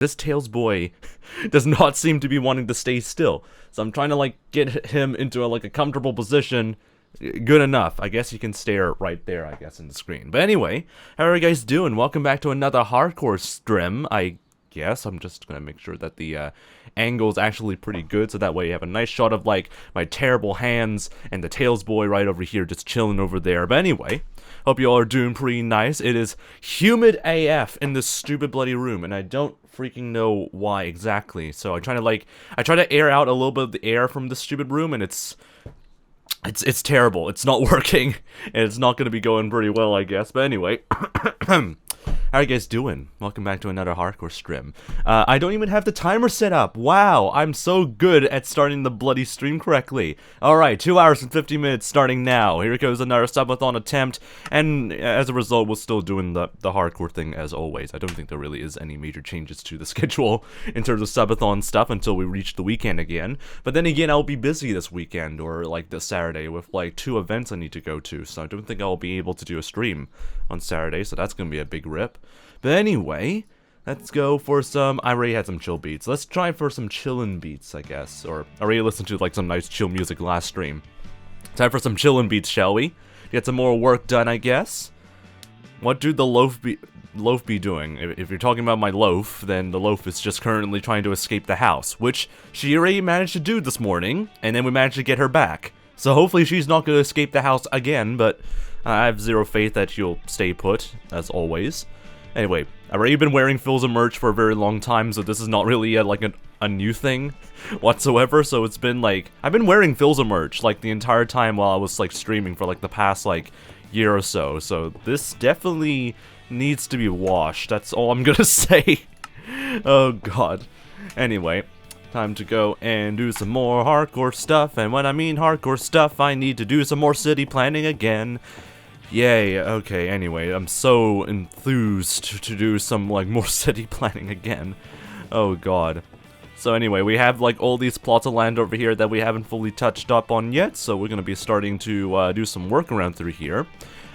This Tails boy does not seem to be wanting to stay still. So I'm trying to, like, get him into a comfortable position. Good enough. I guess you can stare right there, I guess, in the screen. But anyway, how are you guys doing? Welcome back to another hardcore stream. I guess I'm just gonna make sure that the angle is actually pretty good, so that way you have a nice shot of, like, my terrible hands and the Tails boy right over here just chilling over there. But anyway, hope you all are doing pretty nice. It is humid AF in this stupid bloody room, and I don't freaking know why exactly. So I try to air out a little bit of the air from this stupid room, and it's terrible. It's not working, and it's not going to be going pretty well, I guess. But anyway, how are you guys doing? Welcome back to another hardcore stream. I don't even have the timer set up. Wow, I'm so good at starting the bloody stream correctly. Alright, 2 hours and 50 minutes starting now. Here goes another subathon attempt, and as a result, we're still doing the hardcore thing as always. I don't think there really is any major changes to the schedule in terms of subathon stuff until we reach the weekend again. But then again, I'll be busy this weekend, or like this Saturday, with like 2 events I need to go to, so I don't think I'll be able to do a stream on Saturday, so that's gonna be a big rip. But anyway, let's go for some. I already had some chill beats. Let's try for some chillin' beats, I guess. Or I already listened to like some nice chill music last stream. Time for some chillin' beats, shall we? Get some more work done, I guess. What do the loaf be doing? If you're talking about my loaf, then the loaf is just currently trying to escape the house, which she already managed to do this morning, and then we managed to get her back. So hopefully she's not going to escape the house again, but I have zero faith that she'll stay put, as always. Anyway, I've already been wearing 𝗏 merch for a very long time, so this is not really a new thing whatsoever. So it's been like, I've been wearing 𝗏 merch like the entire time while I was like streaming for like the past like year or so. So this definitely needs to be washed. That's all I'm gonna say. Oh god. Anyway, time to go and do some more hardcore stuff. And when I mean hardcore stuff, I need to do some more city planning again. Yay, okay, anyway, I'm so enthused to do some, like, more city planning again. Oh god. So anyway, we have, like, all these plots of land over here that we haven't fully touched up on yet, so we're gonna be starting to, do some work around through here.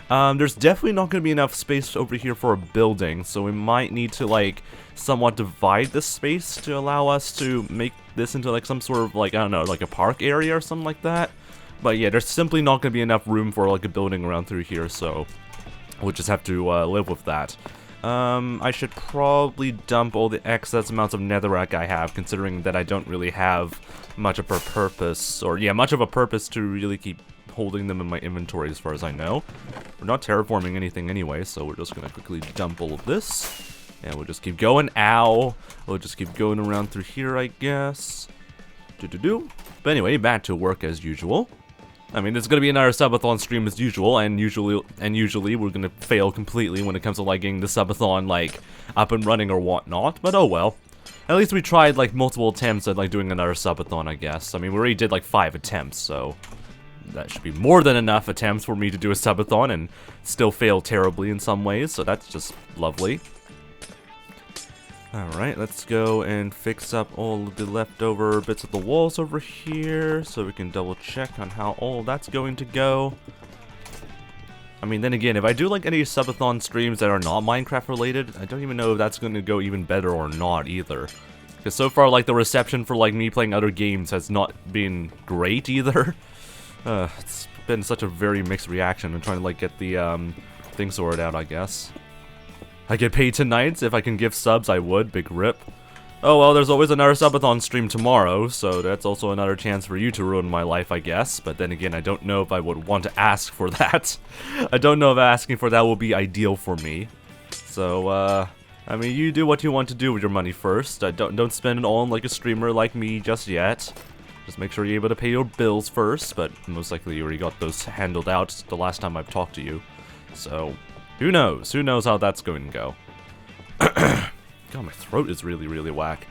There's definitely not gonna be enough space over here for a building, so we might need to, like, somewhat divide this space to allow us to make this into, like, some sort of, like, I don't know, like a park area or something like that. But yeah, there's simply not going to be enough room for like a building around through here, so we'll just have to live with that. I should probably dump all the excess amounts of netherrack I have, considering that I don't really have much of a purpose, or yeah, much of a purpose to really keep holding them in my inventory as far as I know. We're not terraforming anything anyway, so we're just going to quickly dump all of this. And we'll just keep going. Ow! We'll just keep going around through here, I guess. But anyway, back to work as usual. I mean, there's gonna be another subathon stream as usual, and usually we're gonna fail completely when it comes to like getting the subathon like up and running or whatnot. But oh well. At least we tried like multiple attempts at like doing another subathon, I guess. I mean, we already did like 5 attempts, so that should be more than enough attempts for me to do a subathon and still fail terribly in some ways. So that's just lovely. Alright, let's go and fix up all of the leftover bits of the walls over here so we can double check on how all that's going to go. I mean, then again, if I do like any subathon streams that are not Minecraft related, I don't even know if that's going to go even better or not either. Because so far, like, the reception for like me playing other games has not been great either. It's been such a very mixed reaction. I'm trying to like get the thing sorted out, I guess. I get paid tonight. If I can give subs, I would. Big rip. Oh well, there's always another subathon stream tomorrow, so that's also another chance for you to ruin my life, I guess. But then again, I don't know if I would want to ask for that. I don't know if asking for that will be ideal for me. So, I mean, you do what you want to do with your money first. Don't spend it all on like a streamer like me just yet. Just make sure you're able to pay your bills first, but most likely you already got those handled out the last time I've talked to you. So, who knows? Who knows how that's going to go? God, my throat is really, really whack.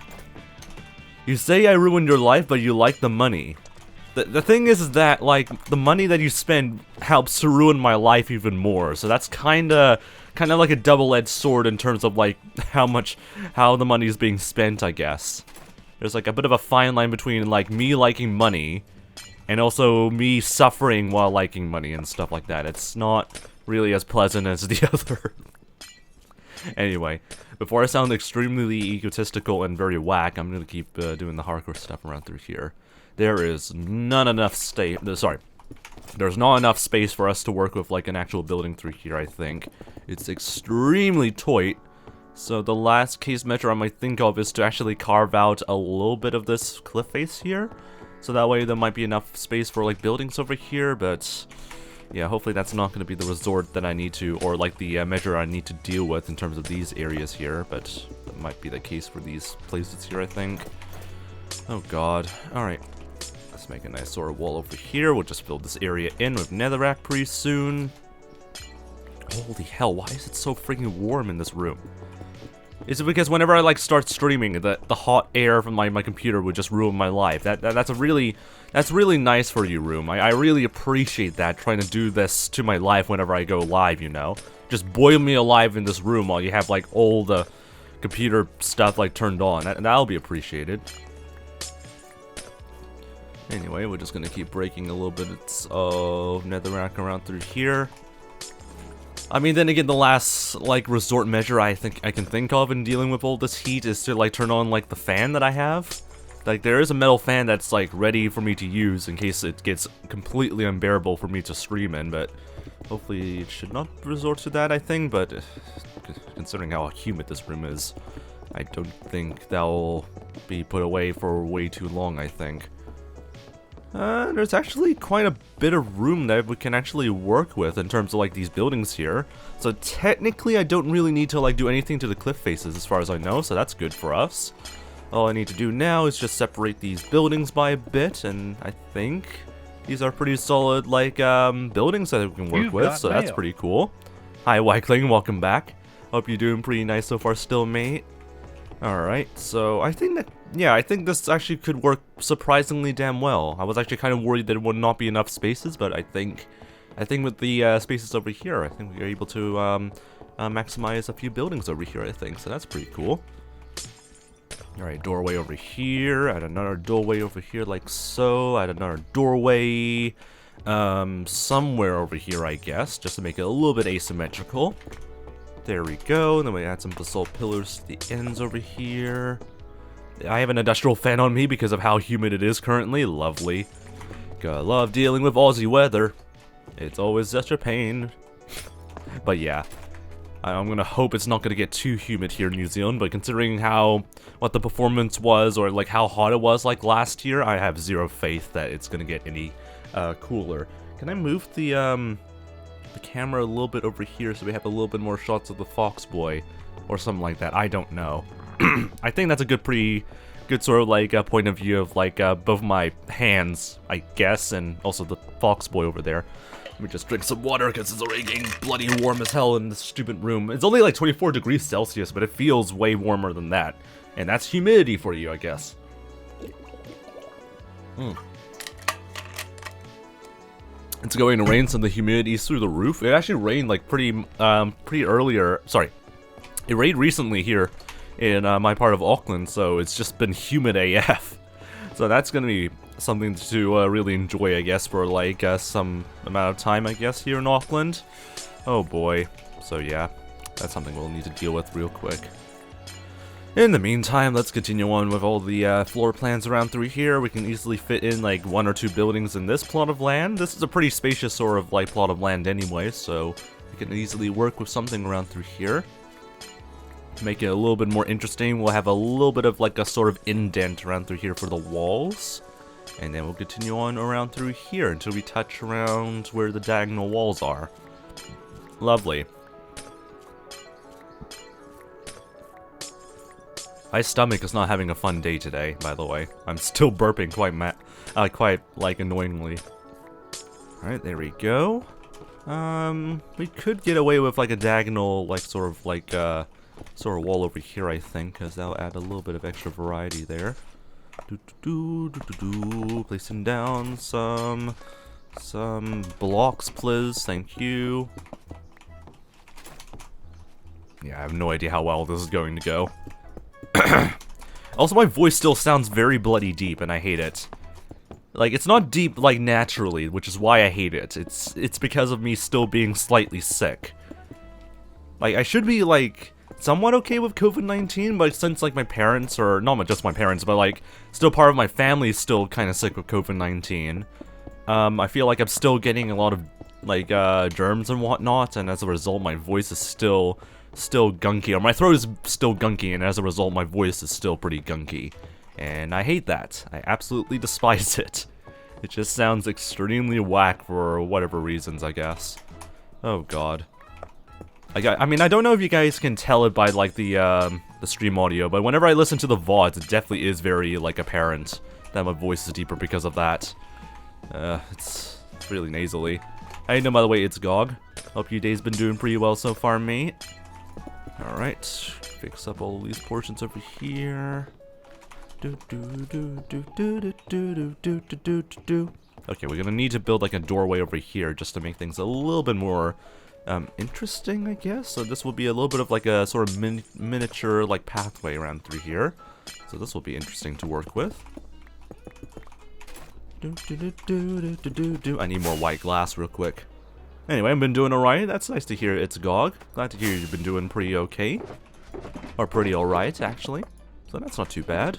You say I ruined your life, but you like the money. The thing is that, like, the money that you spend helps to ruin my life even more. So that's kinda like a double-edged sword in terms of, like, how the money is being spent, I guess. There's, like, a bit of a fine line between, like, me liking money and also me suffering while liking money and stuff like that. It's not really as pleasant as the other. Anyway, before I sound extremely egotistical and very whack, I'm gonna keep doing the hardcore stuff around through here. There is not enough there's not enough space for us to work with like an actual building through here, I think. It's extremely tight. So the last case measure I might think of is to actually carve out a little bit of this cliff face here. So that way there might be enough space for like buildings over here, but yeah, hopefully that's not going to be the resort that I need to, or like the measure I need to deal with in terms of these areas here, but that might be the case for these places here, I think. Oh god. Alright. Let's make a nice sort of wall over here. We'll just fill this area in with netherrack pretty soon. Holy hell, why is it so freaking warm in this room? Is it because whenever I like start streaming, the hot air from my computer would just ruin my life? That's really nice for you, room. I really appreciate that, trying to do this to my life whenever I go live, you know? Just boil me alive in this room while you have like all the computer stuff like turned on. That'll be appreciated. Anyway, we're just gonna keep breaking a little bit of netherrack around through here. I mean, then again, the last, like, resort measure I think I can think of in dealing with all this heat is to, like, turn on, like, the fan that I have. Like, there is a metal fan that's, like, ready for me to use in case it gets completely unbearable for me to stream in, but hopefully it should not resort to that, I think, but considering how humid this room is, I don't think that'll be put away for way too long, I think. There's actually quite a bit of room that we can actually work with in terms of like these buildings here. So technically I don't really need to like do anything to the cliff faces as far as I know, so that's good for us. All I need to do now is just separate these buildings by a bit, and I think these are pretty solid like buildings that we can work with, so that's pretty cool. Hi 𝗦cie𝗰𝗶𝗹, welcome back. Hope you're doing pretty nice so far still, mate. Alright, so I think that, yeah, I think this actually could work surprisingly damn well. I was actually kind of worried that it would not be enough spaces, but I think with the spaces over here, I think we're able to maximize a few buildings over here, I think, so that's pretty cool. Alright, doorway over here, add another doorway over here like so, add another doorway somewhere over here, I guess, just to make it a little bit asymmetrical. There we go, and then we add some basalt pillars to the ends over here. I have an industrial fan on me because of how humid it is currently. Lovely. Gotta love dealing with Aussie weather. It's always such a pain. But yeah, I'm gonna hope it's not gonna get too humid here in New Zealand, but considering what the performance was, or like how hot it was like last year, I have zero faith that it's gonna get any cooler. Can I move the camera a little bit over here so we have a little bit more shots of the fox boy or something like that? I don't know. I think that's a pretty good sort of like point of view of like both my hands, I guess, and also the fox boy over there. Let me just drink some water because it's already getting bloody warm as hell in this stupid room. It's only like 24 degrees Celsius, but it feels way warmer than that, and that's humidity for you, I guess. It's going to rain, so the humidity's through the roof. It actually rained like pretty earlier. Sorry, it rained recently here in my part of Auckland, so it's just been humid AF. So that's gonna be something to really enjoy, I guess, for like some amount of time, I guess, here in Auckland. Oh boy. So yeah, that's something we'll need to deal with real quick. In the meantime, let's continue on with all the floor plans around through here. We can easily fit in like 1 or 2 buildings in this plot of land. This is a pretty spacious sort of like plot of land anyway, so we can easily work with something around through here. To make it a little bit more interesting, we'll have a little bit of like a sort of indent around through here for the walls. And then we'll continue on around through here until we touch around where the diagonal walls are. Lovely. My stomach is not having a fun day today, by the way. I'm still burping quite like annoyingly. Alright, there we go. We could get away with like a diagonal, like sort of wall over here, I think, because that'll add a little bit of extra variety there. Placing down some blocks, please. Thank you. Yeah, I have no idea how well this is going to go. Also, my voice still sounds very bloody deep, and I hate it. Like, it's not deep, like, naturally, which is why I hate it. It's because of me still being slightly sick. Like, I should be, like, somewhat okay with COVID-19, but since like my parents, or not just my parents, but like still part of my family is still kind of sick with COVID-19, I feel like I'm still getting a lot of like germs and whatnot, and as a result my voice is still gunky, or my throat is still gunky, and as a result my voice is still pretty gunky. And I hate that. I absolutely despise it. It just sounds extremely whack for whatever reasons, I guess. Oh god. I mean, I don't know if you guys can tell it by like the stream audio, but whenever I listen to the VODs, it definitely is very like apparent that my voice is deeper because of that. It's really nasally. How you doing, by the way? It's GOG. Hope your day's been doing pretty well so far, mate. Alright, fix up all these portions over here. Okay, we're gonna need to build like a doorway over here just to make things a little bit more interesting, I guess. So this will be a little bit of like a sort of miniature like pathway around through here. So this will be interesting to work with. I need more white glass real quick. Anyway, I've been doing alright. That's nice to hear. It's GOG. Glad to hear you've been doing pretty okay. Or pretty alright, actually. So that's not too bad.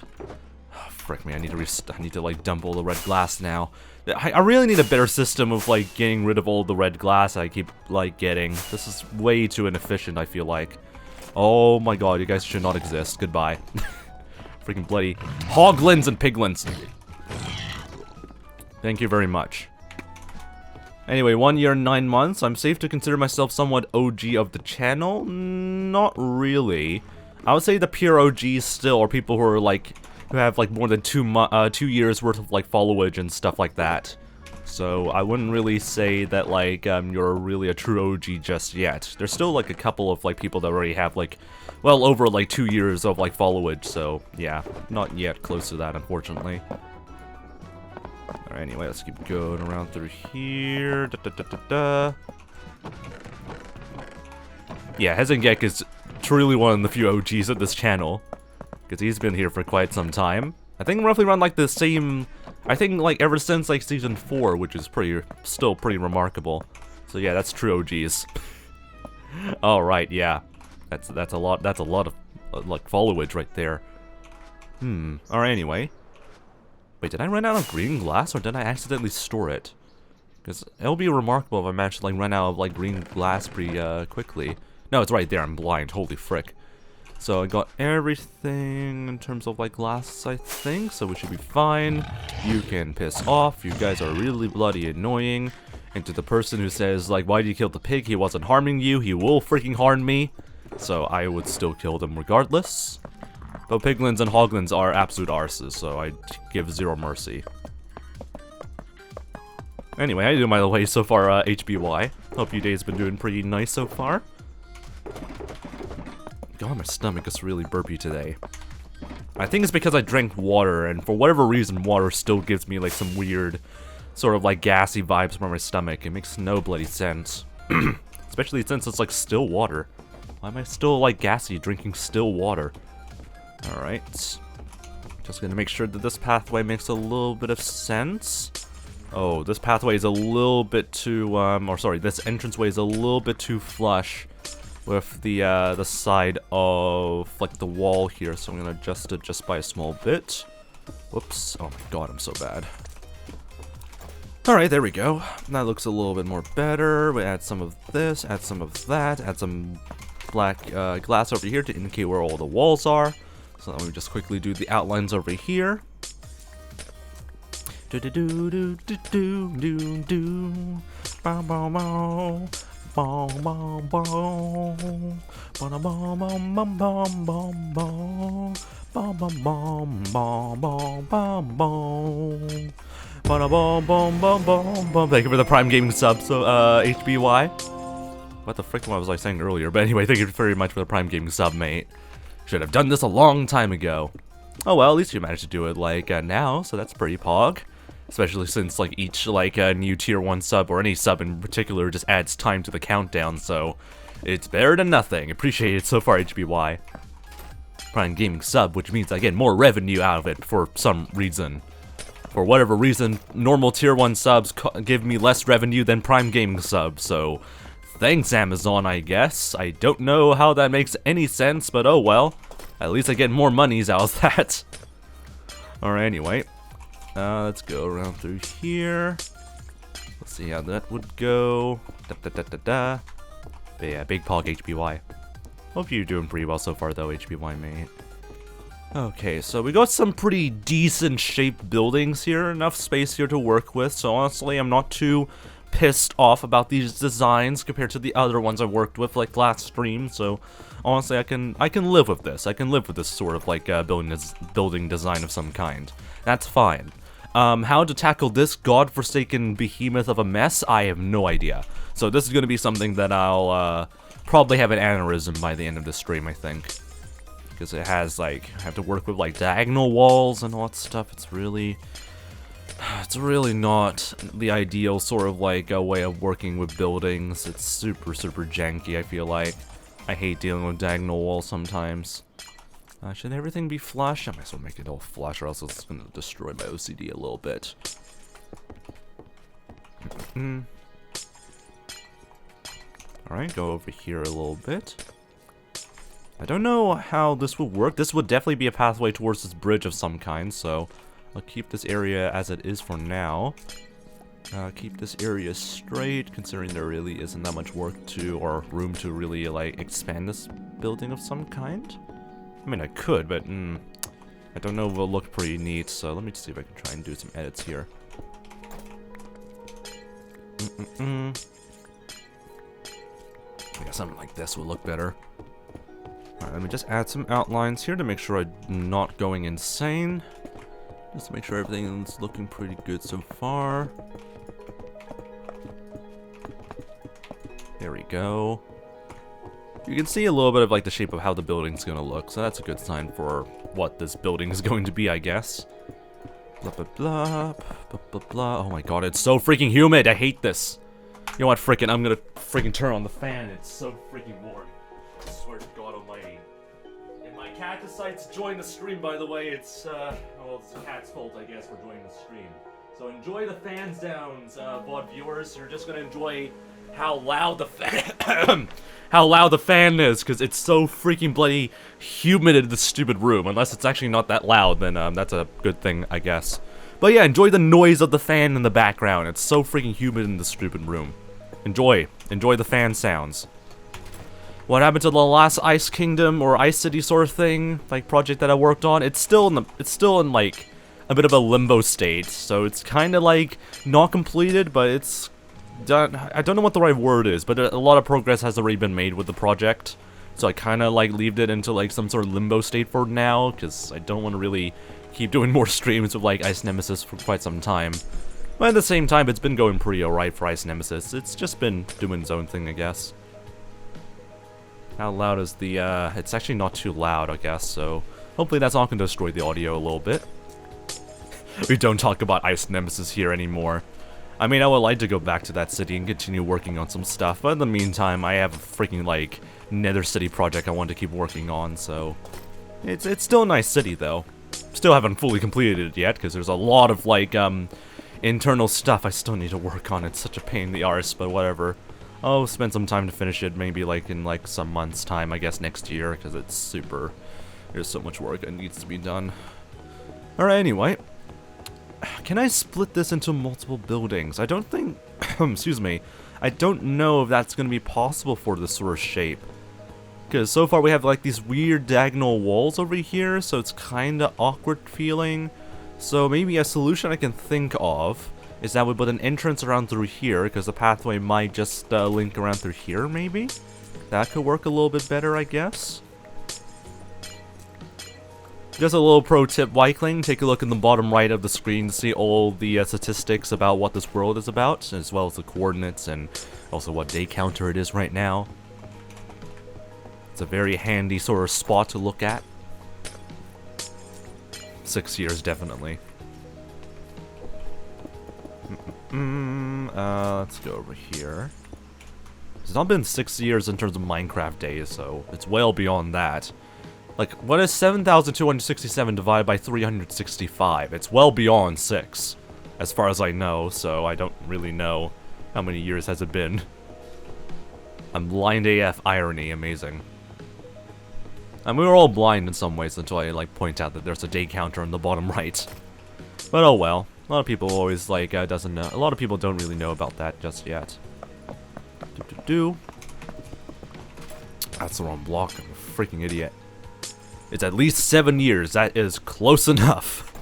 Oh, frick me, I need to like dump all the red glass now. I really need a better system of like getting rid of all the red glass I keep like getting. This is way too inefficient, I feel like. Oh my god, you guys should not exist. Goodbye. Freaking bloody hoglins and piglins. Thank you very much. Anyway, 1 year and 9 months. I'm safe to consider myself somewhat OG of the channel? Not really. I would say the pure OGs still are people who are like, who have like more than 2 years worth of like followage and stuff like that. So I wouldn't really say that like you're really a true OG just yet. There's still like a couple of like people that already have like, well, over like 2 years of like followage. So yeah, not yet close to that, unfortunately. Alright, anyway, let's keep going around through here. Yeah, havoc is truly one of the few OGs of this channel, because he's been here for quite some time. I think roughly around like the same, I think like ever since like season 4, which is still pretty remarkable. So yeah, that's true OGs. Alright, yeah. That's a lot of like followage right there. Alright, anyway. Wait, did I run out of green glass, or did I accidentally store it? Because it'll be remarkable if I manage to like run out of like green glass pretty quickly. No, it's right there. I'm blind. Holy frick. So I got everything in terms of like glass, I think. So we should be fine. You can piss off. You guys are really bloody annoying. And to the person who says like, why did you kill the pig? He wasn't harming you. He will freaking harm me. So I would still kill them regardless. But piglins and hoglins are absolute arses, so I give zero mercy. Anyway, how you doing, by the way, so far, HBY? Hope your day's been doing pretty nice so far. God, my stomach is really burpy today. I think it's because I drank water, and for whatever reason, water still gives me, like, some weird, sort of, like, gassy vibes from my stomach. It makes no bloody sense. Especially since it's, like, still water. Why am I still, like, gassy drinking still water? Alright. Just gonna make sure that this pathway makes a little bit of sense. Oh, this pathway is a little bit too, or sorry, this entranceway is a little bit too flush with the side of, like, the wall here, so I'm gonna adjust it just by a small bit. Whoops. Oh my god, I'm so bad. Alright, there we go. That looks a little bit more better. We add some of this, add some of that, add some black glass over here to indicate where all the walls are. So let me just quickly do the outlines over here. Do do do do do do do do. Bow bow bow. Bow bow bow. Bow bow bow bow bow bow. Bow bow bow bow bow bow bow. Thank you for the Prime Gaming sub, so HBY. What the frick was I saying earlier? But anyway, thank you very much for the Prime Gaming sub, mate. Should have done this a long time ago. Oh well, at least you managed to do it, like, now, so that's pretty pog. Especially since, like, each, like, new tier 1 sub, or any sub in particular, just adds time to the countdown, so it's better than nothing. Appreciate it so far, HBY. Prime Gaming sub, which means I get more revenue out of it for some reason. For whatever reason, normal tier 1 subs give me less revenue than Prime Gaming subs, so Thanks, Amazon, I guess. I don't know how that makes any sense, but oh well. At least I get more monies out of that. Alright, anyway. Let's go around through here. Let's see how that would go. But yeah, big pog HBY. Hope you're doing pretty well so far though, HBY mate. Okay, so we got some pretty decent shaped buildings here. Enough space here to work with, so honestly I'm not too pissed off about these designs compared to the other ones I worked with like last stream, so honestly I can live with this. I can live with this sort of like building design of some kind. That's fine. How to tackle this godforsaken behemoth of a mess, I have no idea. So this is going to be something that I'll probably have an aneurysm by the end of the stream, I think. Because it has like, I have to work with like diagonal walls and all that stuff. It's really not the ideal sort of like a way of working with buildings. It's super janky, I feel like. I hate dealing with diagonal walls sometimes. Should everything be flush? I might as well make it all flush or else it's going to destroy my OCD a little bit. Alright, go over here a little bit. I don't know how this would work. This would definitely be a pathway towards this bridge of some kind, so I'll keep this area as it is for now. Keep this area straight, considering there really isn't that much work to, or room to really, like, expand this building of some kind. I mean, I could, but, I don't know if it'll look pretty neat, so let me see if I can try and do some edits here. Yeah, something like this will look better. Alright, let me just add some outlines here to make sure I'm not going insane. Just to make sure everything's looking pretty good so far. There we go. You can see a little bit of like the shape of how the building's gonna look, so that's a good sign for what this building is going to be, I guess. Blah blah blah, blah blah blah. Oh my god, it's so freaking humid. I hate this. You know what, frickin', I'm gonna freaking turn on the fan. It's so freaking warm. I swear to God Almighty. And my cat decides to join the stream, by the way. It's well, it's the cat's fault, I guess, for joining the stream. So enjoy the fan sounds, VOD viewers. You're just gonna enjoy how loud the fan is, because it's so freaking bloody humid in this stupid room. Unless it's actually not that loud, then that's a good thing, I guess. But yeah, enjoy the noise of the fan in the background. It's so freaking humid in this stupid room. Enjoy the fan sounds. What happened to the last Ice Kingdom or Ice City sort of thing, like project that I worked on? It's still in like a bit of a limbo state. So it's kind of like not completed, but it's done. I don't know what the right word is, but a lot of progress has already been made with the project. So I kind of like leaved it into like some sort of limbo state for now, because I don't want to really keep doing more streams with like Ice Nemesis for quite some time. But at the same time, it's been going pretty alright for Ice Nemesis. It's just been doing its own thing, I guess. How loud is the, it's actually not too loud, I guess, so hopefully that's not going to destroy the audio a little bit. We don't talk about Ice Nemesis here anymore. I mean, I would like to go back to that city and continue working on some stuff, but in the meantime, I have a freaking, like, Nether City project I want to keep working on, so it's still a nice city, though. Still haven't fully completed it yet, because there's a lot of, like, internal stuff I still need to work on. It's such a pain in the arse, but whatever. I'll spend some time to finish it, maybe, like, in, like, some months' time, I guess, next year, because it's super... There's so much work that needs to be done. Alright, anyway. Can I split this into multiple buildings? I don't think... excuse me. I don't know if that's going to be possible for this sort of shape. Because so far we have like these weird diagonal walls over here, so it's kind of awkward feeling. So maybe a solution I can think of is that we put an entrance around through here, because the pathway might just link around through here, maybe? That could work a little bit better, I guess. Just a little pro tip, Ykling, take a look in the bottom right of the screen to see all the statistics about what this world is about, as well as the coordinates and also what day counter it is right now. It's a very handy sort of spot to look at. 6 years, definitely. Let's go over here. It's not been 6 years in terms of Minecraft days, so it's well beyond that. Like, what is 7,267 divided by 365? It's well beyond 6, as far as I know, so I don't really know how many years has it been. I'm blind AF. Irony. Amazing. And we were all blind in some ways until I, like, point out that there's a day counter on the bottom right. But oh well. A lot of people always, like, doesn't know. A lot of people don't really know about that just yet. That's the wrong block. I'm a freaking idiot. It's at least 7 years. That is close enough.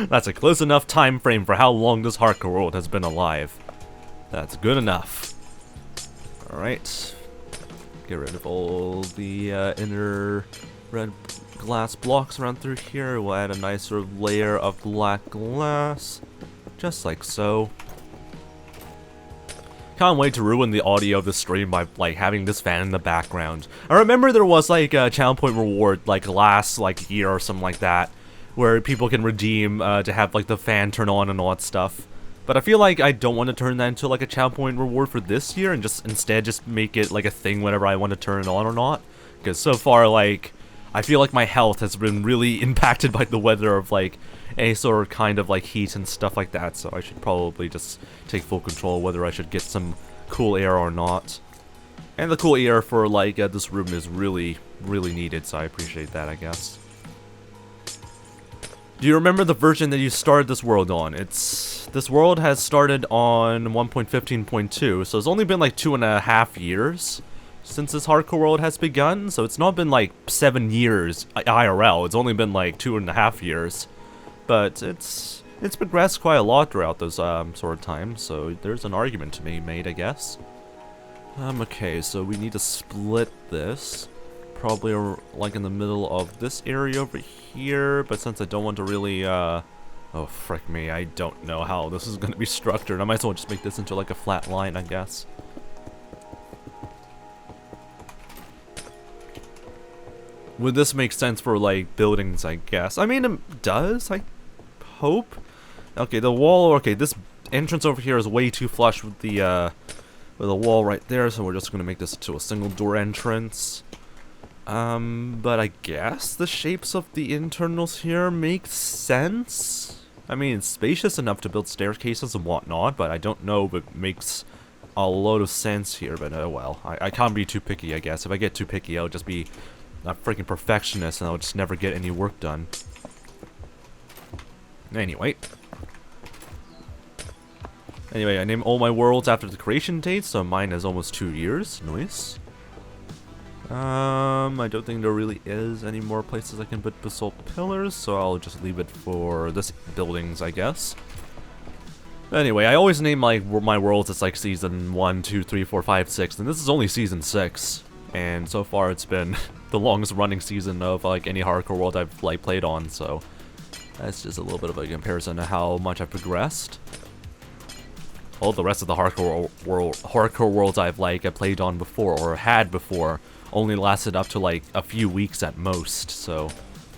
That's a close enough time frame for how long this hardcore world has been alive. That's good enough. Alright. Get rid of all the inner red glass blocks around through here. We'll add a nice sort of layer of black glass. Just like so. Can't wait to ruin the audio of the stream by, like, having this fan in the background. I remember there was, like, a channel point reward, like, last, like, year or something like that, where people can redeem, to have, like, the fan turn on and all that stuff. But I feel like I don't want to turn that into, like, a channel point reward for this year, and just, instead, just make it, like, a thing whenever I want to turn it on or not. Because so far, like, I feel like my health has been really impacted by the weather of, like, any sort of kind of, like, heat and stuff like that, so I should probably just take full control whether I should get some cool air or not. And the cool air for, like, this room is really, really needed, so I appreciate that, I guess. Do you remember the version that you started this world on? This world has started on 1.15.2, so it's only been, like, 2.5 years since this hardcore world has begun, so it's not been, like, 7 years IRL, it's only been, like, 2.5 years. But it's progressed quite a lot throughout those sort of times, so there's an argument to be made, I guess. Okay, so we need to split this. Probably like in the middle of this area over here, but since I don't want to really oh frick me, I don't know how this is gonna be structured. I might as well just make this into like a flat line, I guess. Would this make sense for like buildings, I guess? I mean, it does, I hope. Okay, the wall, okay, this entrance over here is way too flush with the wall right there, so we're just gonna make this to a single door entrance. But I guess the shapes of the internals here make sense. I mean, it's spacious enough to build staircases and whatnot, but I don't know if it makes a lot of sense here, but oh well. I can't be too picky, I guess. If I get too picky, I'll just be a freaking perfectionist and I'll just never get any work done. Anyway, I named all my worlds after the creation date, so mine is almost 2 years. Nice. I don't think there really is any more places I can put basalt pillars, so I'll just leave it for this buildings, I guess. Anyway, I always name my worlds as like season 1, 2, 3, 4, 5, 6, and this is only season 6. And so far it's been the longest running season of like any hardcore world I've like played on, so that's just a little bit of a comparison to how much I've progressed. All the rest of the hardcore worlds I've like played on before or had before only lasted up to like a few weeks at most, so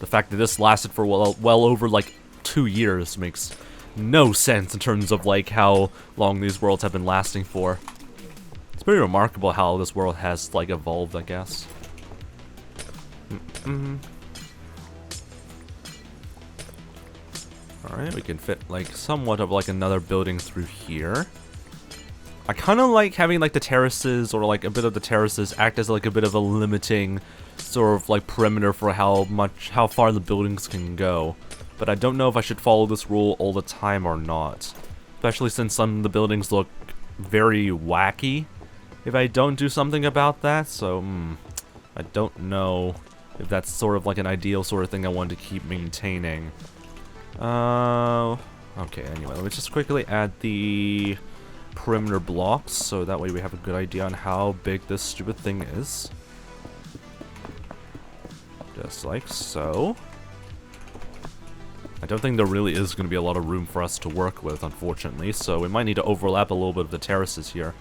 the fact that this lasted for well over like 2 years makes no sense in terms of like how long these worlds have been lasting for. It's pretty remarkable how this world has like evolved, I guess. Alright, we can fit like somewhat of like another building through here. I kind of like having like the terraces or like a bit of the terraces act as like a bit of a limiting sort of like perimeter for how far the buildings can go. But I don't know if I should follow this rule all the time or not. Especially since some of the buildings look very wacky if I don't do something about that, so I don't know if that's sort of like an ideal sort of thing I want to keep maintaining. Okay, anyway, let me just quickly add the perimeter blocks, so that way we have a good idea on how big this stupid thing is. Just like so. I don't think there really is going to be a lot of room for us to work with, unfortunately, so we might need to overlap a little bit of the terraces here.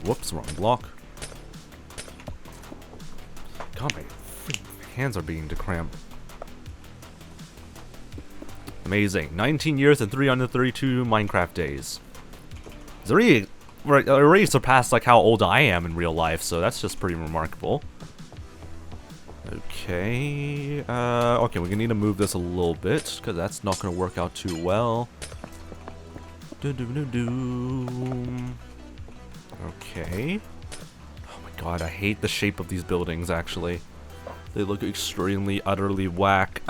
Whoops, wrong block. God, my hands are beginning to cramp. Amazing. 19 years and 332 Minecraft days. It's already surpassed like how old I am in real life, so that's just pretty remarkable. Okay, okay, we're gonna need to move this a little bit, because that's not gonna work out too well. Okay. Oh my god, I hate the shape of these buildings, actually. They look extremely, utterly whack.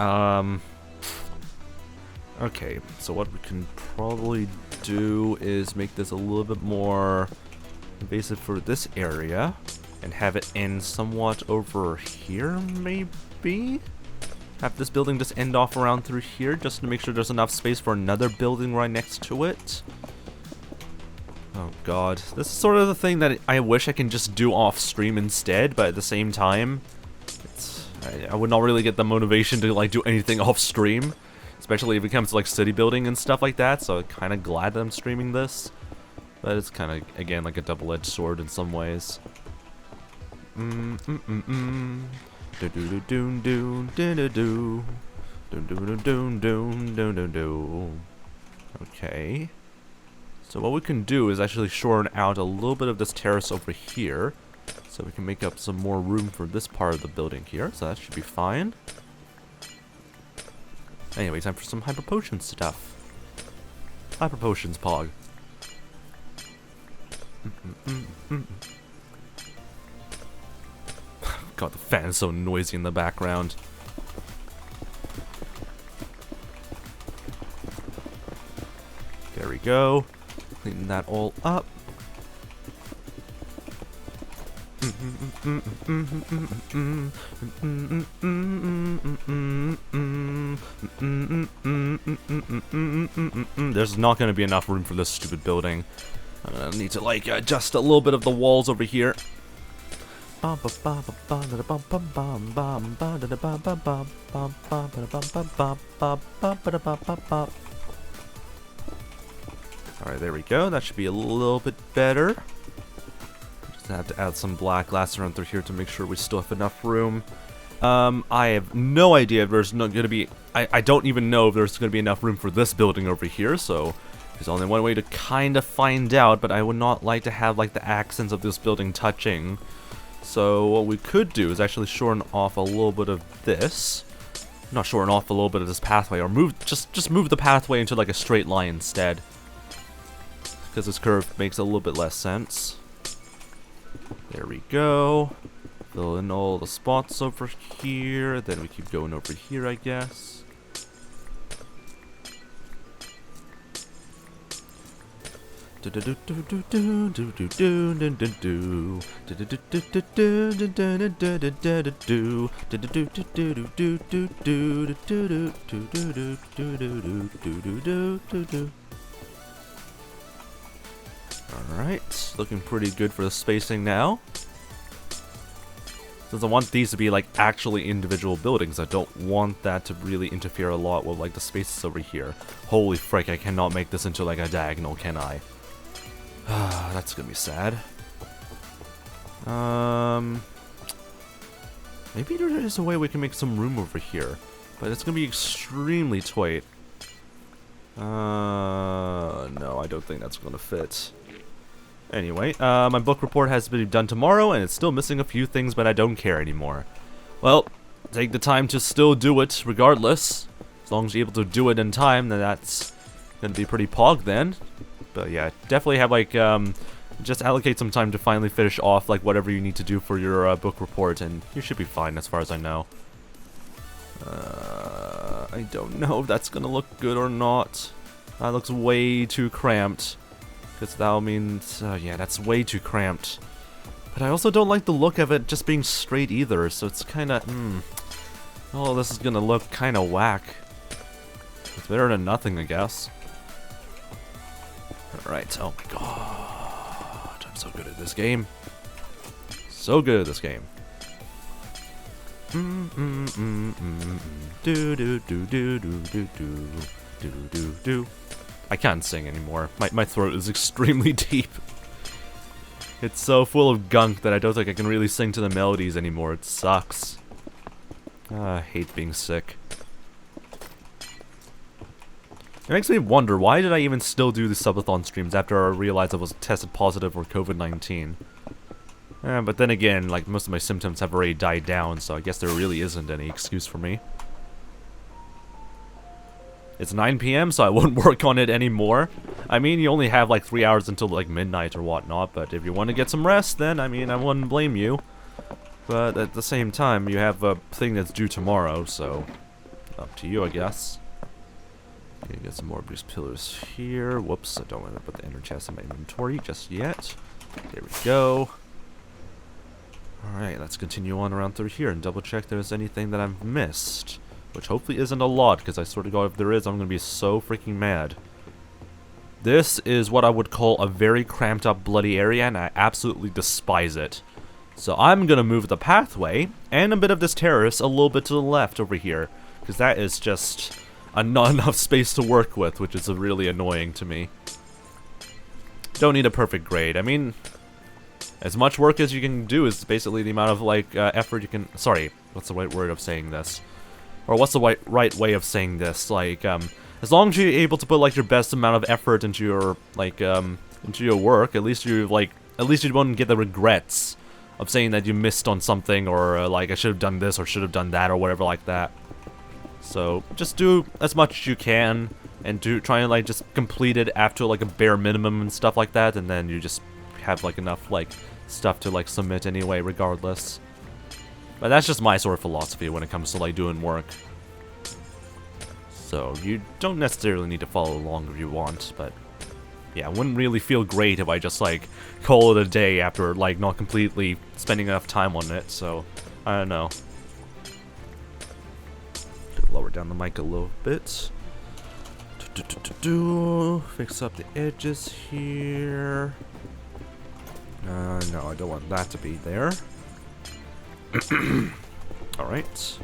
Okay, so what we can probably do is make this a little bit more invasive for this area. And have it end somewhat over here, maybe? Have this building just end off around through here, just to make sure there's enough space for another building right next to it. Oh god, this is sort of the thing that I wish I can just do off stream instead, but at the same time, I would not really get the motivation to like do anything off stream, especially if it comes to like city building and stuff like that, so I'm kind of glad that I'm streaming this. But it's kind of, again, like a double-edged sword in some ways. Okay. So what we can do is actually shorten out a little bit of this terrace over here, so we can make up some more room for this part of the building here, so that should be fine. Anyway, time for some hyper potion stuff. Hyper potions, Pog. God, the fan's so noisy in the background. There we go. Clean that all up. There's not going to be enough room for this stupid building. I'm going to need to, like, adjust a little bit of the walls over here. Alright, there we go. That should be a little bit better. Just have to add some black glass around through here to make sure we still have enough room. I have no idea if there's not going to be... I don't even know if there's going to be enough room for this building over here, so... There's only one way to kind of find out, but I would not like to have, like, the accents of this building touching. So what we could do is actually shorten off a little bit of this. Not shorten off a little bit of this pathway, or move just move the pathway into like a straight line instead. Because this curve makes a little bit less sense. There we go. Fill in all the spots over here. Then we keep going over here, I guess. Alright, looking pretty good for the spacing now. Since I want these to be like actually individual buildings, I don't want that to really interfere a lot with like the spaces over here. Holy frick, I cannot make this into like a diagonal, can I? That's gonna be sad. Maybe there is a way we can make some room over here, but it's gonna be extremely tight. No, I don't think that's gonna fit. Anyway, my book report has to be done tomorrow, and it's still missing a few things, but I don't care anymore. Well, take the time to still do it, regardless. As long as you're able to do it in time, then that's gonna be pretty pog then. But yeah, definitely have like, just allocate some time to finally finish off like whatever you need to do for your book report, and you should be fine as far as I know. I don't know if that's gonna look good or not. That looks way too cramped. Because that means, yeah, that's way too cramped. But I also don't like the look of it just being straight either, so it's kinda, oh, this is gonna look kinda whack. It's better than nothing, I guess. Alright, oh my god, I'm so good at this game. So good at this game. I can't sing anymore. My throat is extremely deep. It's so full of gunk that I don't think I can really sing to the melodies anymore. It sucks. I hate being sick. It makes me wonder, why did I even still do the Subathon streams after I realized I was tested positive for COVID-19? But then again, like, most of my symptoms have already died down, so I guess there really isn't any excuse for me. It's 9 p.m., so I won't work on it anymore. I mean, you only have like 3 hours until like midnight or whatnot, but if you want to get some rest, then I mean, I wouldn't blame you. But at the same time, you have a thing that's due tomorrow, so up to you, I guess. Okay, get some more of these pillars here. Whoops, I don't want to put the ender chest in my inventory just yet. There we go. Alright, let's continue on around through here and double check there's anything that I've missed. Which hopefully isn't a lot, because I swear to God, if there is, I'm going to be so freaking mad. This is what I would call a very cramped up bloody area, and I absolutely despise it. So I'm going to move the pathway, and a bit of this terrace a little bit to the left over here. Because that is just not enough space to work with, which is really annoying to me. Don't need a perfect grade. I mean, as much work as you can do is basically the amount of, like, effort you can... Sorry, what's the right word of saying this? Or what's the right way of saying this? Like, as long as you're able to put, like, your best amount of effort into your, like, into your work, at least you won't get the regrets of saying that you missed on something, or, like, I should have done this, or should have done that, or whatever like that. So, just do as much as you can, and try and, like, just complete it after, like, a bare minimum and stuff like that, and then you just have, like, enough, like, stuff to, like, submit anyway, regardless. But that's just my sort of philosophy when it comes to, like, doing work. So, you don't necessarily need to follow along if you want, but... yeah, it wouldn't really feel great if I just, like, call it a day after, like, not completely spending enough time on it, so... I don't know. Lower down the mic a little bit. Fix up the edges here. No, I don't want that to be there. Alright.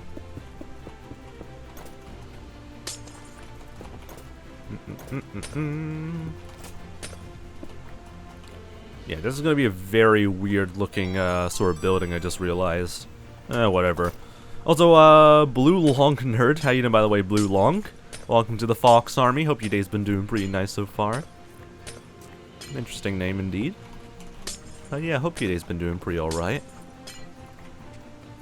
Yeah, this is going to be a very weird looking sort of building, I just realized. Whatever. Also, Blue Long Nerd, how you doing by the way, Blue Long? Welcome to the Fox Army, hope your day's been doing pretty nice so far. Interesting name indeed. Yeah, hope your day's been doing pretty alright.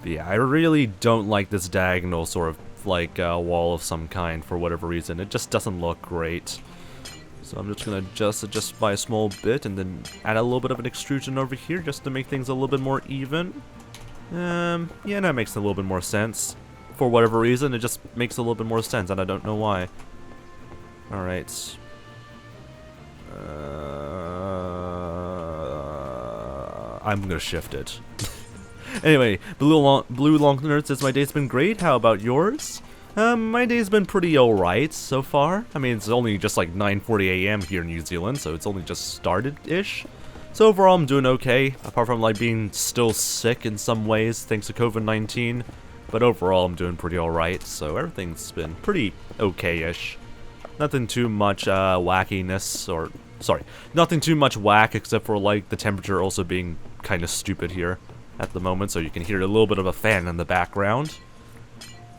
Yeah, I really don't like this diagonal sort of, like, wall of some kind for whatever reason. It just doesn't look great. So I'm just gonna adjust by a small bit, and then add a little bit of an extrusion over here, just to make things a little bit more even. Yeah, that makes a little bit more sense. For whatever reason, it just makes a little bit more sense, and I don't know why. Alright. I'm gonna shift it. Anyway, Blue Long Nerd says, my day's been great, how about yours? My day's been pretty alright so far. I mean, it's only just like 9:40 AM here in New Zealand, so it's only just started-ish. So overall, I'm doing okay, apart from like being still sick in some ways, thanks to COVID-19. But overall, I'm doing pretty alright, so everything's been pretty okay-ish. Nothing too much wackiness, or... sorry, nothing too much whack, except for like the temperature also being kind of stupid here at the moment, so you can hear a little bit of a fan in the background.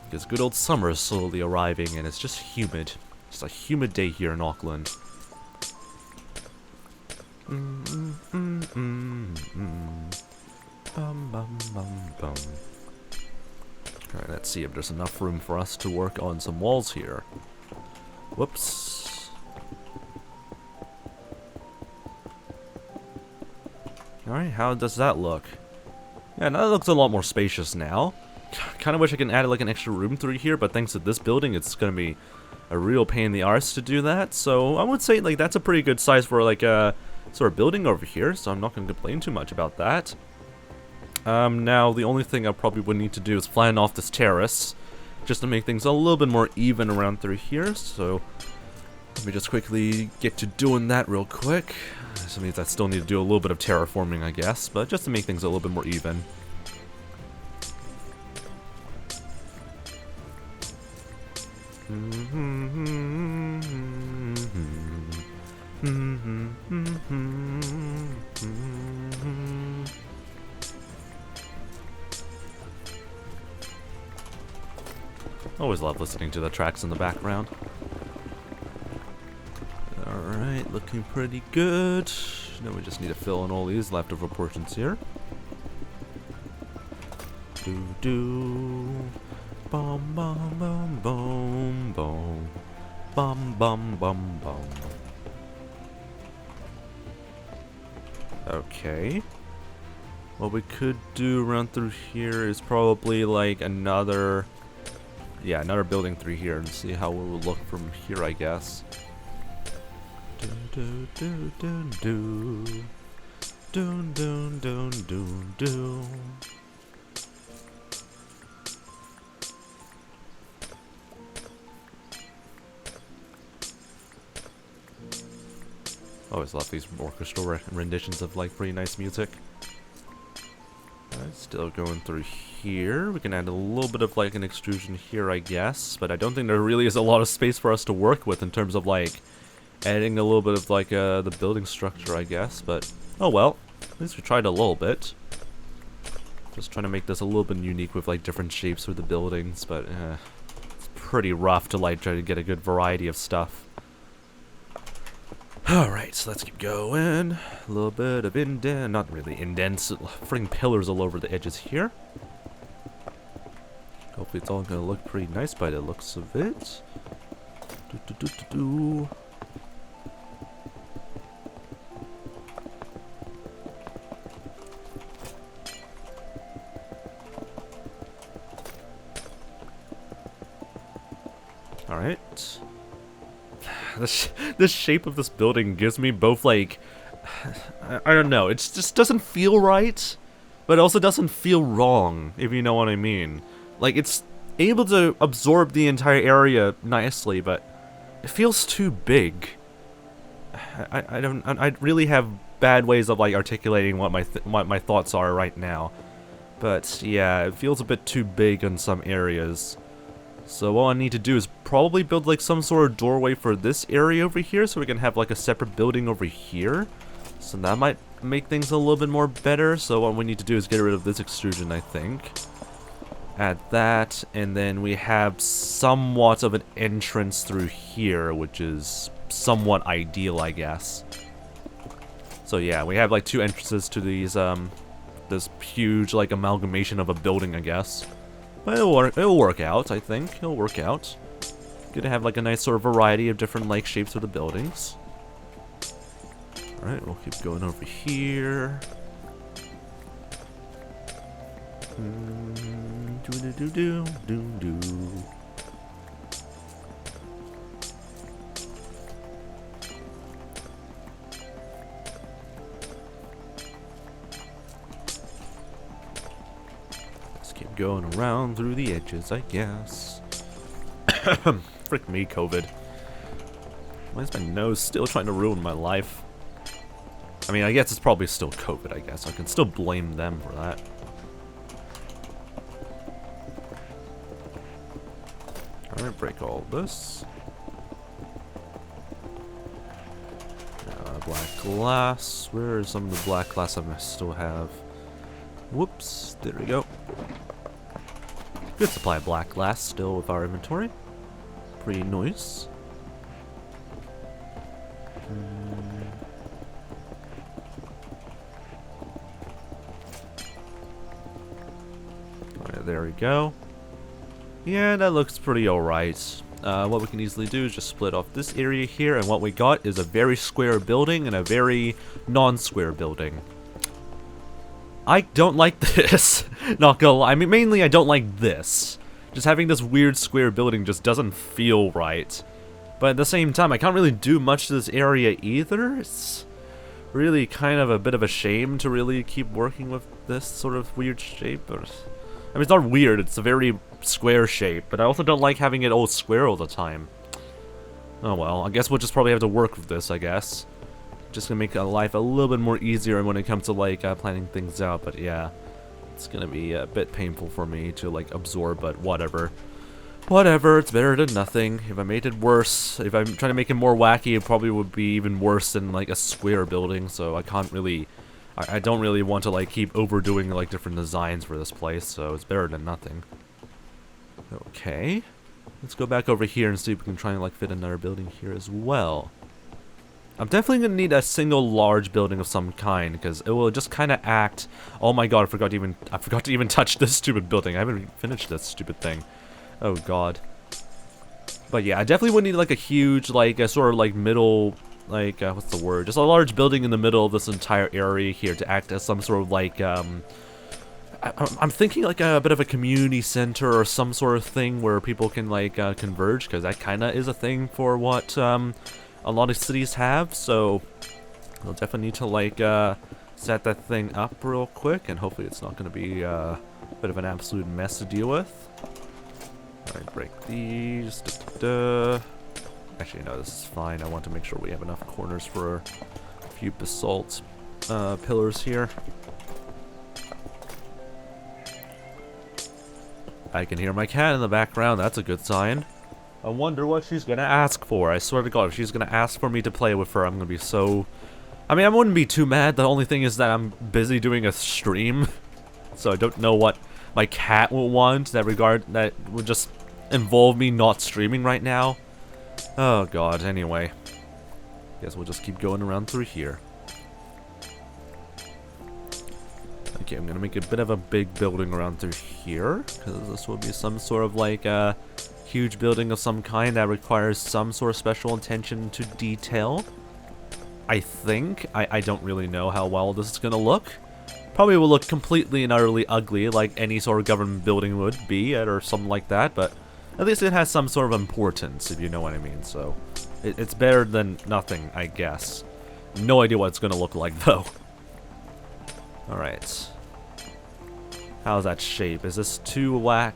Because good old summer is slowly arriving, and it's just humid. It's a humid day here in Auckland. Alright, let's see if there's enough room for us to work on some walls here. Whoops. Alright, how does that look? Yeah, that looks a lot more spacious now. Kind of wish I could add like an extra room through here, but thanks to this building, it's gonna be a real pain in the arse to do that. So I would say like that's a pretty good size for like a sort of building over here. So I'm not gonna complain too much about that. Now the only thing I probably would need to do is flatten off this terrace, just to make things a little bit more even around through here. So let me just quickly get to doing that real quick. This means I still need to do a little bit of terraforming, I guess, but just to make things a little bit more even. Always love listening to the tracks in the background. Alright, looking pretty good. Now we just need to fill in all these leftover portions here. Boom, boom, boom, boom, boom. Bum bum bum bum. Okay. What we could do around through here is probably like another building through here and see how it will look from here, I guess. Dun dun dun dun dun. Dun dun dun dun dun. Always love these orchestral renditions of like pretty nice music. Alright, still going through here. We can add a little bit of like an extrusion here, I guess, but I don't think there really is a lot of space for us to work with in terms of like adding a little bit of like the building structure, I guess. But oh well, at least we tried a little bit. Just trying to make this a little bit unique with like different shapes for the buildings, but it's pretty rough to like try to get a good variety of stuff. Alright, so let's keep going. A little bit of indent, not really indents, freaking pillars all over the edges here. Hopefully it's all gonna look pretty nice by the looks of it. Alright. This shape of this building gives me both like, I don't know, it just doesn't feel right, but it also doesn't feel wrong, if you know what I mean. Like, it's able to absorb the entire area nicely, but it feels too big. I really have bad ways of like articulating what my thoughts are right now. But yeah, it feels a bit too big in some areas. So what I need to do is probably build like some sort of doorway for this area over here, so we can have like a separate building over here. So that might make things a little bit more better. So what we need to do is get rid of this extrusion, I think. Add that, and then we have somewhat of an entrance through here, which is somewhat ideal, I guess. So yeah, we have like two entrances to these this huge like amalgamation of a building, I guess. But it'll work out, I think. It'll work out. Good to have like a nice sort of variety of different like shapes of the buildings. Alright, we'll keep going over here. Keep going around through the edges, I guess. Frick me, COVID. Why is my nose still trying to ruin my life? I mean, I guess it's probably still COVID, I guess. I can still blame them for that. Alright, break all this. Black glass. Where is some of the black glass I still have? Whoops, there we go. Good supply of black glass still with our inventory. Pretty nice. Alright, there we go. Yeah, that looks pretty alright. What we can easily do is just split off this area here, and what we got is a very square building and a very non-square building. I don't like this. Not gonna lie. I mean, mainly I don't like this. Just having this weird square building just doesn't feel right. But at the same time, I can't really do much to this area either. It's really kind of a bit of a shame to really keep working with this sort of weird shape. But, I mean, it's not weird. It's a very square shape. But I also don't like having it all square all the time. Oh well, I guess we'll just probably have to work with this, I guess. Just gonna make life a little bit more easier when it comes to like planning things out, but yeah, it's gonna be a bit painful for me to like absorb, but whatever. Whatever, it's better than nothing. If I made it worse, if I'm trying to make it more wacky, it probably would be even worse than like a square building, so I can't really, I don't really want to like keep overdoing like different designs for this place, so it's better than nothing. Okay, let's go back over here and see if we can try and like fit another building here as well. I'm definitely going to need a single large building of some kind, because it will just kind of act... Oh my god, I forgot to even touch this stupid building. I haven't finished this stupid thing. Oh god. But yeah, I definitely would need like a huge, like a sort of like middle, like what's the word? Just a large building in the middle of this entire area here to act as some sort of like I'm thinking like a bit of a community center or some sort of thing where people can like converge, because that kind of is a thing for what a lot of cities have. So we'll definitely need to like set that thing up real quick, and hopefully it's not going to be a bit of an absolute mess to deal with. Alright, break these. Actually, no, this is fine. I want to make sure we have enough corners for a few basalt pillars here. I can hear my cat in the background. That's a good sign. I wonder what she's gonna ask for. I swear to God, if she's gonna ask for me to play with her, I'm gonna be so... I mean, I wouldn't be too mad. The only thing is that I'm busy doing a stream, so I don't know what my cat will want that would just involve me not streaming right now. Oh God, anyway. Guess we'll just keep going around through here. Okay, I'm gonna make a bit of a big building around through here, because this will be some sort of like a huge building of some kind that requires some sort of special attention to detail. I think. I don't really know how well this is gonna look. Probably will look completely and utterly ugly like any sort of government building would be, or something like that, but at least it has some sort of importance, if you know what I mean, so it's better than nothing, I guess. No idea what it's gonna look like, though. Alright. How's that shape? Is this too whack?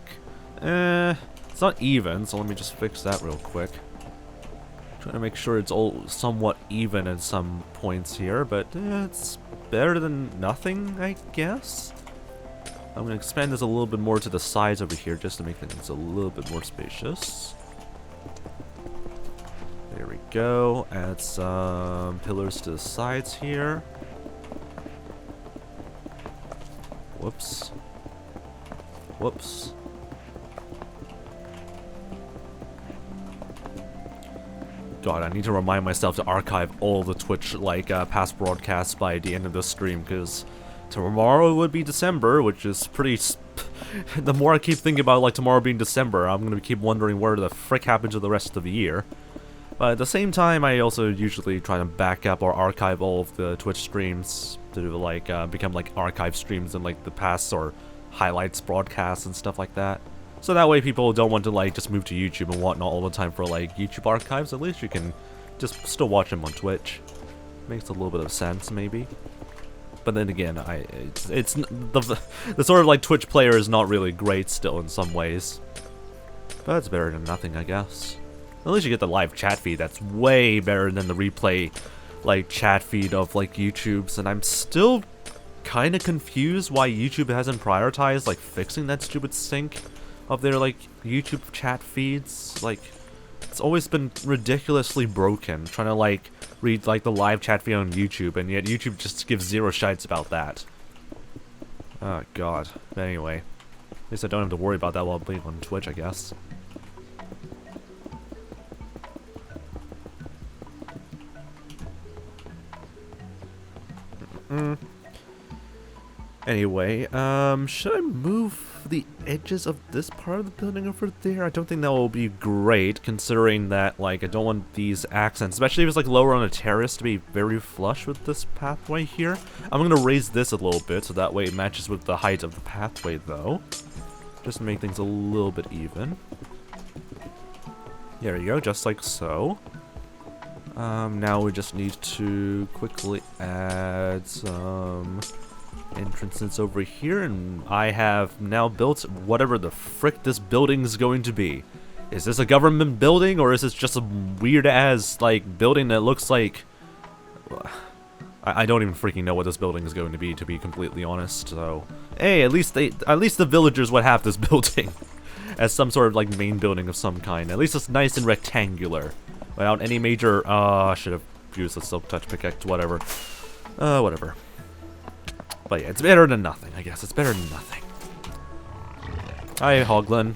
It's not even, so let me just fix that real quick. Trying to make sure it's all somewhat even at some points here, but it's better than nothing, I guess. I'm going to expand this a little bit more to the sides over here just to make things a little bit more spacious. There we go. Add some pillars to the sides here. Whoops. Whoops. God, I need to remind myself to archive all the Twitch, like, past broadcasts by the end of this stream, because tomorrow would be December, which is pretty... the more I keep thinking about, like, tomorrow being December, I'm gonna keep wondering where the frick happened to the rest of the year. But at the same time, I also usually try to back up or archive all of the Twitch streams to, like, become, like, archive streams in, like, the past, or highlights broadcasts and stuff like that. So that way people don't want to, like, just move to YouTube and whatnot all the time for, like, YouTube archives. At least you can just still watch them on Twitch. Makes a little bit of sense, maybe. But then again, it's the sort of, like, Twitch player is not really great still in some ways. But it's better than nothing, I guess. At least you get the live chat feed. That's way better than the replay, like, chat feed of, like, YouTube's. And I'm still kind of confused why YouTube hasn't prioritized, like, fixing that stupid sync of their, like, YouTube chat feeds. Like, it's always been ridiculously broken, trying to, like, read, like, the live chat feed on YouTube, and yet YouTube just gives zero shites about that. Oh, God. But anyway, at least I don't have to worry about that while being on Twitch, I guess. Anyway, should I move the edges of this part of the building over there? I don't think that will be great, considering that, like, I don't want these accents, especially if it's, like, lower on a terrace, to be very flush with this pathway here. I'm gonna raise this a little bit, so that way it matches with the height of the pathway, though. Just to make things a little bit even. There you go, just like so. Now we just need to quickly add some entrances over here, and I have now built whatever the frick this building is going to be. Is this a government building, or is this just a weird-ass, like, building that looks like... I don't even freaking know what this building is going to be completely honest, so... Hey, at least the villagers would have this building as some sort of, like, main building of some kind. At least it's nice and rectangular, without any major... I should have used the silk touch pickaxe, whatever. Whatever. But yeah, it's better than nothing, I guess. It's better than nothing. Hi, Hoglin.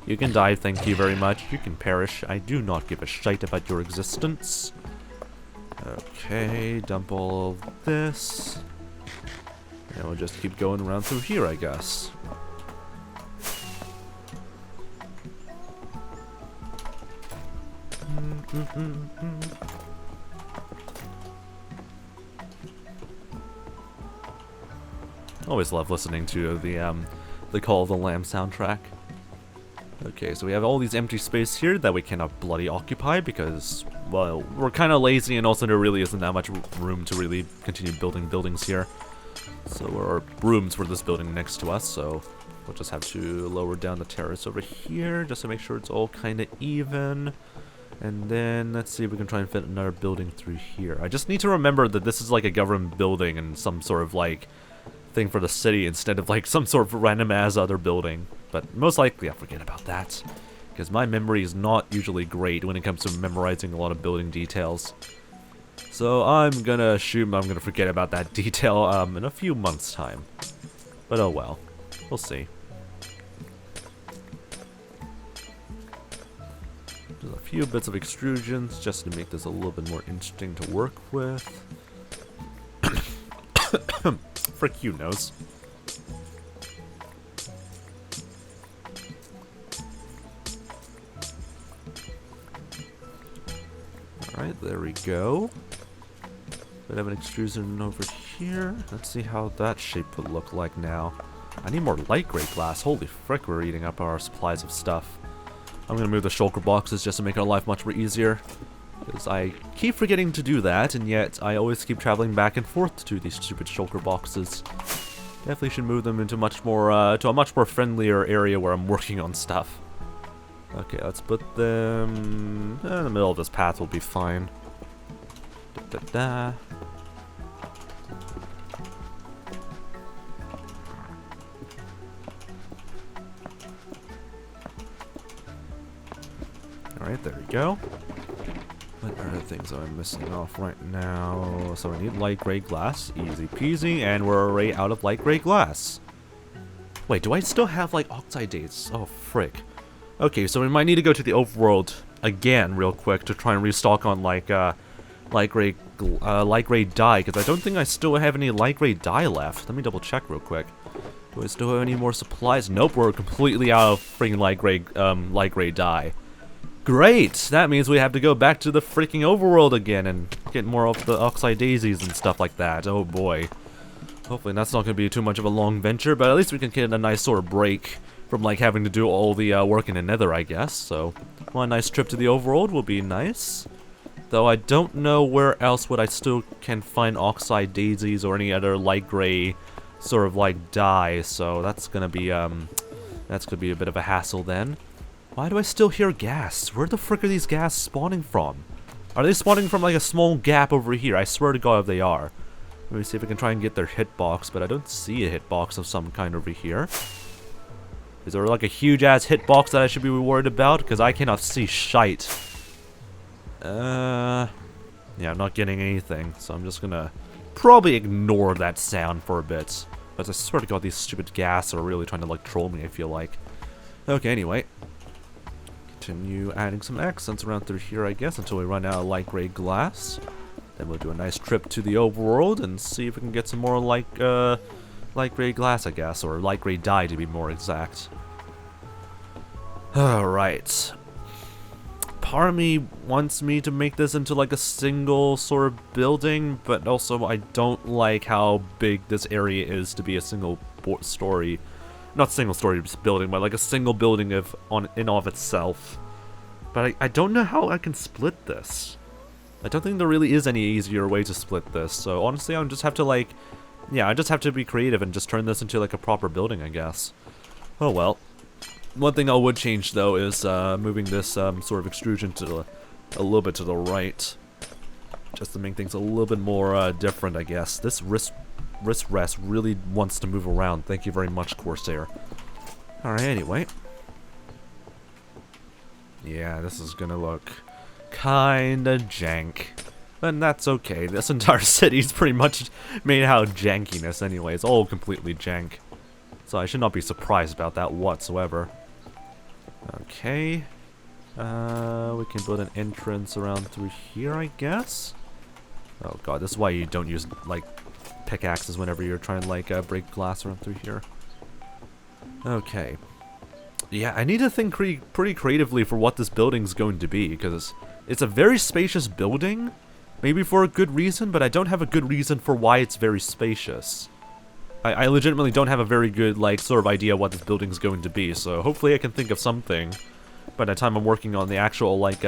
You can die, thank you very much. You can perish. I do not give a shite about your existence. Okay, dump all of this. And we'll just keep going around through here, I guess. Always love listening to the Call of the Lamb soundtrack. Okay, so we have all these empty space here that we cannot bloody occupy because, well, we're kind of lazy and also there really isn't that much room to really continue building buildings here. So there are rooms for this building next to us, so we'll just have to lower down the terrace over here just to make sure it's all kind of even. And then let's see if we can try and fit another building through here. I just need to remember that this is like a government building and some sort of like thing for the city instead of like some sort of random ass other building. But most likely I'll forget about that because my memory is not usually great when it comes to memorizing a lot of building details. So I'm gonna assume I'm gonna forget about that detail in a few months' time. But oh well, we'll see. There's a few bits of extrusions just to make this a little bit more interesting to work with. Frick you, nose. Alright, there we go. But I have an extrusion over here. Let's see how that shape would look like now. I need more light gray glass. Holy frick, we're eating up our supplies of stuff. I'm gonna move the shulker boxes just to make our life much more easier. Because I keep forgetting to do that, and yet I always keep traveling back and forth to these stupid shulker boxes. Definitely should move them into much more, to a much more friendlier area where I'm working on stuff. Okay, let's put them in the middle of this path will be fine. Da, da, da. Alright, there we go. What are the things I'm missing off right now? So I need light gray glass, easy peasy, and we're already out of light gray glass. Wait, do I still have like oxide dates? Oh frick. Okay, so we might need to go to the overworld again real quick to try and restock on like light gray dye, because I don't think I still have any light gray dye left. Let me double check real quick. Do I still have any more supplies? Nope, we're completely out of freaking light gray dye. Great! That means we have to go back to the freaking overworld again and get more of the oxide daisies and stuff like that. Oh boy. Hopefully that's not going to be too much of a long venture, but at least we can get a nice sort of break from like having to do all the work in the Nether, I guess. So one nice trip to the overworld will be nice. Though I don't know where else would I still can find oxide daisies or any other light gray sort of like dye. So that's gonna be a bit of a hassle then. Why do I still hear gas? Where the frick are these gas spawning from? Are they spawning from like a small gap over here? I swear to God if they are. Let me see if I can try and get their hitbox, but I don't see a hitbox of some kind over here. Is there like a huge ass hitbox that I should be worried about? Because I cannot see shite. Yeah, I'm not getting anything, so I'm just gonna probably ignore that sound for a bit. But I swear to God, these stupid gas are really trying to like troll me, I feel like. Okay, anyway. Continue adding some accents around through here, I guess, until we run out of light gray glass. Then we'll do a nice trip to the overworld and see if we can get some more light gray glass, I guess, or light gray dye to be more exact. Alright. Part of me wants me to make this into like a single sort of building, but also I don't like how big this area is to be a single story. Not single story building, but like a single building in of itself. But I don't know how I can split this. I don't think there really is any easier way to split this. So honestly, I just have to like, yeah, I just have to be creative and just turn this into like a proper building, I guess. Oh well. One thing I would change though is moving this sort of extrusion to a little bit to the right, just to make things a little bit more different, I guess. This wrist rest really wants to move around. Thank you very much, Corsair. Alright, anyway. Yeah, this is gonna look kinda jank. But that's okay. This entire city is pretty much made out of jankiness anyway. It's all completely jank. So I should not be surprised about that whatsoever. Okay. We can build an entrance around through here, I guess. Oh god, this is why you don't use, like, pickaxes whenever you're trying to, like, break glass around through here. Okay. Yeah, I need to think pretty creatively for what this building's going to be, because It's a very spacious building, maybe for a good reason, but I don't have a good reason for why it's very spacious. I legitimately don't have a very good, like, sort of idea what this building's going to be, so hopefully I can think of something by the time I'm working on the actual, like,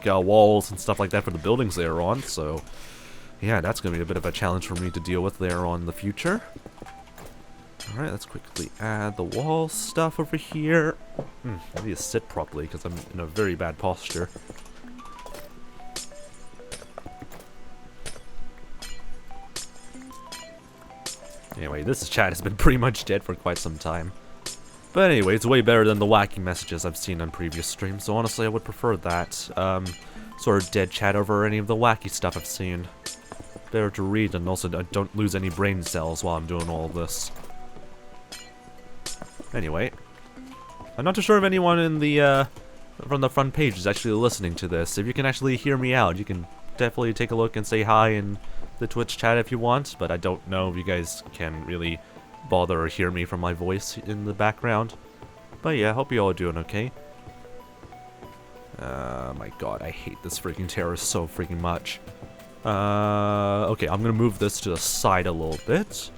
walls and stuff like that for the buildings later on, so yeah, that's going to be a bit of a challenge for me to deal with later on in the future. Alright, let's quickly add the wall stuff over here. I need to sit properly because I'm in a very bad posture. Anyway, this chat has been pretty much dead for quite some time. But anyway, it's way better than the wacky messages I've seen on previous streams, so honestly I would prefer that. Sort of dead chat over any of the wacky stuff I've seen. Better to read, and also I don't lose any brain cells while I'm doing all of this. Anyway, I'm not too sure if anyone in the, from the front page is actually listening to this. If you can actually hear me out, you can definitely take a look and say hi in the Twitch chat if you want, but I don't know if you guys can really bother or hear me from my voice in the background. But yeah, I hope you all are doing okay. My god, I hate this freaking terrace so freaking much. Okay, I'm gonna move this to the side a little bit.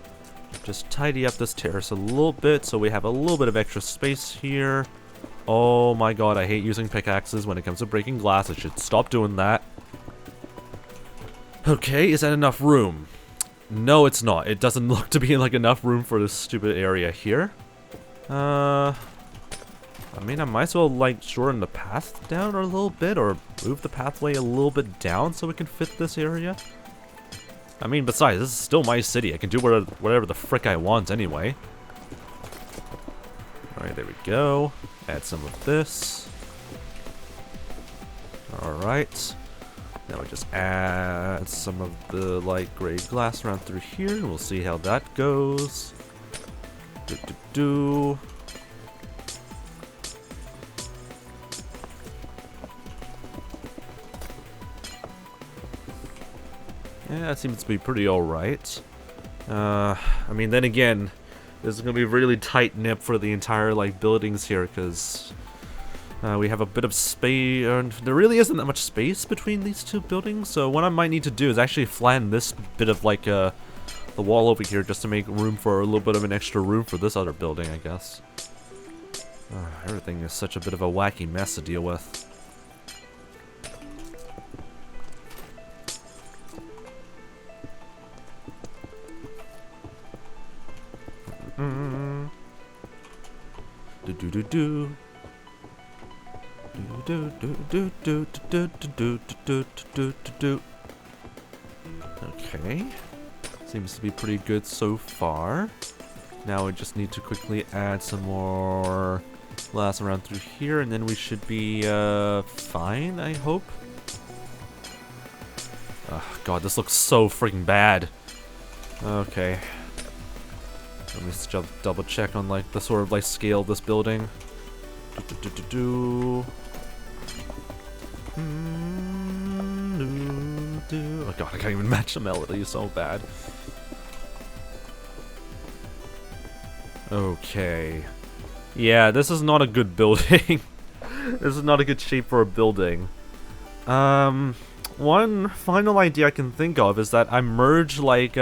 Just tidy up this terrace a little bit so we have a little bit of extra space here. Oh my god, I hate using pickaxes when it comes to breaking glass. I should stop doing that. Okay, is that enough room? No, it's not. It doesn't look to be like enough room for this stupid area here. I mean, I might as well like shorten the path down a little bit or move the pathway a little bit down so we can fit this area. I mean, besides, this is still my city. I can do whatever the frick I want anyway. Alright, there we go. Add some of this. Alright. Now we just add some of the light gray glass around through here, and we'll see how that goes. Yeah, that seems to be pretty alright. I mean, then again, this is going to be really tight-knit for the entire, like, buildings here, because we have a bit of space, and there really isn't that much space between these two buildings, so what I might need to do is actually flatten this bit of, like, the wall over here just to make room for a little bit of an extra room for this other building, I guess. Everything is such a bit of a wacky mess to deal with. Okay, seems to be pretty good so far. Now we just need to quickly add some more glass around through here, and then we should be fine, I hope. Oh god, this looks so freaking bad. Okay. Let me just double check on like the sort of like scale of this building. Oh god, I can't even match the melody, it's so bad. Okay. Yeah, this is not a good building. This is not a good shape for a building. One final idea I can think of is that I merge like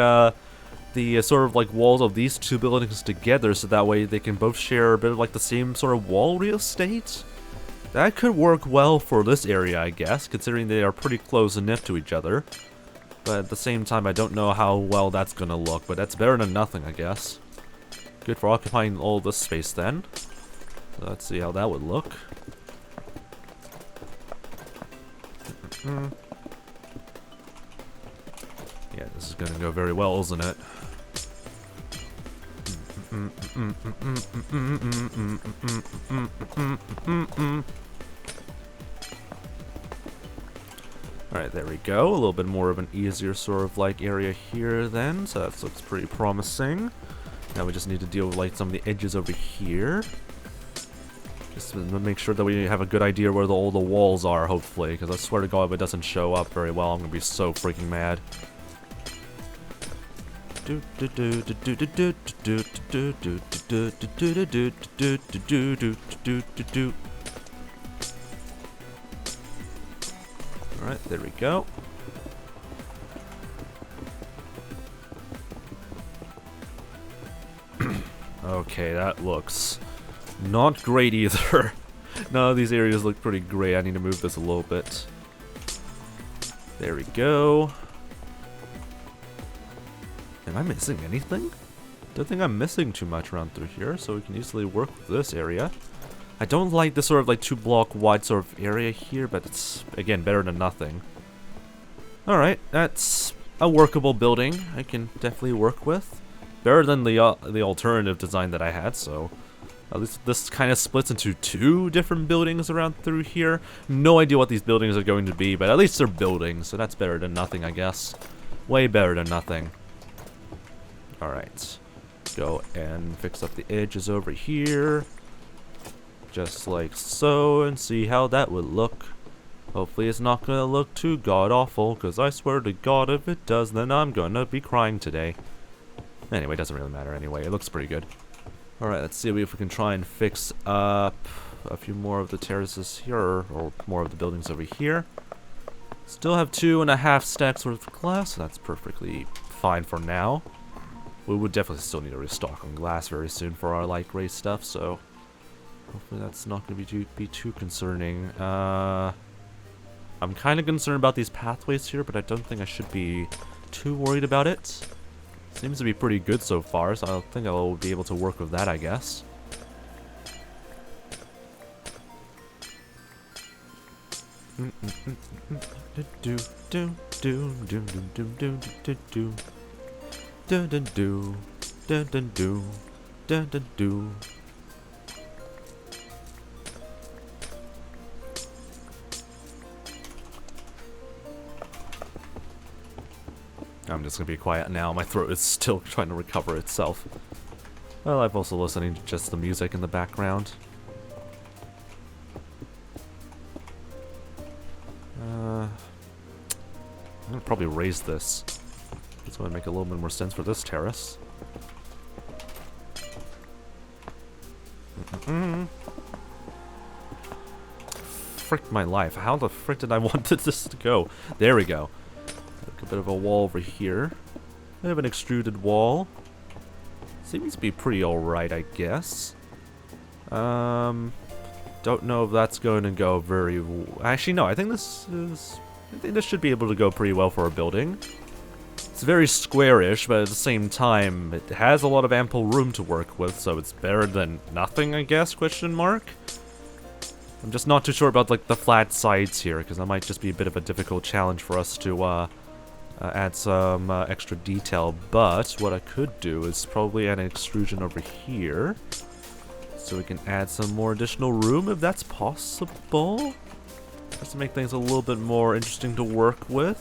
the sort of like walls of these two buildings together so that way they can both share a bit of like the same sort of wall real estate. That could work well for this area, I guess, considering they are pretty close knit to each other. But at the same time, I don't know how well that's gonna look, but that's better than nothing, I guess. Good for occupying all this space then. So let's see how that would look. Yeah, this is gonna go very well, isn't it? Alright, there we go. A little bit more of an easier sort of like area here then, so that looks pretty promising. Now we just need to deal with like some of the edges over here. Just to make sure that we have a good idea where all the walls are, hopefully, because I swear to god if it doesn't show up very well, I'm gonna be so freaking mad. Alright, there we go. Okay, that looks not great either. None of these areas look pretty great. I need to move this a little bit. There we go. Am I missing anything? Don't think I'm missing too much around through here, so we can easily work with this area. I don't like this sort of like 2-block wide sort of area here, but it's, again, better than nothing. Alright, that's a workable building I can definitely work with. Better than the alternative design that I had, so at least this kind of splits into 2 different buildings around through here. No idea what these buildings are going to be, but at least they're buildings, so that's better than nothing, I guess. Way better than nothing. Alright. Go and fix up the edges over here. Just like so, and see how that would look. Hopefully it's not gonna look too god-awful, because I swear to God if it does, then I'm gonna be crying today. Anyway, it doesn't really matter anyway, it looks pretty good. Alright, let's see if we can try and fix up a few more of the terraces here, or more of the buildings over here. Still have 2.5 stacks worth of glass, so that's perfectly fine for now. We would definitely still need to restock on glass very soon for our light gray stuff, so hopefully that's not going to be too concerning. I'm kind of concerned about these pathways here, but I don't think I should be too worried about it. Seems to be pretty good so far, so I think I'll be able to work with that, I guess. I'm just gonna be quiet now. My throat is still trying to recover itself. Well, I'm also listening to just the music in the background. I'm gonna probably raise this. It's gonna make a little bit more sense for this terrace. Frick my life. How the frick did I want this to go? There we go. A bit of a wall over here. I have an extruded wall. Seems to be pretty alright, I guess. Don't know if that's going to go very... Actually, no. I think this should be able to go pretty well for a building. It's very squarish, but at the same time, it has a lot of ample room to work with, so it's better than nothing, I guess, question mark? I'm just not too sure about, like, the flat sides here, because that might just be a bit of a difficult challenge for us to, add some extra detail, but what I could do is probably add an extrusion over here, so we can add some more additional room if that's possible. Just to make things a little bit more interesting to work with.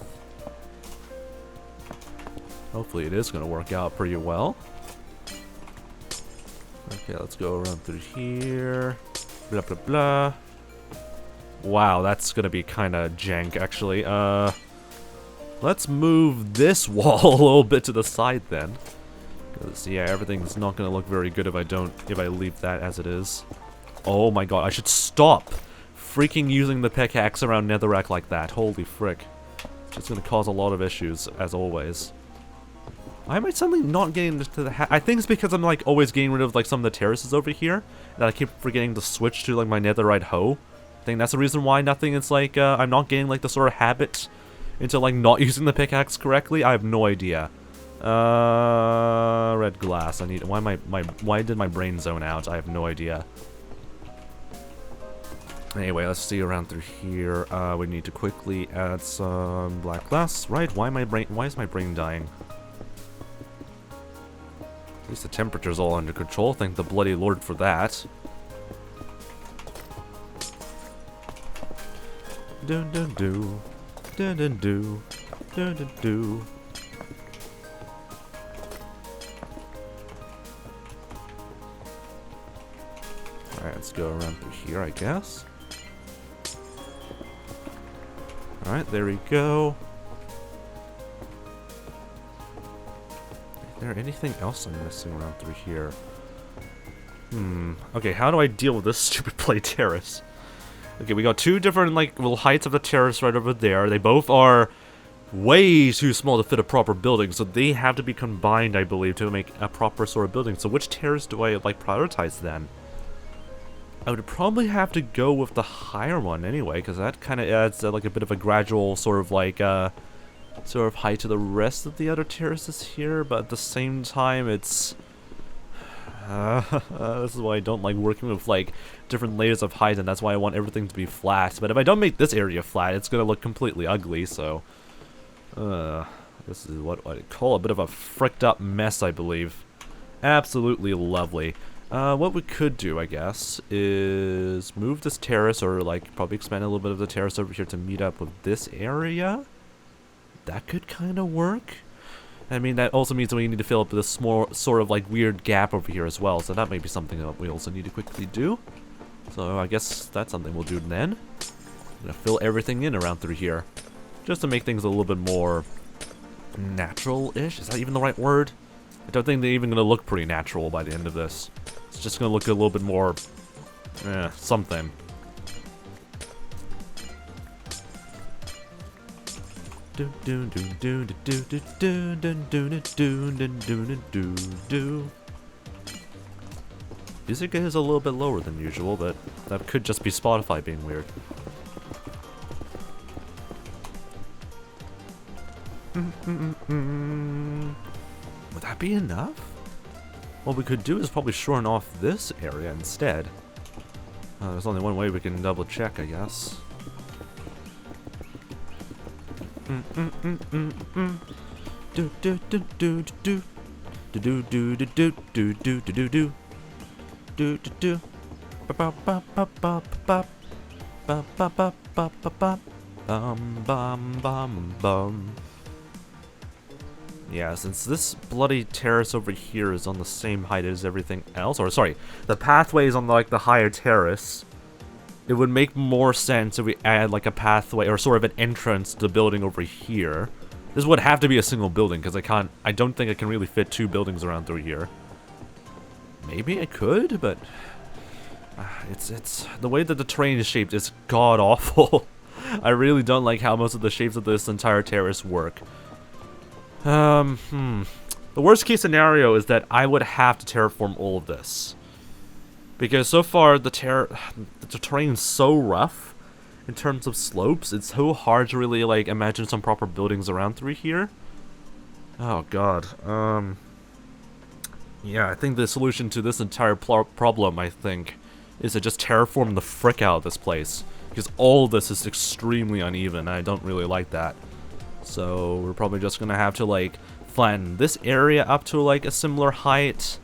Hopefully it is going to work out pretty well. Okay, let's go around through here. Blah, blah, blah. Wow, that's going to be kind of jank, actually. Let's move this wall a little bit to the side then. Because, yeah, everything's not going to look very good if I leave that as it is. Oh my god, I should stop freaking using the pickaxe around netherrack like that. Holy frick. It's just going to cause a lot of issues, as always. Why am I suddenly not getting into the I think it's because I'm, like, always getting rid of, like, some of the terraces over here. That I keep forgetting to switch to, like, my netherite hoe. I think that's the reason why nothing is, like, I'm not getting, like, the sort of habit into, like, not using the pickaxe correctly. I have no idea. Red glass. I need... Why did my brain zone out? I have no idea. Anyway, let's see around through here. We need to quickly add some black glass. Right? Why is my brain dying? At least the temperature's all under control. Thank the bloody lord for that. Dun dun doo. Dun dun doo. Dun dun doo. Alright, let's go around through here, I guess. Alright, there we go. Is there anything else I'm missing around through here? Okay, how do I deal with this stupid play terrace? Okay, we got two different, like, little heights of the terrace right over there. They both are way too small to fit a proper building, so they have to be combined, I believe, to make a proper sort of building. So which terrace do I, like, prioritize then? I would probably have to go with the higher one anyway, because that kind of adds, like, a bit of a gradual sort of, like, sort of height to the rest of the other terraces here, but at the same time, it's... this is why I don't like working with, like, different layers of height, and that's why I want everything to be flat. But if I don't make this area flat, it's gonna look completely ugly, so... this is what I call a bit of a fricked up mess, I believe. Absolutely lovely. What we could do, I guess, is move this terrace, or, like, probably expand a little bit of the terrace over here to meet up with this area. That could kind of work. I mean, that also means that we need to fill up this small, sort of, like, weird gap over here as well, so that may be something that we also need to quickly do. So I guess that's something we'll do then. I'm gonna fill everything in around through here, just to make things a little bit more natural-ish. Is that even the right word? I don't think they're even gonna look pretty natural by the end of this. It's just gonna look a little bit more, something. Music is a little bit lower than usual, but that could just be Spotify being weird. Would that be enough? What we could do is probably shorten off this area instead. There's only one way we can double check, I guess. Yeah, since this bloody terrace over here is on the same height as everything else, or sorry, the pathway is on like the higher terrace, it would make more sense if we add like a pathway or sort of an entrance to the building over here. This would have to be a single building because I don't think I can really fit two buildings around through here. Maybe I could, but it's the way that the terrain is shaped is god awful. I really don't like how most of the shapes of this entire terrace work. The worst case scenario is that I would have to terraform all of this. Because so far, the terrain is so rough in terms of slopes, it's so hard to really, like, imagine some proper buildings around through here. Oh, God. Yeah, I think the solution to this entire problem, I think, is to just terraform the frick out of this place. Because all of this is extremely uneven, and I don't really like that. So, we're probably just gonna have to, like, flatten this area up to, like, a similar height,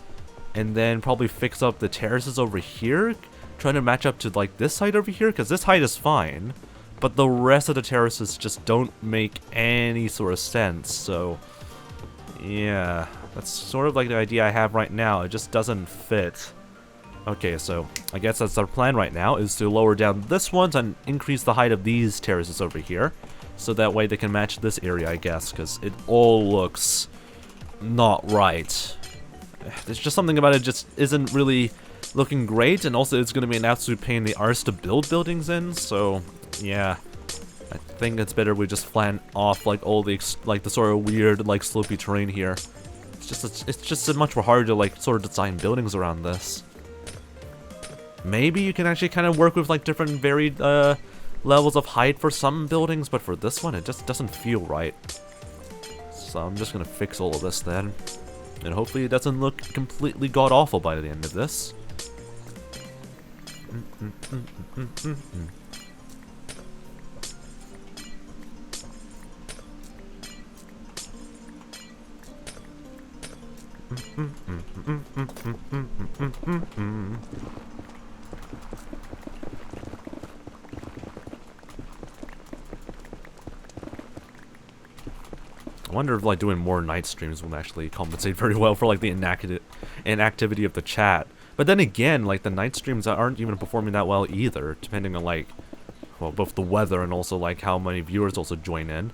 and then probably fix up the terraces over here, trying to match up to, like, this height over here, because this height is fine, but the rest of the terraces just don't make any sort of sense, so, yeah, that's sort of, like, the idea I have right now. It just doesn't fit. Okay, so, I guess that's our plan right now, is to lower down this one and increase the height of these terraces over here. So that way they can match this area, I guess, because it all looks not right. There's just something about it just isn't really looking great, and also it's going to be an absolute pain in the arse to build buildings in, so yeah. I think it's better we just flatten off, like, all the, like, the sort of weird, like, slopey terrain here. It's just much more harder to, like, sort of design buildings around this. Maybe you can actually kind of work with, like, different varied, levels of height for some buildings, but for this one, it just doesn't feel right. So I'm just gonna fix all of this then. And hopefully it doesn't look completely god-awful by the end of this. I wonder if, like, doing more night streams will actually compensate very well for, like, the inactivity of the chat. But then again, like, the night streams aren't even performing that well either, depending on, like, well, both the weather and also, like, how many viewers also join in.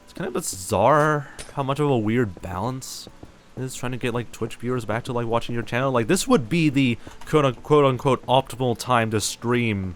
It's kind of bizarre how much of a weird balance it is trying to get, like, Twitch viewers back to, like, watching your channel. Like, this would be the quote-unquote optimal time to stream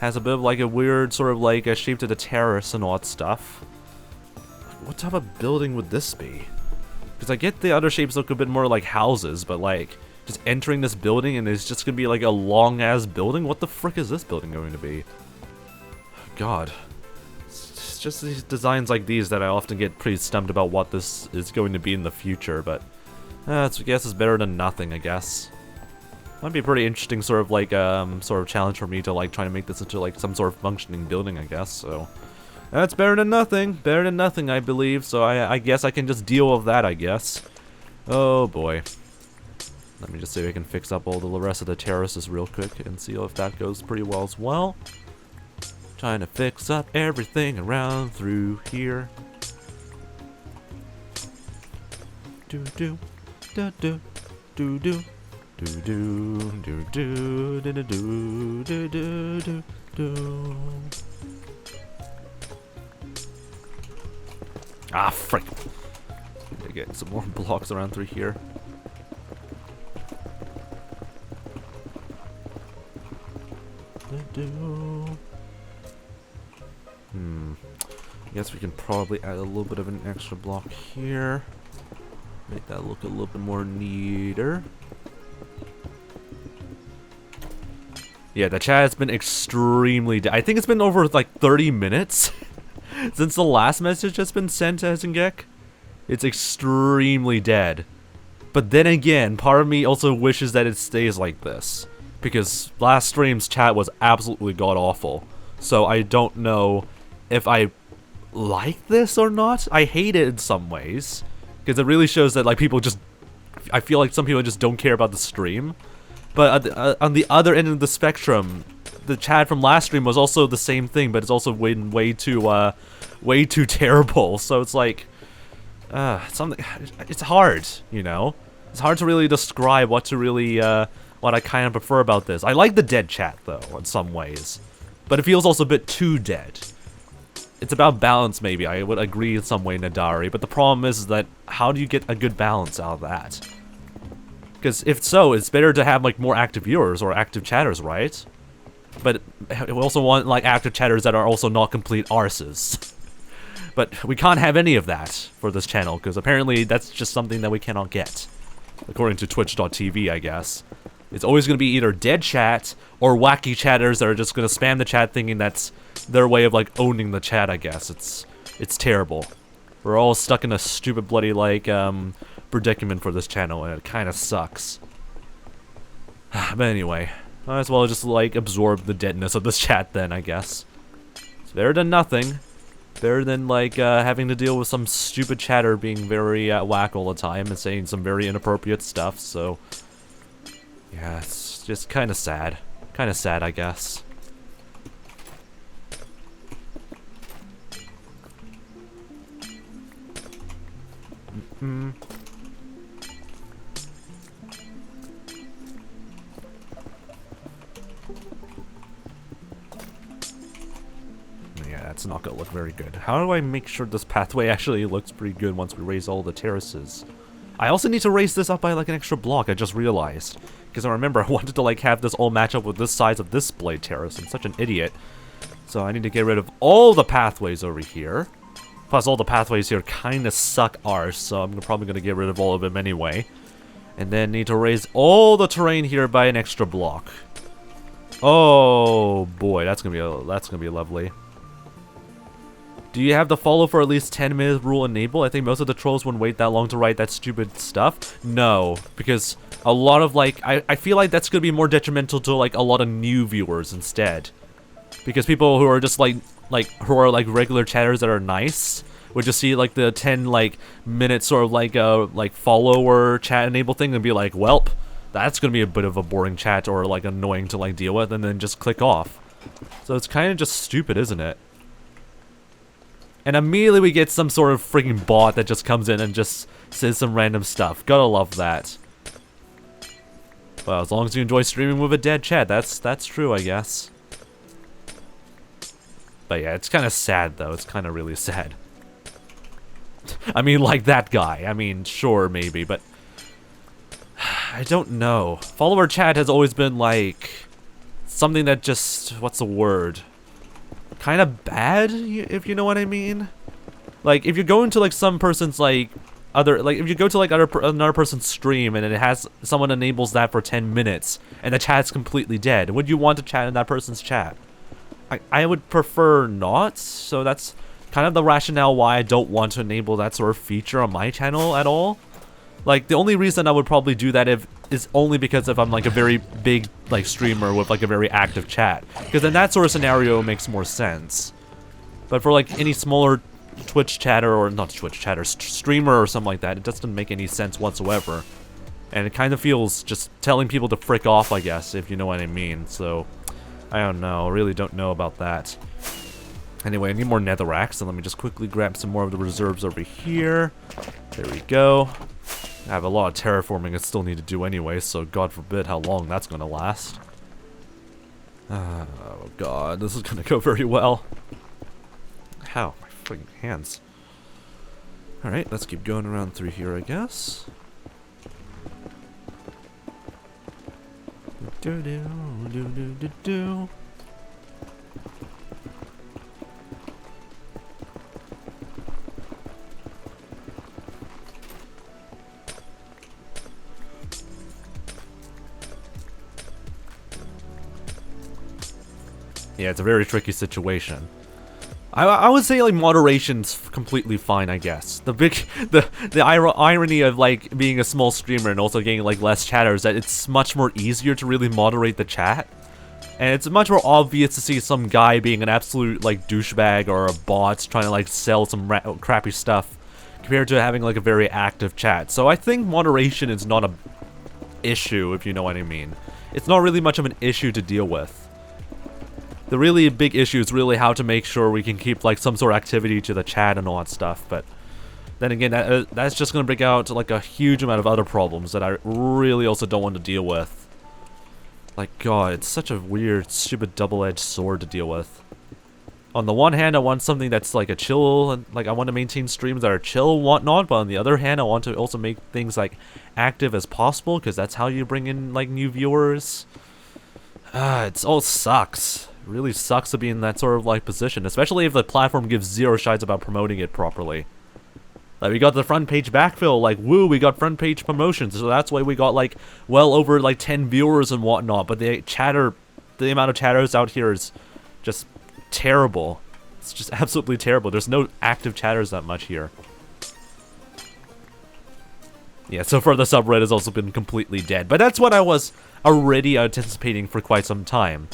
Has a bit of like a weird sort of like a shape to the terrace and all that stuff. What type of building would this be? Because I get the other shapes look a bit more like houses, but like just entering this building and it's just gonna be like a long ass building. What the frick is this building going to be? God, it's just these designs like these that I often get pretty stumped about what this is going to be in the future. But I guess it's better than nothing. I guess might be a pretty interesting sort of like sort of challenge for me to like try to make this into like some sort of functioning building. I guess so. That's better than nothing, I believe, so I guess I can just deal with that, I guess. Oh boy. Let me just see if I can fix up all the rest of the terraces real quick and see if that goes pretty well as well. Trying to fix up everything around through here. Do do do do do do do do do do do do do do do do. Ah, frick. Need to get some more blocks around through here. I guess we can probably add a little bit of an extra block here. Make that look a little bit more neater. Yeah, the chat has been extremely... I think it's been over like 30 minutes. Since the last message has been sent to 𝗦𝗍, it's extremely dead. But then again, part of me also wishes that it stays like this. Because last stream's chat was absolutely god-awful. So I don't know if I like this or not. I hate it in some ways. Because it really shows that like people just... I feel like some people just don't care about the stream. But on the other end of the spectrum... The chat from last stream was also the same thing, but it's also way too terrible. So it's like, something. It's hard, you know. It's hard to really describe what to really, what I kind of prefer about this. I like the dead chat though, in some ways, but it feels also a bit too dead. It's about balance, maybe. I would agree in some way, Nadari. But the problem is that how do you get a good balance out of that? Because if so, it's better to have like more active viewers or active chatters, right? But we also want like active chatters that are also not complete arses. But we can't have any of that for this channel, because apparently that's just something that we cannot get. According to twitch.tv, I guess. It's always going to be either dead chat or wacky chatters that are just going to spam the chat thinking that's their way of like owning the chat, I guess. It's terrible. We're all stuck in a stupid bloody like predicament for this channel, and it kind of sucks. But anyway, might as well just like absorb the deadness of this chat then, I guess. It's better than nothing. Better than like having to deal with some stupid chatter being very whack all the time and saying some very inappropriate stuff, so yeah, it's just kind of sad. Kind of sad, I guess. Yeah, that's not gonna look very good. How do I make sure this pathway actually looks pretty good once we raise all the terraces? I also need to raise this up by like an extra block, I just realized. Because I remember I wanted to like have this all match up with this size of this blade terrace. I'm such an idiot. So I need to get rid of all the pathways over here. Plus all the pathways here kind of suck arse, so I'm probably going to get rid of all of them anyway. And then need to raise all the terrain here by an extra block. Oh boy, that's gonna be lovely. Do you have the follow for at least 10 minutes rule enabled? I think most of the trolls wouldn't wait that long to write that stupid stuff. No, because a lot of like, I feel like that's gonna be more detrimental to like a lot of new viewers instead. Because people who are just like who are like regular chatters that are nice would just see like the 10 like minute sort of like follower chat enable thing and be like, welp, that's gonna be a bit of a boring chat or like annoying to like deal with, and then just click off. So it's kind of just stupid, isn't it? And immediately we get some sort of freaking bot that just comes in and just says some random stuff. Gotta love that. Well, as long as you enjoy streaming with a dead chat, that's true, I guess. But yeah, it's kind of sad though. It's kind of really sad. I mean, like that guy. I mean, sure, maybe, but I don't know. Follower chat has always been like something that just, what's the word? Kind of bad, if you know what I mean. Like, if you go into like some person's like if you go to like another person's stream and it has someone enables that for 10 minutes and the chat's completely dead, would you want to chat in that person's chat? I would prefer not, so that's kind of the rationale why I don't want to enable that sort of feature on my channel at all. Like, the only reason I would probably do that is only because if I'm like a very big like streamer with like a very active chat, because in that sort of scenario it makes more sense. But for like any smaller Twitch chatter, or not Twitch chatter, streamer or something like that, it doesn't make any sense whatsoever. And it kind of feels just telling people to frick off, I guess, if you know what I mean. So, I don't know, I really don't know about that. Anyway, I need more netherrack, so let me just quickly grab some more of the reserves over here. There we go. I have a lot of terraforming I still need to do anyway, so God forbid how long that's gonna last. Oh God, this is gonna go very well. How? My freaking hands. Alright, let's keep going around through here, I guess. Do do do do do do. Yeah, it's a very tricky situation. I would say like moderation's completely fine, I guess. The irony of like being a small streamer and also getting like less chatter is that it's much more easier to really moderate the chat. And it's much more obvious to see some guy being an absolute like douchebag or a bot trying to like sell some crappy stuff compared to having like a very active chat. So I think moderation is not a issue, if you know what I mean. It's not really much of an issue to deal with. The really big issue is really how to make sure we can keep like some sort of activity to the chat and all that stuff, but then again, that's just going to bring out like a huge amount of other problems that I really also don't want to deal with. Like, God, it's such a weird, stupid double-edged sword to deal with. On the one hand, I want something that's like a chill, and like I want to maintain streams that are chill and whatnot, but on the other hand, I want to also make things like active as possible, because that's how you bring in like new viewers. It all sucks. Really sucks to be in that sort of like position, especially if the platform gives zero shites about promoting it properly. Like, we got the front page backfill, like, woo, we got front page promotions, so that's why we got like well over like 10 viewers and whatnot, but the amount of chatters out here is just terrible. It's just absolutely terrible. There's no active chatters that much here. Yeah, so far the subreddit has also been completely dead, but that's what I was already anticipating for quite some time.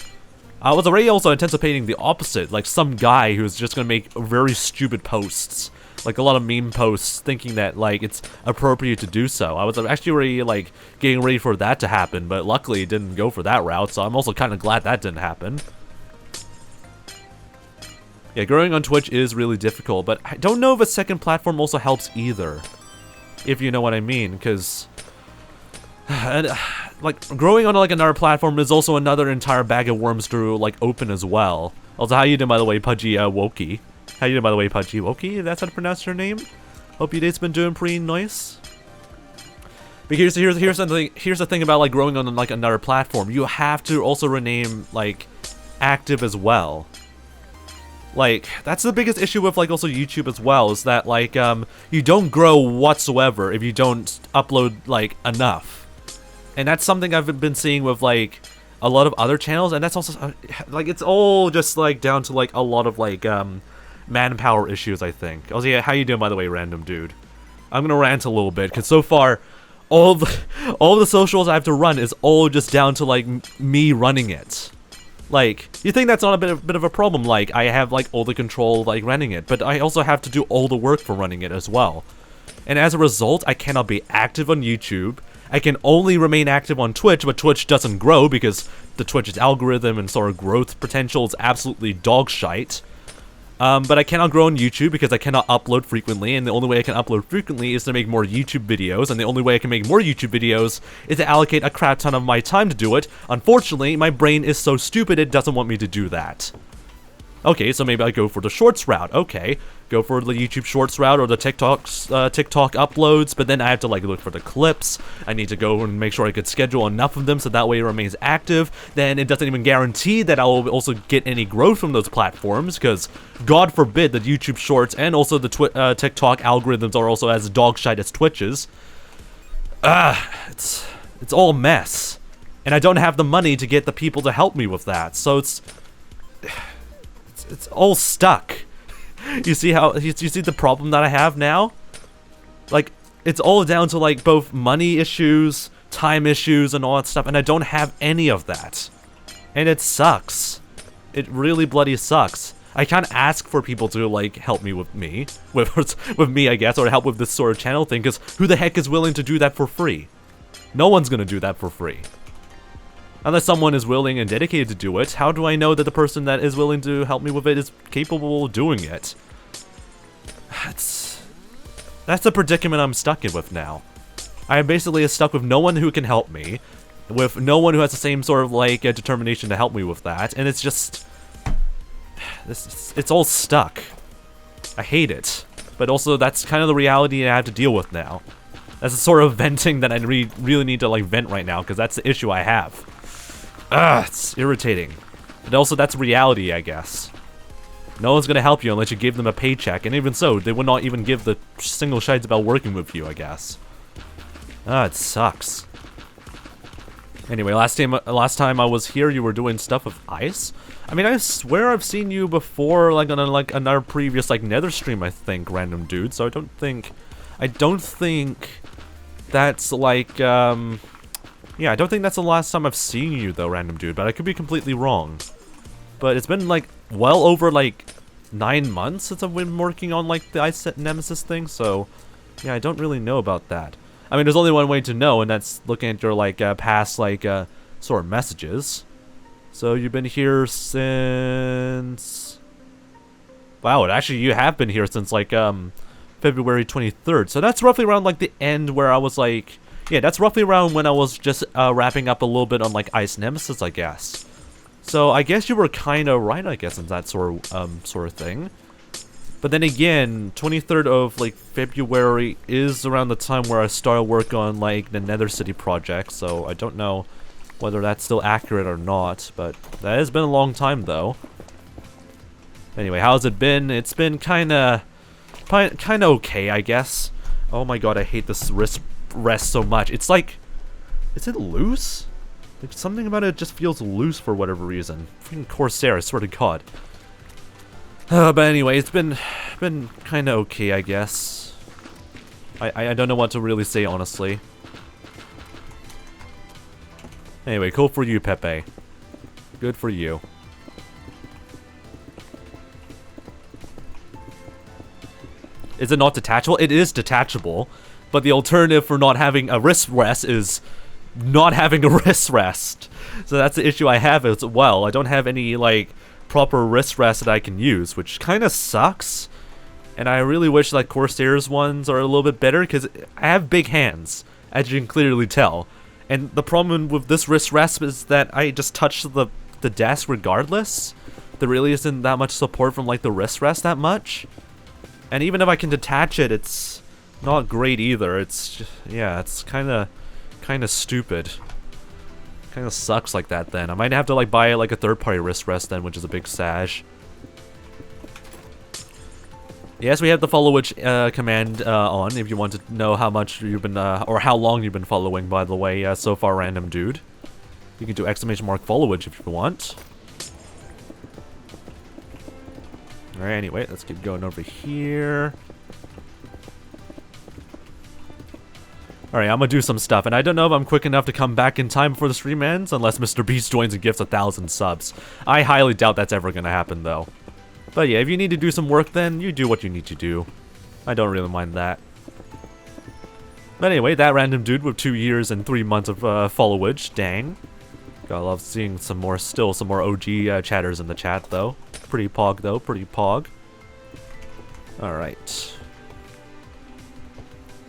I was already also anticipating the opposite, like some guy who's just gonna make very stupid posts, like a lot of meme posts, thinking that like it's appropriate to do so. I was actually already like getting ready for that to happen, but luckily it didn't go for that route, so I'm also kind of glad that didn't happen. Yeah, growing on Twitch is really difficult, but I don't know if a second platform also helps either, if you know what I mean, because like, growing on like another platform is also another entire bag of worms to like open as well. Also, how you doing, by the way, 𝗦cije𝗰𝗶𝗹 How you doing, by the way, 𝗦cije𝗰𝗶 That's how to pronounce your name. Hope your day's been doing pretty nice. But here's the thing about like growing on like another platform. You have to also rename like active as well. Like, that's the biggest issue with like also YouTube as well, is that like you don't grow whatsoever if you don't upload like enough. And that's something I've been seeing with like a lot of other channels, and that's also like it's all just like down to like a lot of like manpower issues, I think. Also, yeah, how you doing, by the way, random dude? I'm gonna rant a little bit because so far all the socials I have to run is all just down to like me running it. Like, you think that's not a bit of a problem? Like, I have like all the control like running it, but I also have to do all the work for running it as well. And as a result, I cannot be active on YouTube. I can only remain active on Twitch, but Twitch doesn't grow because the Twitch's algorithm and sort of growth potential is absolutely dog shite. But I cannot grow on YouTube because I cannot upload frequently, and the only way I can upload frequently is to make more YouTube videos, and the only way I can make more YouTube videos is to allocate a crap ton of my time to do it. Unfortunately, my brain is so stupid it doesn't want me to do that. Okay, so maybe I go for the shorts route. Okay, go for the YouTube shorts route or the TikTok uploads, but then I have to like look for the clips. I need to go and make sure I could schedule enough of them so that way it remains active. Then it doesn't even guarantee that I'll also get any growth from those platforms, because God forbid that YouTube shorts and also the TikTok algorithms are also as dog shite as Twitch's. It's all a mess. And I don't have the money to get the people to help me with that, so it's all stuck. You see you see the problem that I have now? Like, it's all down to like both money issues, time issues, and all that stuff, and I don't have any of that. And it sucks. It really bloody sucks. I can't ask for people to like help me with me, I guess, or help with this sort of channel thing, because who the heck is willing to do that for free? No one's gonna do that for free. Unless someone is willing and dedicated to do it, how do I know that the person that is willing to help me with it is capable of doing it? That's the predicament I'm stuck in with now. I am basically stuck with no one who can help me, with no one who has the same sort of like determination to help me with that, and it's just... it's all stuck. I hate it. But also, that's kind of the reality I have to deal with now. That's the sort of venting that I really need to like vent right now, because that's the issue I have. It's irritating. But also, that's reality, I guess. No one's gonna help you unless you give them a paycheck, and even so, they would not even give the single shites about working with you, I guess. It sucks. Anyway, last time I was here, you were doing stuff with ice? I mean, I swear I've seen you before, like on another previous like Nether stream, I think, random dude. So I don't think that's like yeah, I don't think that's the last time I've seen you though, random dude, but I could be completely wrong. But it's been like well over like 9 months since I've been working on like the Ice Nemesis thing, so yeah, I don't really know about that. I mean, there's only one way to know, and that's looking at your like past like sort of messages. So you've been here since... Wow, actually you have been here since like February 23rd. So that's roughly around like the end where I was like... Yeah, that's roughly around when I was just wrapping up a little bit on like Ice Nemesis, I guess. So I guess you were kind of right, I guess, in that sort of thing. But then again, 23rd of like February is around the time where I started work on like the Nether City project. So I don't know whether that's still accurate or not, but that has been a long time though. Anyway, how's it been? It's been kind of okay, I guess. Oh my god, I hate this wrist rest so much. It's like, is it loose? Like something about it just feels loose for whatever reason. Freaking Corsair, I swear to god. But anyway, it's been kind of okay, I guess. I don't know what to really say, honestly. Anyway, cool for you, 𝗶𝗶. Good for you. Is it not detachable? It is detachable. But the alternative for not having a wrist rest is not having a wrist rest. So that's the issue I have as well. I don't have any, like, proper wrist rest that I can use, which kind of sucks. And I really wish, like, Corsair's ones are a little bit better, because I have big hands, as you can clearly tell. And the problem with this wrist rest is that I just touch the desk regardless. There really isn't that much support from, like, the wrist rest that much. And even if I can detach it, it's not great either. It's just, yeah, it's kind of stupid. Kind of sucks like that then. I might have to like buy like a third-party wrist rest then, which is a big sash. Yes, we have the _𝗏 command on if you want to know how much you've been or how long you've been following, by the way, so far, random dude. You can do !_𝗏 if you want. Alright, anyway, let's keep going over here. Alright, I'm gonna do some stuff, and I don't know if I'm quick enough to come back in time before the stream ends, unless Mr. Beast joins and gifts 1,000 subs. I highly doubt that's ever gonna happen, though. But yeah, if you need to do some work, then you do what you need to do. I don't really mind that. But anyway, that random dude with 2 years and 3 months of followage, dang. Gotta love seeing some more OG chatters in the chat, though. Pretty pog, though, pretty pog. Alright.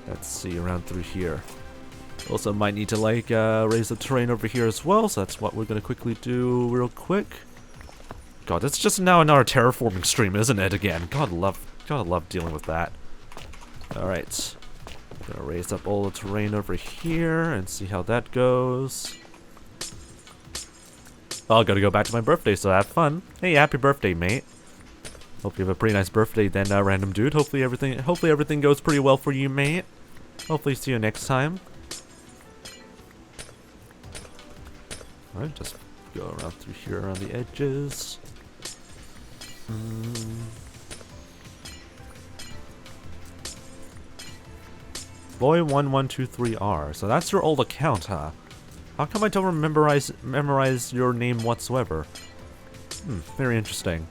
Let's see, around through here. Also might need to like raise the terrain over here as well, so that's what we're gonna quickly do real quick. God, it's just now another terraforming stream, isn't it? Again, gotta love dealing with that. All right, gonna raise up all the terrain over here and see how that goes. Oh, gotta go back to my birthday, so have fun. Hey, happy birthday, mate. Hope you have a pretty nice birthday then, random dude. Hopefully everything goes pretty well for you, mate. Hopefully see you next time. Alright, just go around through here around the edges. Boy1123R. So that's your old account, huh? How come I don't memorize your name whatsoever? Very interesting.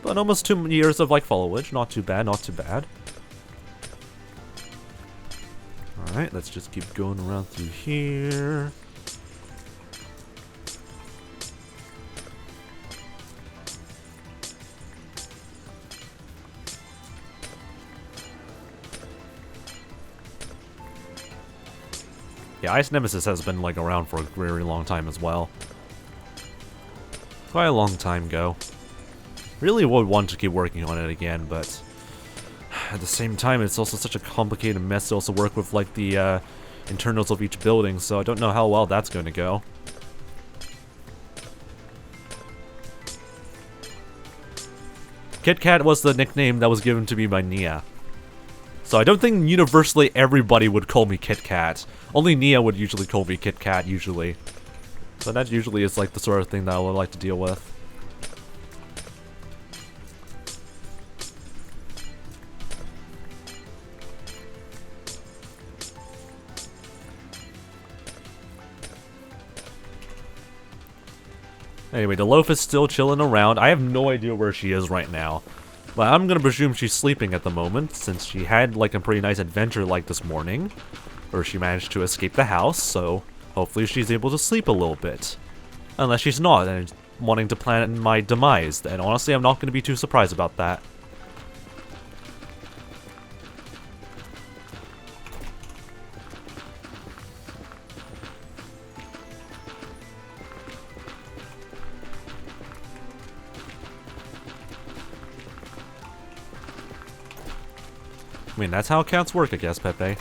But almost 2 years of like followage. Not too bad, not too bad. Alright, let's just keep going around through here. Yeah, 𝗦cije𝗰𝗶𝗹 has been like around for a very long time as well. Quite a long time ago. Really would want to keep working on it again, but at the same time, it's also such a complicated mess to also work with like the internals of each building, so I don't know how well that's going to go. 𝗏𝗏 was the nickname that was given to me by 𝗦cije. So I don't think universally everybody would call me 𝗏𝗏. Only 𝗦cije would usually call me 𝗏𝗏, usually. So that usually is like the sort of thing that I would like to deal with. Anyway, the loaf is still chilling around. I have no idea where she is right now. But I'm gonna presume she's sleeping at the moment, since she had like a pretty nice adventure like this morning. Or she managed to escape the house, so hopefully she's able to sleep a little bit. Unless she's not, and wanting to plan my demise, and honestly I'm not gonna be too surprised about that. I mean, that's how accounts work, I guess, Pepe.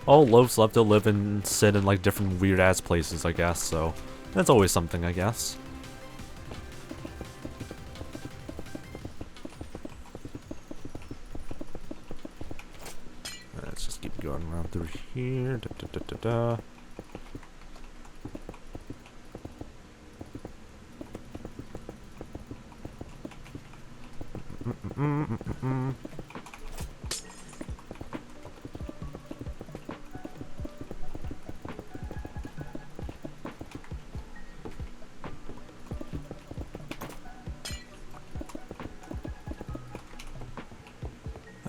All loaves love to live and sit in, like, different weird-ass places, I guess, so that's always something, I guess. Let's just keep going around through here.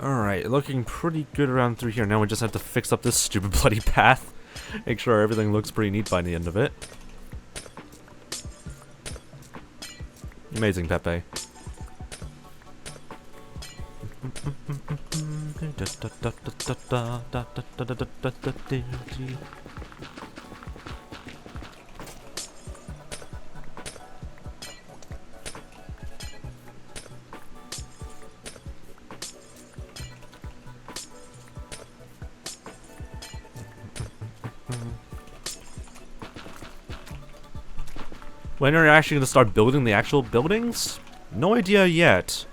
Alright, looking pretty good around through here. Now we just have to fix up this stupid bloody path. Make sure everything looks pretty neat by the end of it. Amazing, Pepe. When are you actually going to start building the actual buildings? No idea yet.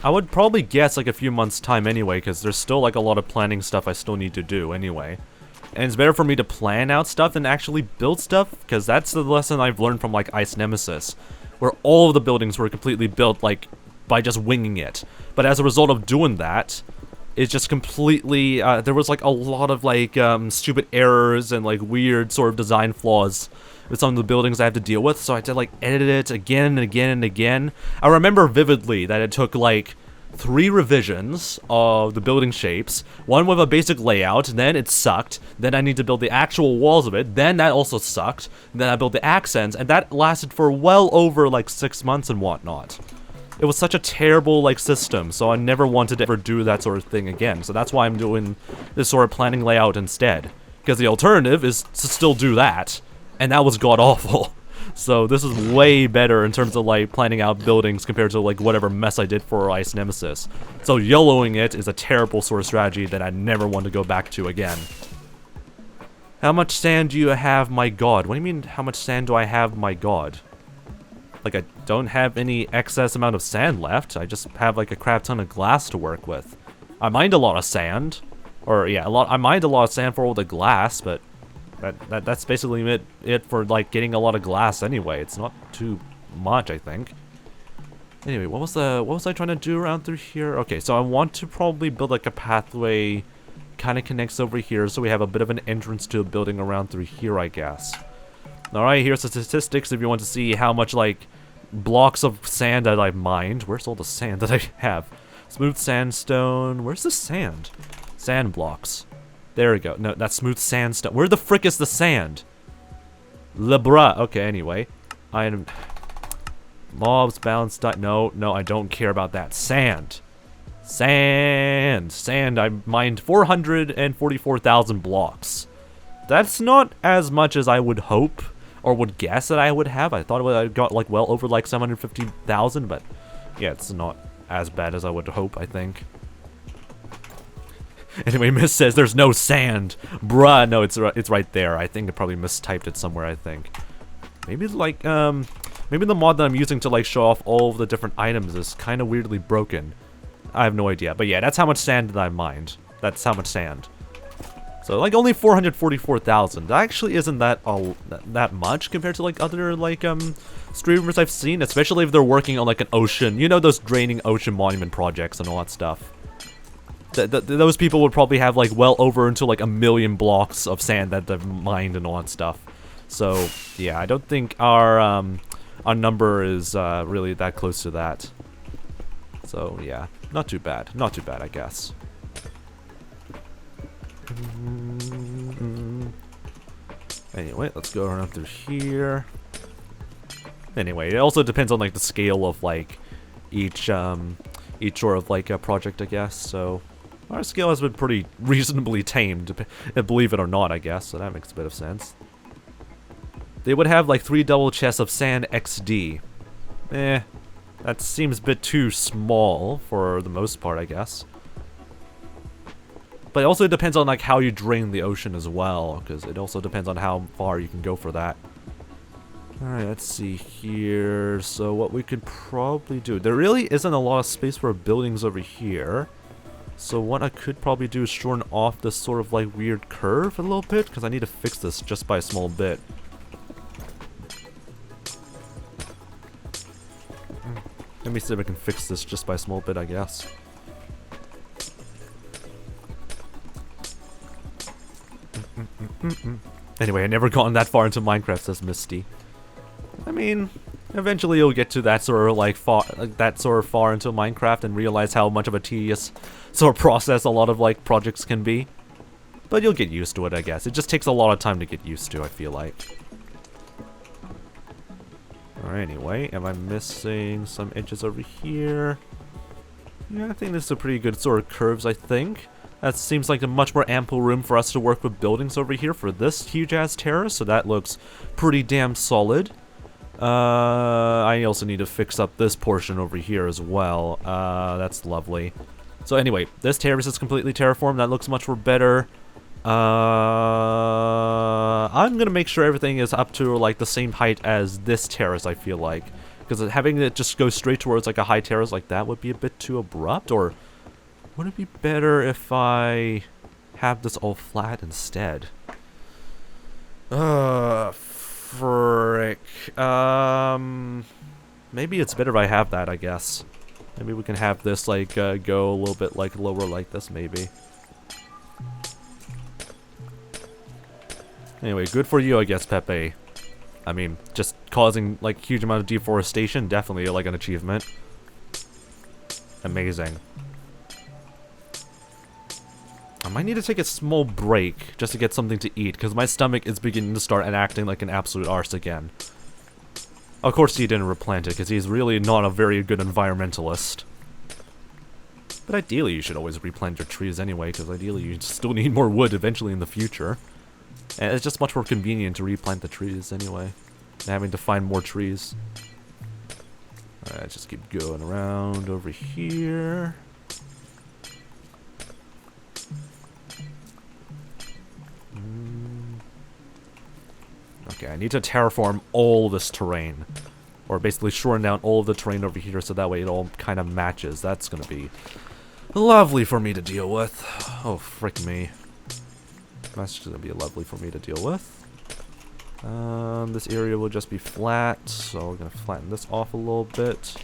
I would probably guess like a few months time anyway, because there's still like a lot of planning stuff I still need to do anyway. And it's better for me to plan out stuff than actually build stuff, because that's the lesson I've learned from like 𝗦cije𝗰𝗶𝗹, where all of the buildings were completely built like by just winging it. But as a result of doing that, it's just completely, there was like a lot of like stupid errors and like weird sort of design flaws with some of the buildings I have to deal with, so I had to like edit it again and again and again. I remember vividly that it took like 3 revisions of the building shapes, one with a basic layout, then it sucked, then I need to build the actual walls of it, then that also sucked, then I built the accents, and that lasted for well over like 6 months and whatnot. It was such a terrible like system, so I never wanted to ever do that sort of thing again, so that's why I'm doing this sort of planning layout instead. Because the alternative is to still do that, and that was god-awful. So this is way better in terms of like planning out buildings compared to like whatever mess I did for Ice Nemesis. So YOLOing it is a terrible sort of strategy that I never want to go back to again. How much sand do you have, my god? What do you mean, how much sand do I have, my god? Like, I don't have any excess amount of sand left. I just have like a crap ton of glass to work with. I mined a lot of sand. Or yeah, I mined a lot of sand for all the glass, but that's basically it for like getting a lot of glass anyway. It's not too much, I think. Anyway, what was I trying to do around through here? Okay, so I want to probably build like a pathway kind of connects over here, so we have a bit of an entrance to a building around through here, I guess. Alright, here's the statistics if you want to see how much like blocks of sand that I've mined. Where's all the sand that I have? Smooth sandstone. Where's the sand? Sand blocks. There we go. No, that's smooth sandstone. Where the frick is the sand? 𝗬𝗏. Okay, anyway. Item. Mobs, balance. No, I don't care about that. Sand. Sand. I mined 444,000 blocks. That's not as much as I would hope or would guess that I would have. I thought I got like well over like 750,000, but yeah, it's not as bad as I would hope, I think. Anyway, Miss says there's no sand. Bruh, no, it's right there. I think I probably mistyped it somewhere, I think. Maybe like, maybe the mod that I'm using to like show off all of the different items is kind of weirdly broken. I have no idea. But yeah, that's how much sand that I mined. That's how much sand. So like only 444,000. That actually isn't that much compared to like other like streamers I've seen, especially if they're working on like an ocean, you know, those draining ocean monument projects and all that stuff. Those people would probably have like well over into like 1 million blocks of sand that they've mined and all that stuff. So yeah, I don't think our number is really that close to that. So yeah, not too bad, I guess. Anyway, let's go around through here. Anyway, it also depends on like the scale of like each sort of like a project, I guess. So our scale has been pretty reasonably tamed, believe it or not, I guess. So that makes a bit of sense. They would have like 3 double chests of sand XD. That seems a bit too small for the most part, I guess. But it also depends on like how you drain the ocean as well, because it also depends on how far you can go for that. Alright, let's see here. So what we could probably do, there really isn't a lot of space for buildings over here. So what I could probably do is shorten off this sort of like weird curve a little bit, because I need to fix this just by a small bit. Let me see if I can fix this just by a small bit, I guess. Anyway, I never gotten that far into Minecraft, says Misty. I mean, eventually you'll get to that sort of like far into Minecraft and realize how much of a tedious sort of process a lot of like projects can be. But you'll get used to it, I guess. It just takes a lot of time to get used to, I feel like. Alright, anyway, am I missing some edges over here? Yeah, I think this is a pretty good sort of curves, I think. That seems like a much more ample room for us to work with buildings over here for this huge-ass terrace, so that looks pretty damn solid. I also need to fix up this portion over here as well. That's lovely. So anyway, this terrace is completely terraformed. That looks much more better. I'm gonna make sure everything is up to like the same height as this terrace, I feel like. Because having it just go straight towards like a high terrace like that would be a bit too abrupt, or would it be better if I have this all flat instead? Frick. Maybe it's better if I have that, I guess. Maybe we can have this like go a little bit like lower like this, maybe. Anyway, good for you, I guess, 𝗶𝗶. I mean, just causing like huge amount of deforestation, definitely like an achievement. Amazing. I might need to take a small break just to get something to eat, because my stomach is beginning to start acting like an absolute arse again. Of course he didn't replant it, because he's really not a very good environmentalist. But ideally you should always replant your trees anyway, because ideally you still need more wood eventually in the future. And it's just much more convenient to replant the trees anyway. having to find more trees. Alright, just keep going around over here. Okay, I need to terraform all this terrain. Or basically shorten down all of the terrain over here so that way it all kind of matches. That's gonna be lovely for me to deal with. Oh, frick me. That's gonna be lovely for me to deal with. This area will just be flat, so we're gonna flatten this off a little bit.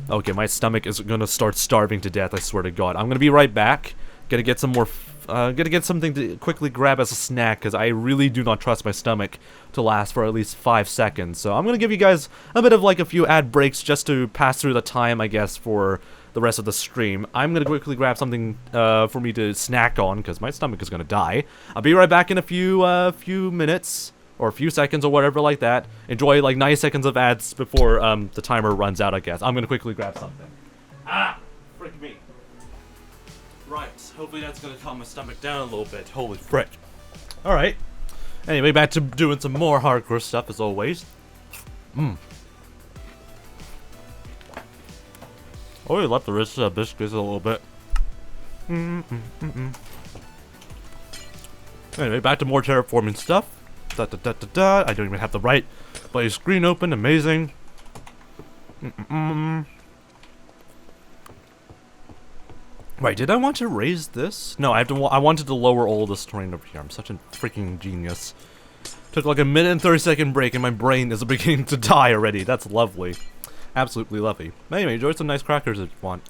Okay, my stomach is gonna start starving to death, I swear to God. I'm gonna be right back. Gonna get some more, gonna get something to quickly grab as a snack, because I really do not trust my stomach to last for at least 5 seconds. So I'm gonna give you guys a bit of like a few ad breaks just to pass through the time, I guess, for the rest of the stream. I'm gonna quickly grab something for me to snack on, because my stomach is gonna die. I'll be right back in a few minutes. Or a few seconds or whatever like that. Enjoy like 90 seconds of ads before the timer runs out, I guess. I'm gonna quickly grab something. Ah! Frick me. Right, hopefully that's gonna calm my stomach down a little bit. Holy frick. Alright. Anyway, back to doing some more hardcore stuff as always. Oh, we left the rest of the biscuits a little bit. Anyway, back to more terraforming stuff. I don't even have the right play screen open. Amazing. Wait, did I want to raise this? No, I wanted to lower all this terrain over here. I'm such a freaking genius. Took like a minute and 30-second break, and my brain is beginning to die already. That's lovely. Absolutely lovely. Anyway, enjoy some nice crackers if you want.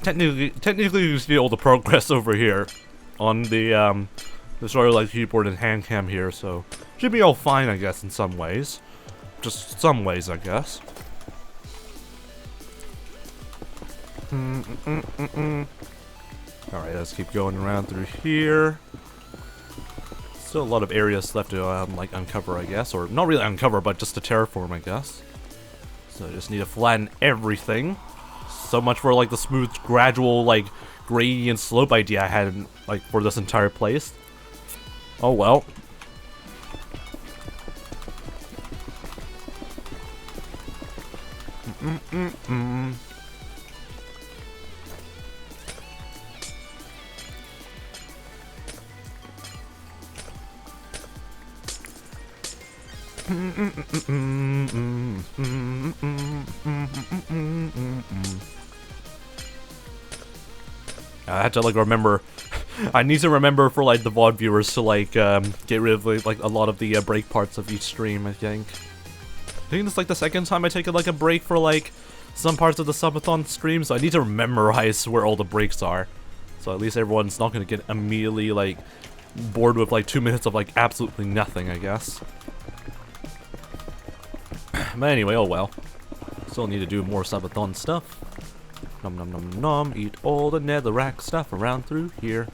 Technically, you see all the progress over here on the sort of like keyboard and hand cam here, so should be all fine, I guess, in some ways. Just some ways, I guess. Alright, let's keep going around through here. Still a lot of areas left to like uncover, I guess, or not really uncover, but just to terraform, I guess. So I just need to flatten everything. So much for like the smooth, gradual, like gradient slope idea I had like for this entire place. Oh well. I had to like remember. I need to remember for like the VOD viewers to like get rid of like a lot of the break parts of each stream. I think it's like the second time I take like a break for like some parts of the Subathon stream, so I need to memorize where all the breaks are. So at least everyone's not gonna get immediately like bored with like 2 minutes of like absolutely nothing, I guess. But anyway, oh well. Still need to do more Subathon stuff. Nom nom nom nom, eat all the netherrack stuff around through here.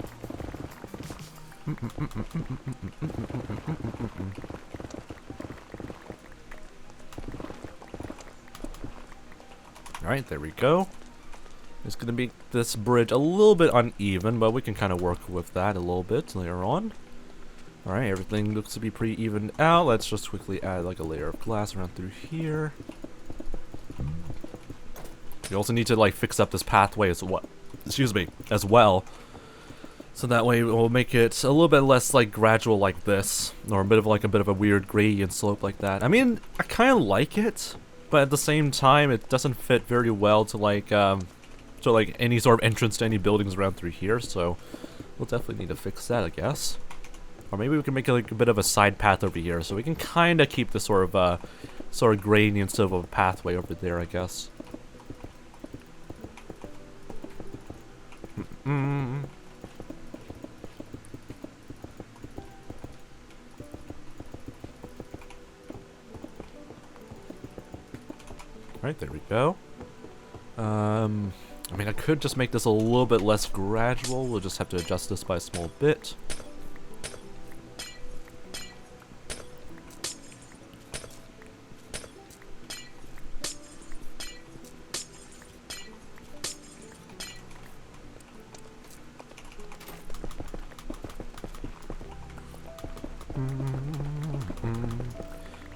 Alright, there we go. It's gonna be this bridge a little bit uneven, but we can kind of work with that a little bit later on. Alright, everything looks to be pretty evened out. Let's just quickly add like a layer of glass around through here. We also need to like fix up this pathway as well. Excuse me, as well. So that way we'll make it a little bit less like gradual like this, or a bit of a weird gradient slope like that. I mean, I kind of like it, but at the same time, it doesn't fit very well to like any sort of entrance to any buildings around through here. So we'll definitely need to fix that, I guess. Or maybe we can make like a bit of a side path over here, so we can kind of keep this sort of gradient sort of a pathway over there, I guess. Right, there we go. I mean, I could just make this a little bit less gradual. We'll just have to adjust this by a small bit.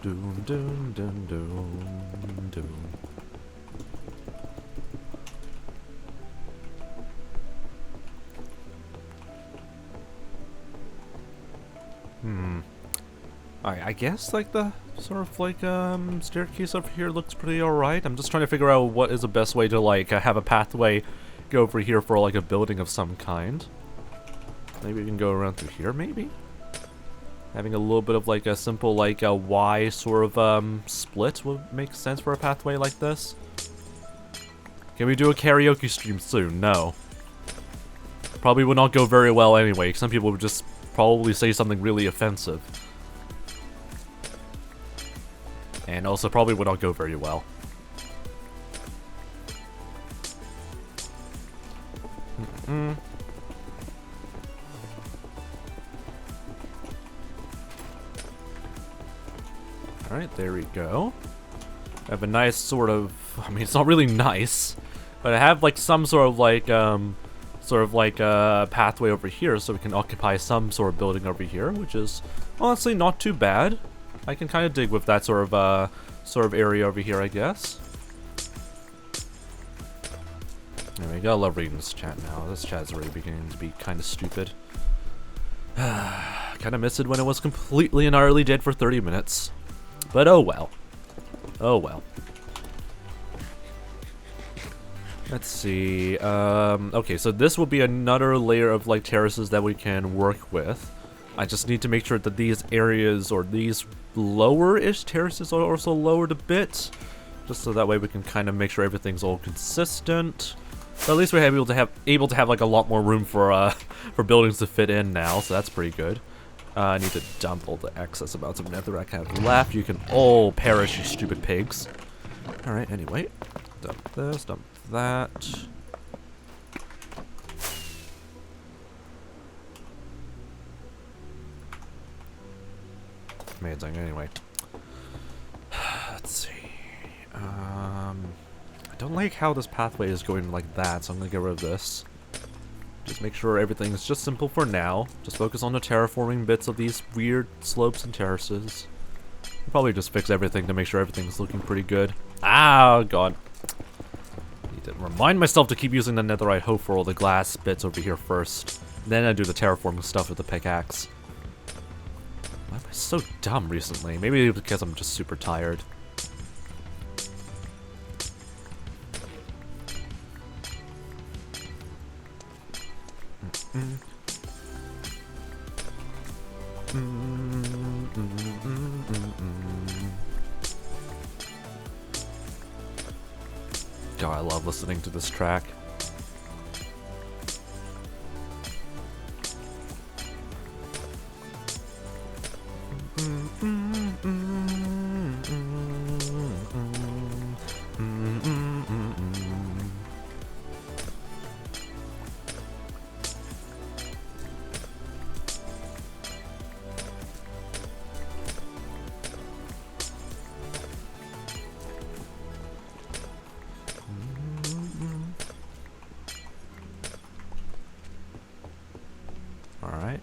Doom, doom, doom, doom, doom. Alright, I guess like the sort of like staircase over here looks pretty alright. I'm just trying to figure out what is the best way to like have a pathway go over here for like a building of some kind. Maybe we can go around through here, maybe? Having a little bit of like a simple like a Y sort of split would make sense for a pathway like this. Can we do a karaoke stream soon? No. Probably would not go very well anyway. Some people would just probably say something really offensive. And also probably would not go very well. Alright, there we go. I have a nice sort of, I mean, it's not really nice, but I have like some sort of like pathway over here so we can occupy some sort of building over here, which is honestly not too bad. I can kind of dig with that sort of area over here, I guess. There we go. I love reading this chat now. This chat's already beginning to be kind of stupid. Kind of missed it when it was completely and utterly dead for 30 minutes. But oh well. Oh well. Let's see. Okay, so this will be another layer of like terraces that we can work with. I just need to make sure that these areas or these lower-ish terraces are also lowered a bit, just so that way we can kind of make sure everything's all consistent. But at least we're able to have like a lot more room for buildings to fit in now, so that's pretty good. I need to dump all the excess amounts of netherrack I have left. You can all perish, you stupid pigs. All right. Anyway, dump this, dump that. Amazing. Anyway, let's see. I don't like how this pathway is going like that, so I'm gonna get rid of this. Just make sure everything's just simple for now. Just focus on the terraforming bits of these weird slopes and terraces. I'll probably just fix everything to make sure everything's looking pretty good. Ah, God. Need to remind myself to keep using the netherite hoe for all the glass bits over here first. Then I do the terraforming stuff with the pickaxe. Why am I so dumb recently? Maybe because I'm just super tired. God, I love listening to this track. Alright.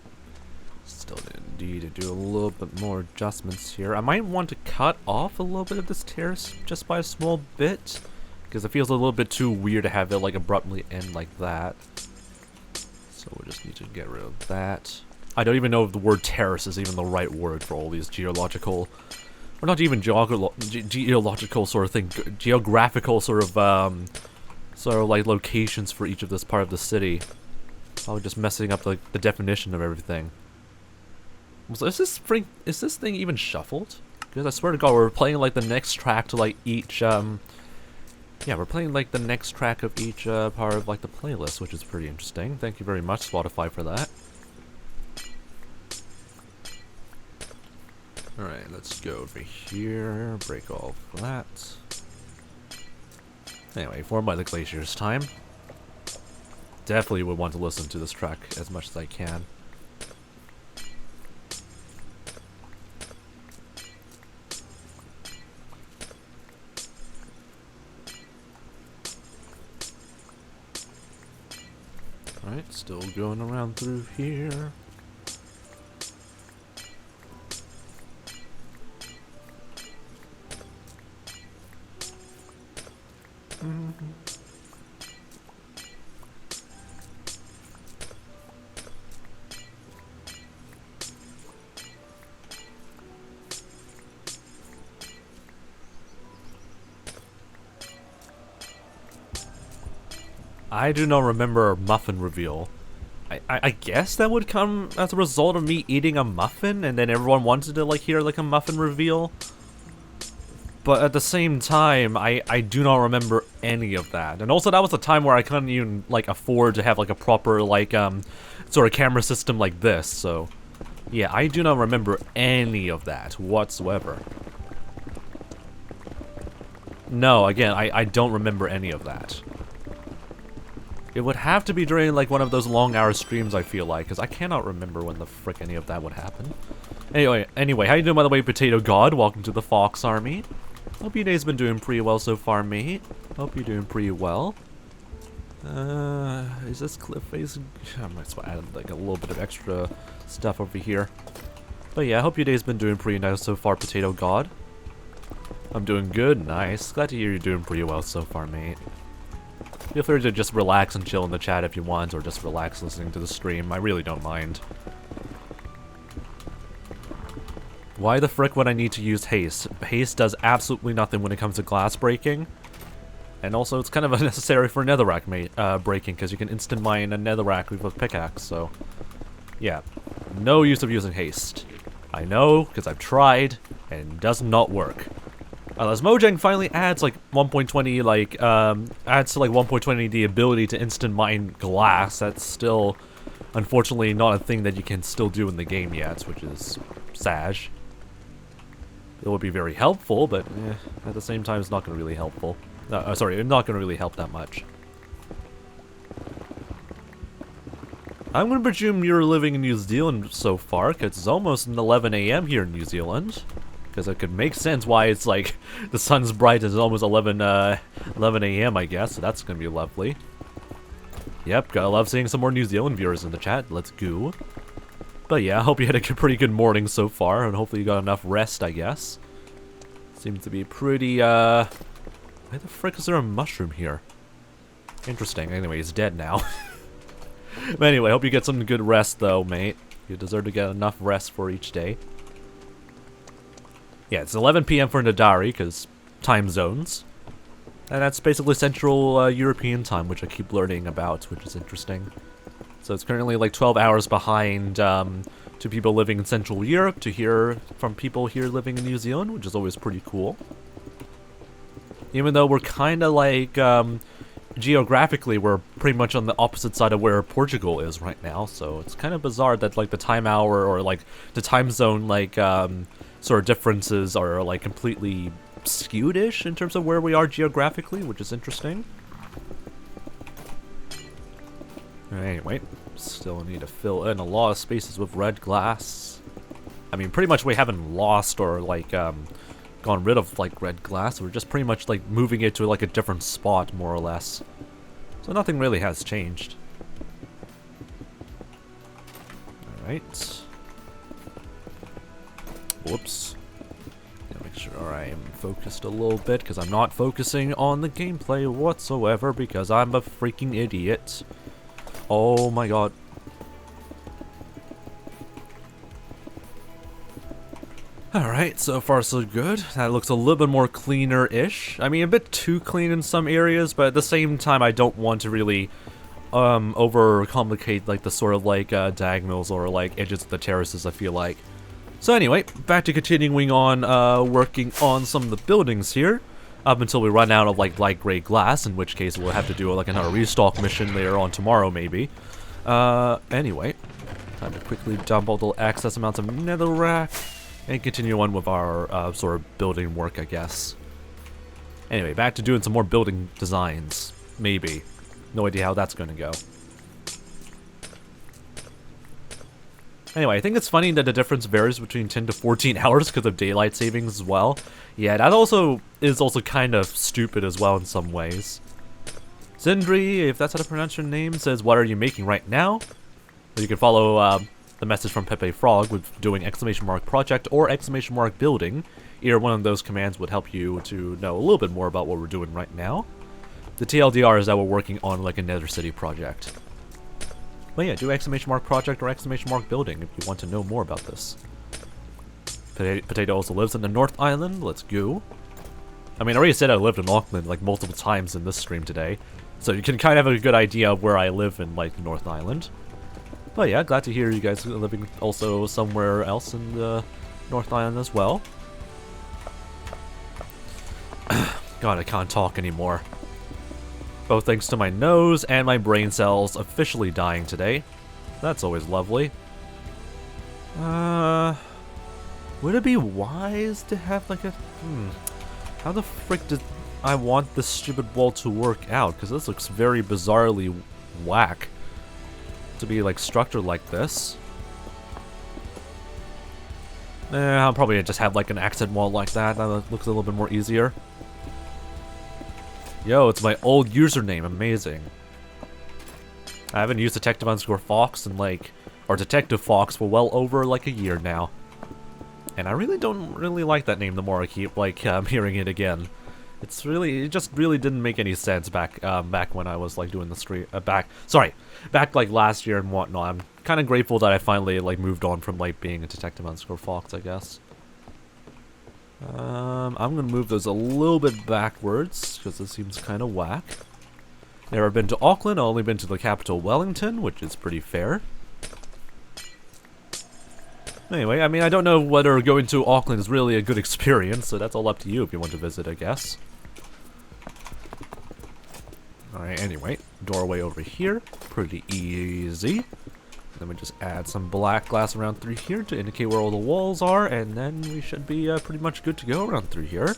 Still need to do a little bit more adjustments here. I might want to cut off a little bit of this terrace just by a small bit, because it feels a little bit too weird to have it like abruptly end like that. So we just need to get rid of that. I don't even know if the word terrace is even the right word for all these geological, or not even geological sort of thing, geographical sort of like locations for each of this part of the city. Probably just messing up the definition of everything. So is this thing even shuffled? Because I swear to God, we're playing like the next track to like each yeah, we're playing like the next track of each part of like the playlist, which is pretty interesting. Thank you very much, Spotify, for that. Alright, let's go over here, break all of that. Anyway, Formed by the Glaciers time. Definitely would want to listen to this track as much as I can. Alright, still going around through here. I do not remember muffin reveal. I guess that would come as a result of me eating a muffin, and then everyone wanted to like hear like a muffin reveal. But at the same time, I do not remember any of that. And also that was a time where I couldn't even like afford to have like a proper like sort of camera system like this. So yeah, I do not remember any of that whatsoever. No, again, I don't remember any of that. It would have to be during like one of those long hour streams, I feel like, because I cannot remember when the frick any of that would happen. Anyway, how you doing, by the way, Potato God? Welcome to the Fox Army. Hope your day's been doing pretty well so far, mate. Hope you're doing pretty well. Is this cliff face? I might as well add like a little bit of extra stuff over here. But yeah, I hope your day's been doing pretty nice so far, Potato God. I'm doing good, nice. Glad to hear you're doing pretty well so far, mate. Feel free to just relax and chill in the chat if you want, or just relax listening to the stream. I really don't mind. Why the frick would I need to use haste? Haste does absolutely nothing when it comes to glass breaking. And also, it's kind of unnecessary for netherrack breaking, because you can instant mine a netherrack with a pickaxe, so... yeah, no use of using haste. I know, because I've tried, and it does not work. Unless Mojang finally adds like 1.20, like, adds to like 1.20 the ability to instant mine glass, that's still, unfortunately, not a thing that you can still do in the game yet, which is sad. It would be very helpful, but at the same time, it's not going to really helpful. Sorry, it's not going to really help that much. I'm going to presume you're living in New Zealand so far, because it's almost 11 AM here in New Zealand. Because it could make sense why it's like the sun's bright and it's almost 11 AM, I guess. So that's gonna be lovely. Yep, gotta love seeing some more New Zealand viewers in the chat. Let's go. But yeah, I hope you had a pretty good morning so far, and hopefully you got enough rest, I guess. Seems to be pretty, why the frick is there a mushroom here? Interesting. Anyway, he's dead now. But anyway, hope you get some good rest, though, mate. You deserve to get enough rest for each day. Yeah, it's 11 PM for Nadari, because time zones. And that's basically Central European time, which I keep learning about, which is interesting. So it's currently like 12 hours behind to people living in Central Europe, to hear from people here living in New Zealand, which is always pretty cool. Even though we're kind of like, geographically, we're pretty much on the opposite side of where Portugal is right now, so it's kind of bizarre that like the time hour, or like the time zone, like, sort of differences are like completely skewed-ish in terms of where we are geographically, which is interesting. Anyway, still need to fill in a lot of spaces with red glass. I mean, pretty much we haven't lost or like gone rid of like red glass. We're just pretty much like moving it to like a different spot, more or less. So nothing really has changed. Alright. Whoops. Gotta make sure I'm focused a little bit, because I'm not focusing on the gameplay whatsoever, because I'm a freaking idiot. Oh my god. Alright, so far so good. That looks a little bit more cleaner-ish. I mean, a bit too clean in some areas, but at the same time, I don't want to really overcomplicate like the sort of like diagonals or like edges of the terraces, I feel like. So anyway, back to continuing on working on some of the buildings here, up until we run out of like light gray glass, in which case we'll have to do like another restock mission later on tomorrow maybe. Anyway, time to quickly dump all the excess amounts of netherrack and continue on with our sort of building work, I guess. Anyway, back to doing some more building designs, maybe. No idea how that's going to go. Anyway, I think it's funny that the difference varies between 10 to 14 hours because of daylight savings as well. Yeah, that also is also kind of stupid as well in some ways. Sindri, if that's how to pronounce your name, says, "What are you making right now?" You can follow the message from 𝗶𝗶 with doing !project or !building. Either one of those commands would help you to know a little bit more about what we're doing right now. The TLDR is that we're working on like a Nether City project. But yeah, do !project or !building if you want to know more about this. Potato also lives in the North Island. Let's go. I mean, I already said I lived in Auckland like multiple times in this stream today. So you can kind of have a good idea of where I live in, like, North Island. But yeah, glad to hear you guys are living also somewhere else in the North Island as well. God, I can't talk anymore. Both thanks to my nose and my brain cells officially dying today. That's always lovely. Would it be wise to have like a... How the frick did I want this stupid wall to work out? Because this looks very bizarrely whack. To be like structured like this. I'll probably just have like an accent wall like that. That looks a little bit more easier. Yo, it's my old username. Amazing. I haven't used detective_fox in like... Or Detective Fox for well over like a year now. And I really don't like that name the more I keep like hearing it again. It just really didn't make any sense back when I was like doing the stream back like last year and whatnot. I'm kind of grateful that I finally like moved on from like being a detective_fox, I guess. I'm gonna move those a little bit backwards because this seems kind of whack. Never been to Auckland. I've only been to the capital, Wellington, which is pretty fair. Anyway, I mean, I don't know whether going to Auckland is really a good experience, so that's all up to you if you want to visit, I guess. Alright, anyway, doorway over here, pretty easy. Then we just add some black glass around through here to indicate where all the walls are, and then we should be pretty much good to go around through here.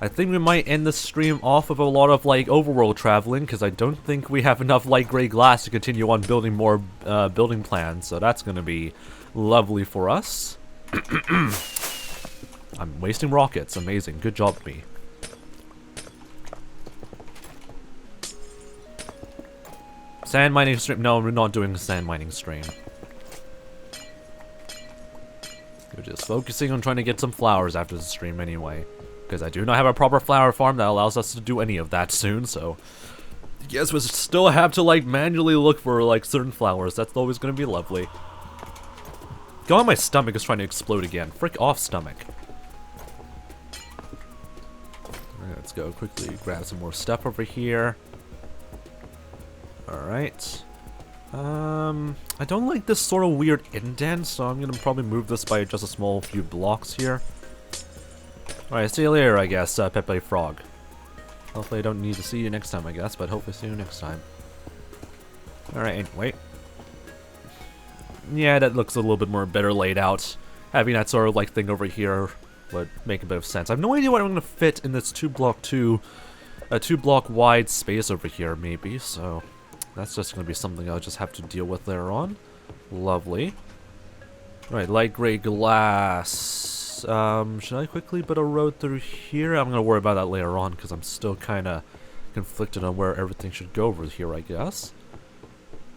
I think we might end the stream off with a lot of like overworld traveling, because I don't think we have enough light gray glass to continue on building more building plans, so that's going to be lovely for us. I'm wasting rockets. Amazing. Good job, me. Sand mining stream. No, we're not doing a sand mining stream. We're just focusing on trying to get some flowers after the stream anyway. Because I do not have a proper flower farm that allows us to do any of that soon, so... Yes, we still have to, like, manually look for, like, certain flowers. That's always going to be lovely. God, my stomach is trying to explode again. Frick off, stomach. Alright, let's go quickly grab some more stuff over here. Alright. I don't like this sort of weird indent, so I'm gonna probably move this by just a small few blocks here. Alright, see you later, I guess, 𝗵𝗵𝗟𝗶. Hopefully I don't need to see you next time, I guess, but hopefully see you next time. Alright, anyway. Yeah, that looks a little bit more better laid out. Having that sort of like thing over here would make a bit of sense. I have no idea what I'm gonna fit in this 2-block wide space over here, maybe, so that's just gonna be something I'll just have to deal with later on. Lovely. Alright, light gray glass. Should I quickly put a road through here? I'm gonna worry about that later on because I'm still kind of conflicted on where everything should go over here, I guess.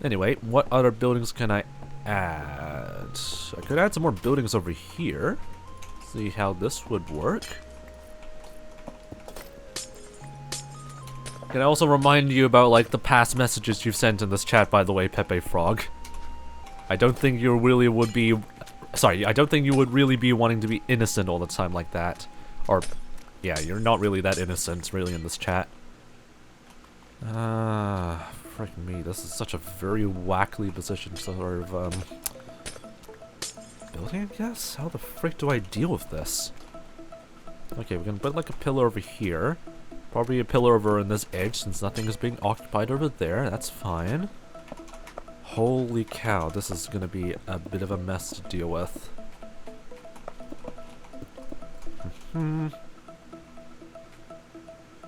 Anyway, what other buildings can I add? I could add some more buildings over here. See how this would work. Can I also remind you about like the past messages you've sent in this chat, by the way, 𝗵𝗵𝗟𝗶. I don't think you really would be... Sorry, I don't think you would really be wanting to be innocent all the time like that. Or, yeah, you're not really that innocent, really, in this chat. Frick me, this is such a very wackly position sort of, building, I guess? How the frick do I deal with this? Okay, we're gonna put, like, a pillar over here. Probably a pillar over in this edge, since nothing is being occupied over there. That's fine. Holy cow, this is gonna be a bit of a mess to deal with.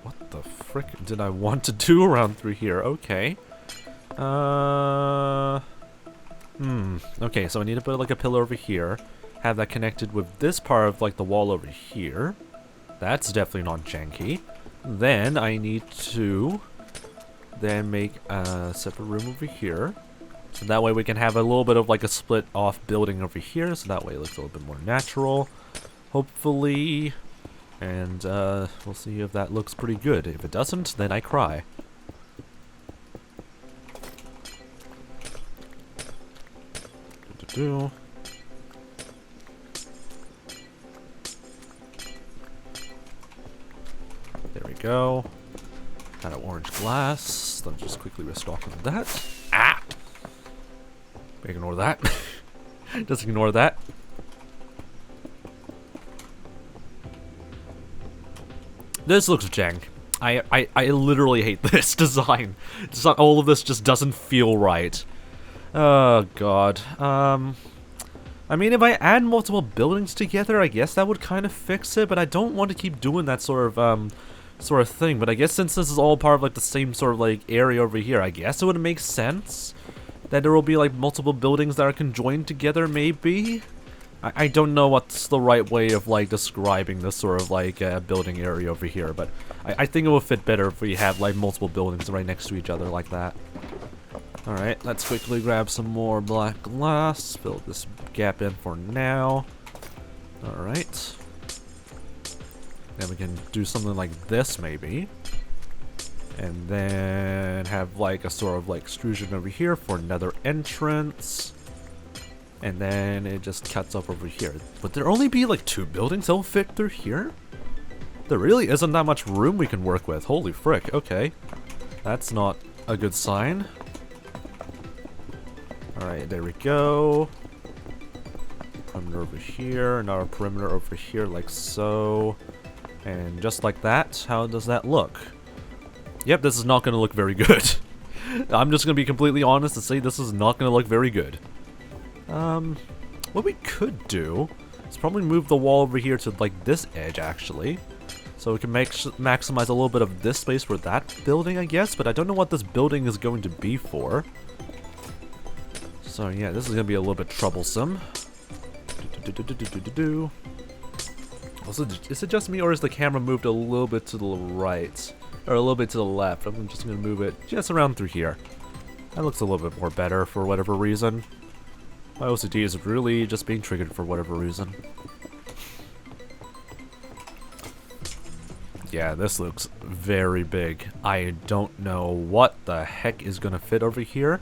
What the frick did I want to do around through here? Okay. Okay, so I need to put like a pillar over here. Have that connected with this part of like the wall over here. That's definitely not janky. Then I need to then make a separate room over here. So that way we can have a little bit of like a split off building over here, so that way it looks a little bit more natural, hopefully. And we'll see if that looks pretty good. If it doesn't, then I cry. There we go. Kind of orange glass. Let's just quickly restock on that. Ah! Ignore that. Just ignore that. This looks jank. I literally hate this design. All of this just doesn't feel right. Oh god. I mean, if I add multiple buildings together, I guess that would kind of fix it, but I don't want to keep doing that sort of thing. But I guess since this is all part of like the same sort of like area over here, I guess it would make sense that there will be like multiple buildings that are conjoined together, maybe? I don't know what's the right way of like describing this sort of like building area over here, but I think it will fit better if we have like multiple buildings right next to each other like that. Alright, let's quickly grab some more black glass, fill this gap in for now. Alright. Then we can do something like this maybe. And then have like a sort of like extrusion over here for another entrance. And then it just cuts up over here. Would there only be like 2 buildings that will fit through here? There really isn't that much room we can work with. Holy frick, okay. That's not a good sign. Alright, there we go. Perimeter over here, another perimeter over here like so. And just like that, how does that look? Yep, this is not going to look very good. I'm just going to be completely honest and say this is not going to look very good. What we could do is probably move the wall over here to like this edge actually. So we can maximize a little bit of this space for that building, I guess, but I don't know what this building is going to be for. So yeah, this is going to be a little bit troublesome. Also, is it just me or is the camera moved a little bit to the right? Or a little bit to the left? I'm just going to move it just around through here. That looks a little bit more better for whatever reason. My OCD is really just being triggered for whatever reason. Yeah, this looks very big. I don't know what the heck is going to fit over here.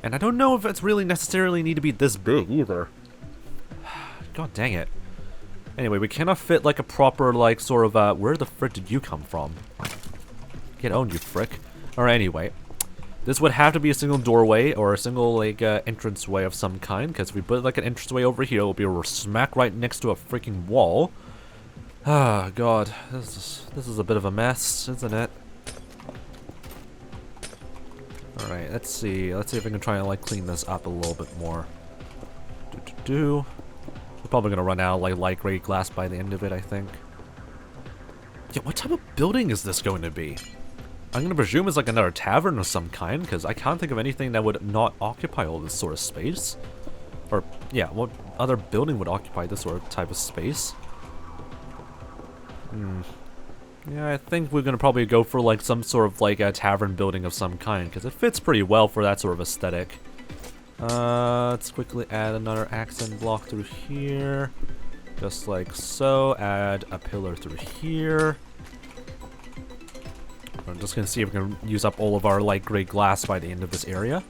And I don't know if it's really necessarily need to be this big either. God dang it. Anyway, we cannot fit like a proper like sort of where the frick did you come from? Get owned, you frick. Alright, anyway. This would have to be a single doorway or a single like entranceway of some kind, because if we put like an entranceway over here, it'll be smack right next to a freaking wall. Ah, god. This is a bit of a mess, isn't it? Alright, let's see. Let's see if we can try and like clean this up a little bit more. We're probably gonna run out of like light gray glass by the end of it, I think. Yeah, what type of building is this going to be? I'm gonna presume it's like another tavern of some kind, because I can't think of anything that would not occupy all this sort of space. Or, yeah, what other building would occupy this sort of type of space? Yeah, I think we're gonna probably go for like some sort of like a tavern building of some kind, because it fits pretty well for that sort of aesthetic. Let's quickly add another accent block through here. Just like so. Add a pillar through here. I'm just gonna see if we can use up all of our light gray glass by the end of this area.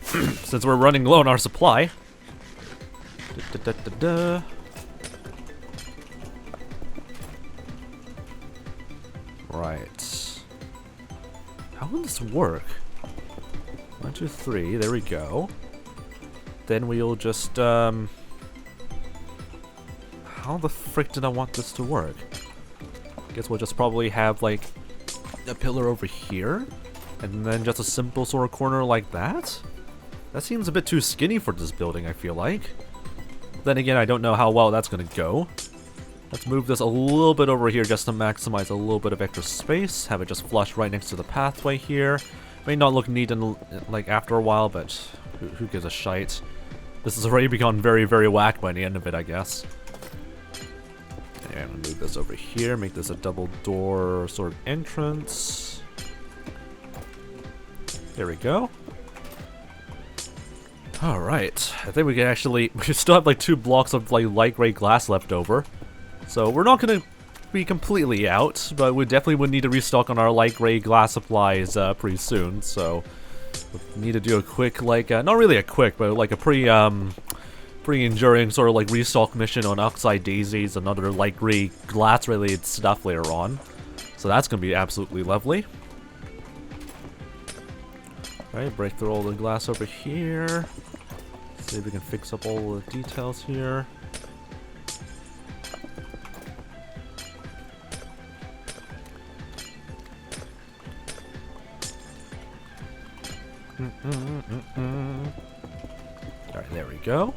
Since we're running low on our supply. Right. How will this work? 1, 2, 3, there we go. Then we'll just, how the frick did I want this to work? I guess we'll just probably have, like, a pillar over here, and then just a simple sort of corner like that? That seems a bit too skinny for this building, I feel like. Then again, I don't know how well that's gonna go. Let's move this a little bit over here just to maximize a little bit of extra space. Have it just flush right next to the pathway here. May not look neat in, like, after a while, but who gives a shite? This has already become very, very whack by the end of it, I guess. And I'm gonna move this over here, make this a double door sort of entrance. There we go. Alright, I think we can actually, we still have like 2 blocks of like light gray glass left over. So we're not gonna be completely out, but we definitely would need to restock on our light gray glass supplies pretty soon, so we need to do a quick, like, not really a quick, but like a pretty enduring sort of like restock mission on oxide daisies and other light gray glass related stuff later on. So that's gonna be absolutely lovely. Alright, break through all the glass over here. See if we can fix up all the details here. Alright, there we go.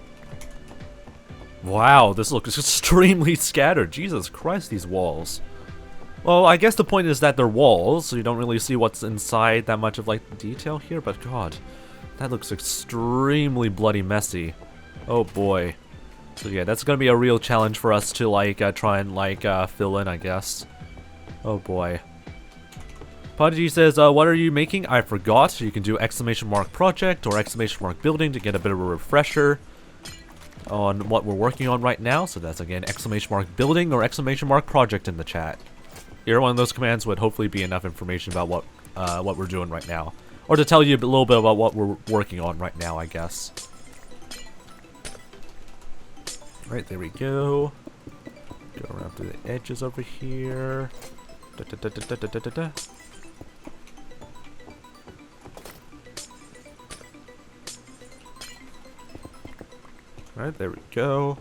Wow, this looks extremely scattered. Jesus Christ, these walls. Well, I guess the point is that they're walls, so you don't really see what's inside that much of, like, detail here, but god, that looks extremely bloody messy. Oh boy. So yeah, that's gonna be a real challenge for us to, like, try and, like, fill in, I guess. Oh boy. Prodigy says, what are you making? I forgot. You can do !project or !building to get a bit of a refresher on what we're working on right now. So that's again !building or !project in the chat. Either one of those commands would hopefully be enough information about what we're doing right now. Or to tell you a little bit about what we're working on right now, I guess. Right, there we go. Go around through the edges over here. Alright, there we go.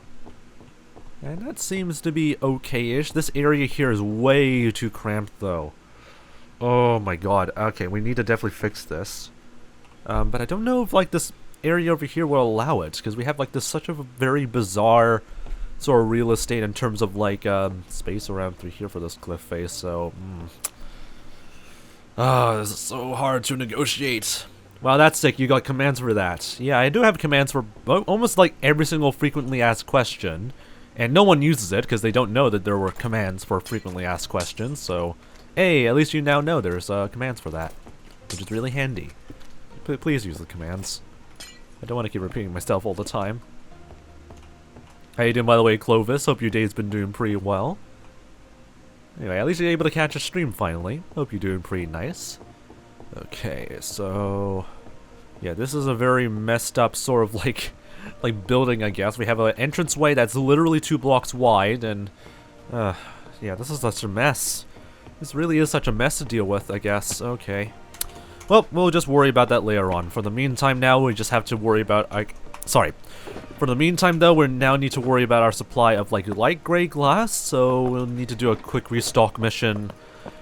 And that seems to be okay-ish. This area here is way too cramped, though. Oh my god. Okay, we need to definitely fix this. But I don't know if, like, this area over here will allow it, because we have, like, this such a very bizarre sort of real estate in terms of, like, space around through here for this cliff face, so... this is so hard to negotiate. Wow, that's sick. You got commands for that. Yeah, I do have commands for almost like every single frequently asked question. And no one uses it because they don't know that there were commands for frequently asked questions. So, hey, at least you now know there's commands for that, which is really handy. Please use the commands. I don't want to keep repeating myself all the time. How you doing, by the way, Clovis? Hope your day's been doing pretty well. Anyway, at least you're able to catch a stream finally. Hope you're doing pretty nice. Okay, so yeah, this is a very messed up sort of like building, I guess. We have an entranceway that's literally 2 blocks wide, and yeah, this is such a mess. This really is such a mess to deal with, I guess. Okay. Well, we'll just worry about that later on. For the meantime now, we just have to worry about For the meantime though, we now need to worry about our supply of like light gray glass, so we'll need to do a quick restock mission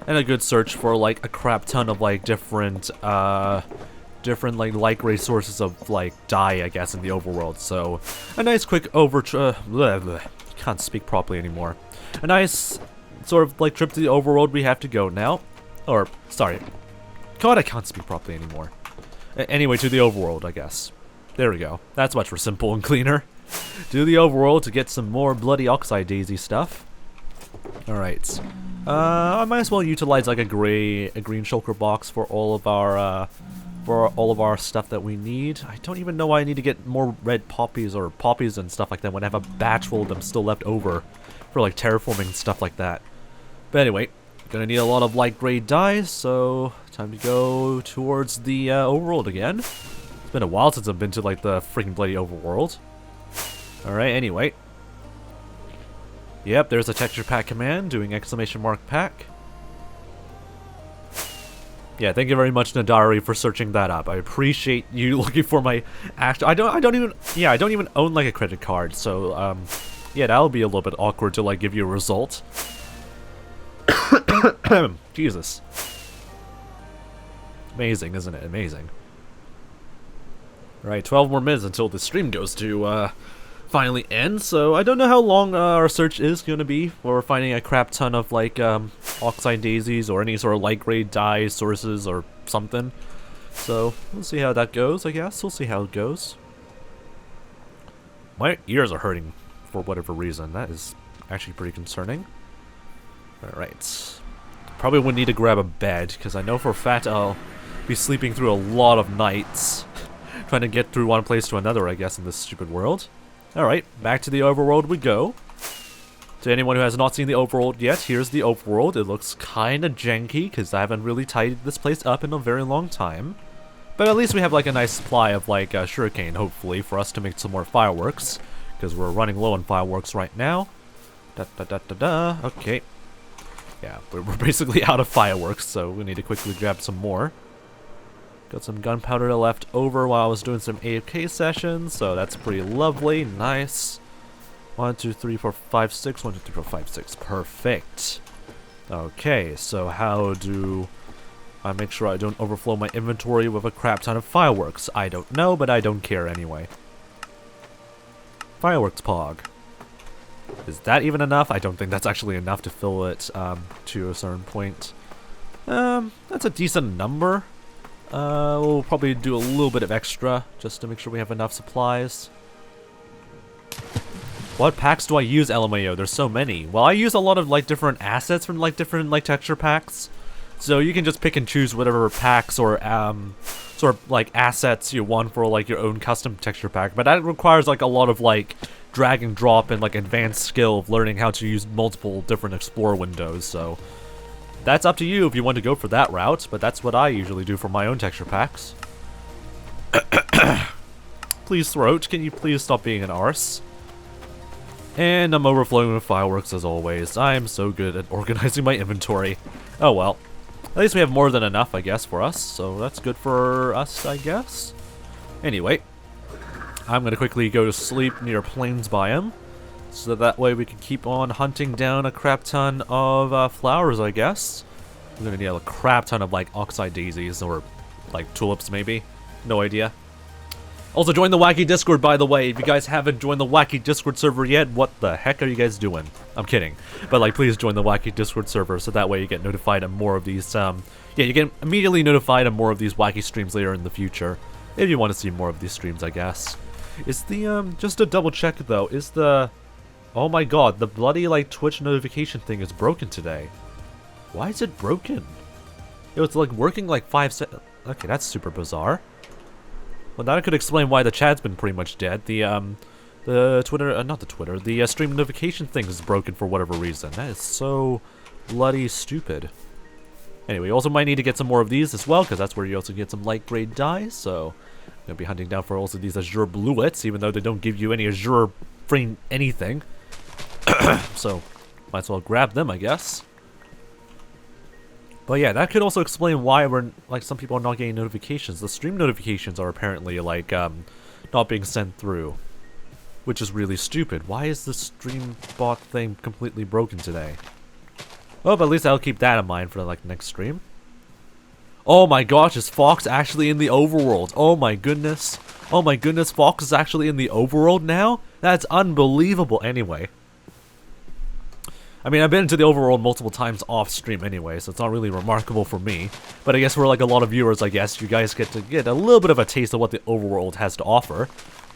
and a good search for like a crap ton of like different like light gray sources of like dye, I guess, in the overworld. So a nice quick can't speak properly anymore. A nice sort of like trip to the overworld we have to go now. Or sorry, God, I can't speak properly anymore. Anyway, to the overworld, I guess. There we go. That's much more simple and cleaner. To the overworld to get some more bloody oxide daisy stuff. Alright. I might as well utilize like a green shulker box for all of our stuff that we need. I don't even know why I need to get more red poppies or poppies and stuff like that when I have a batch full of them still left over for like terraforming and stuff like that. But anyway, gonna need a lot of light gray dyes, so time to go towards the overworld again. It's been a while since I've been to like the freaking bloody overworld. Alright, anyway. Yep, there's a texture pack command doing !pack. Yeah, thank you very much, Nadari, for searching that up. I appreciate you looking for my actual. I don't even own like a credit card, so yeah, that'll be a little bit awkward to like give you a result. Jesus. Amazing, isn't it? Amazing. Right, 12 more minutes until the stream goes to finally end, so I don't know how long our search is going to be for finding a crap ton of like oxide daisies or any sort of light gray dye sources or something. So we'll see how that goes, I guess. We'll see how it goes. My ears are hurting for whatever reason. That is actually pretty concerning. Alright. Probably would need to grab a bed, because I know for a fact I'll be sleeping through a lot of nights trying to get through one place to another, I guess, in this stupid world. Alright, back to the overworld we go. To anyone who has not seen the overworld yet, here's the overworld. It looks kinda janky, because I haven't really tidied this place up in a very long time. But at least we have like a nice supply of like sugarcane, hopefully, for us to make some more fireworks. Because we're running low on fireworks right now. Okay. Yeah, we're basically out of fireworks, so we need to quickly grab some more. Got some gunpowder left over while I was doing some AFK sessions, so that's pretty lovely. Nice. 1, 2, 3, 4, 5, 6. 1, 2, 3, 4, 5, 6. Perfect. Okay, so how do I make sure I don't overflow my inventory with a crap ton of fireworks? I don't know, but I don't care anyway. Fireworks pog. Is that even enough? I don't think that's actually enough to fill it to a certain point. That's a decent number. We'll probably do a little bit of extra just to make sure we have enough supplies. What packs do I use, LMAO? There's so many. Well, I use a lot of like different assets from like different like texture packs. So you can just pick and choose whatever packs or sort of like assets you want for like your own custom texture pack. But that requires like a lot of like drag and drop and like advanced skill of learning how to use multiple different explore windows. So that's up to you if you want to go for that route, but that's what I usually do for my own texture packs. Please, Throat, can you please stop being an arse? And I'm overflowing with fireworks as always. I am so good at organizing my inventory. Oh well. At least we have more than enough, I guess, for us, so that's good for us, I guess. Anyway, I'm gonna quickly go to sleep near Plains Biome, so that way we can keep on hunting down a crap ton of flowers, I guess. We're gonna need a crap ton of like oxeye daisies or like tulips, maybe. No idea. Also, join the Wacky Discord, by the way. If you guys haven't joined the Wacky Discord server yet, what the heck are you guys doing? I'm kidding. But, like, please join the Wacky Discord server so that way you get notified of more of these, yeah, you get immediately notified of more of these wacky streams later in the future. If you want to see more of these streams, I guess. Is the, just to double check, though, is the... Oh my god, the bloody, like, Twitch notification thing is broken today. Why is it broken? It was, like, working, like, 5 seconds. Okay, that's super bizarre. Well, that could explain why the chat's been pretty much dead. The Twitter, not the Twitter, the stream notification thing is broken for whatever reason. That is so bloody stupid. Anyway, you also might need to get some more of these as well, because that's where you also get some light grade dyes. So, I'm going to be hunting down for also these azure bluets, even though they don't give you any azure frame anything. So, might as well grab them, I guess. But yeah, that could also explain why like some people are not getting notifications. The stream notifications are apparently like not being sent through, which is really stupid. Why is the stream bot thing completely broken today? Oh, but at least I'll keep that in mind for like next stream. Oh my gosh, is Fox actually in the overworld? Oh my goodness. Oh my goodness, Fox is actually in the overworld now? That's unbelievable. Anyway. I mean, I've been into the overworld multiple times off stream anyway, so it's not really remarkable for me. But I guess for like a lot of viewers, I guess, you guys get to get a little bit of a taste of what the overworld has to offer.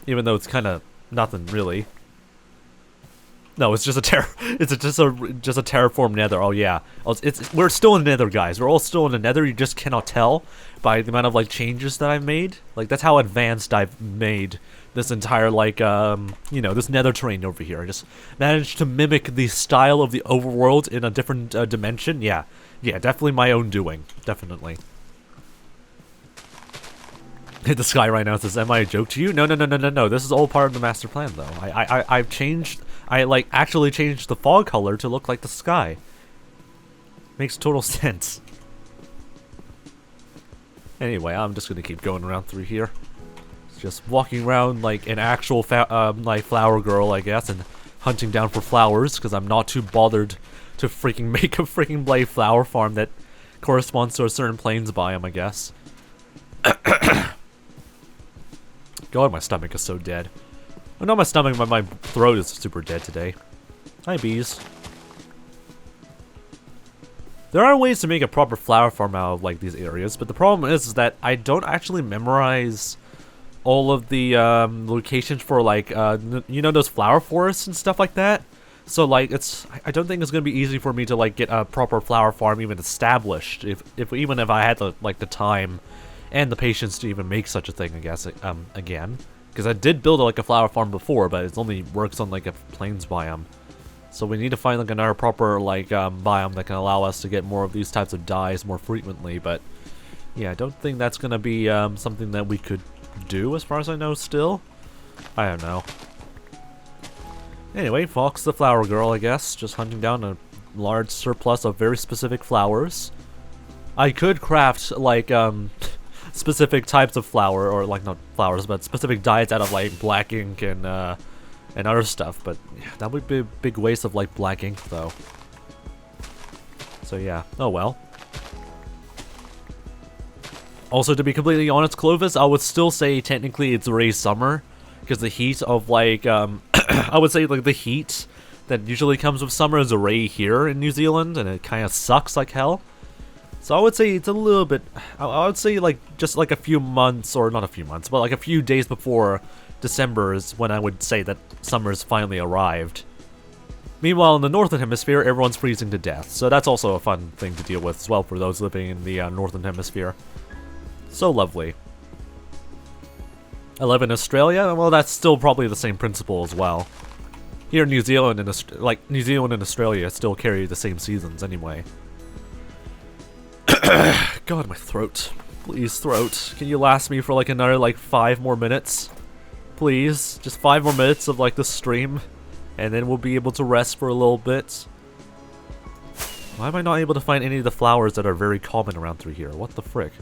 Even though it's kind of nothing really. No, it's just a just a terraform nether. Oh yeah, we're still in the nether, guys. We're all still in the nether. You just cannot tell by the amount of like changes that I've made. Like that's how advanced I've made this entire like you know, this nether terrain over here. I just managed to mimic the style of the overworld in a different dimension. Yeah, definitely my own doing. Definitely. Hit the sky right now. It says, "Am I a joke to you?" No. This is all part of the master plan, though. I've changed. I like actually changed the fog color to look like the sky. Makes total sense. Anyway, I'm just gonna keep going around through here, just walking around like an actual like flower girl, I guess, and hunting down for flowers because I'm not too bothered to freaking make a freaking blade flower farm that corresponds to a certain plains biome, I guess. God, my stomach is so dead. Well, not my stomach, but my throat is super dead today. Hi, bees. There are ways to make a proper flower farm out of like these areas, but the problem is that I don't actually memorize all of the locations for like you know, those flower forests and stuff like that. So like I don't think it's gonna be easy for me to like get a proper flower farm even established even if I had the time and the patience to even make such a thing, I guess, again. Because I did build like a flower farm before, but it only works on like a plains biome. So we need to find like another proper like biome that can allow us to get more of these types of dyes more frequently. But yeah, I don't think that's gonna be something that we could do as far as I know still. I don't know. Anyway, Fox the flower girl, I guess, just hunting down a large surplus of very specific flowers. I could craft like specific types of flour, or like not flowers, but specific dyes out of like black ink and other stuff. But yeah, that would be a big waste of like black ink though. So yeah, oh well. Also, to be completely honest, Clovis, I would still say technically it's already summer, because the heat of like I would say like the heat that usually comes with summer is already here in New Zealand, and it kind of sucks like hell. So I would say it's a little bit, I would say like just like a few months, or not a few months, but like a few days before December is when I would say that summer's finally arrived. Meanwhile, in the Northern Hemisphere, everyone's freezing to death, so that's also a fun thing to deal with as well for those living in the Northern Hemisphere. So lovely. I live in Australia, well that's still probably the same principle as well. Here in New Zealand and New Zealand and Australia still carry the same seasons anyway. God, my throat. Please, throat. Can you last me for like another like 5 more minutes? Please, just 5 more minutes of like the stream, and then we'll be able to rest for a little bit. Why am I not able to find any of the flowers that are very common around through here? What the frick?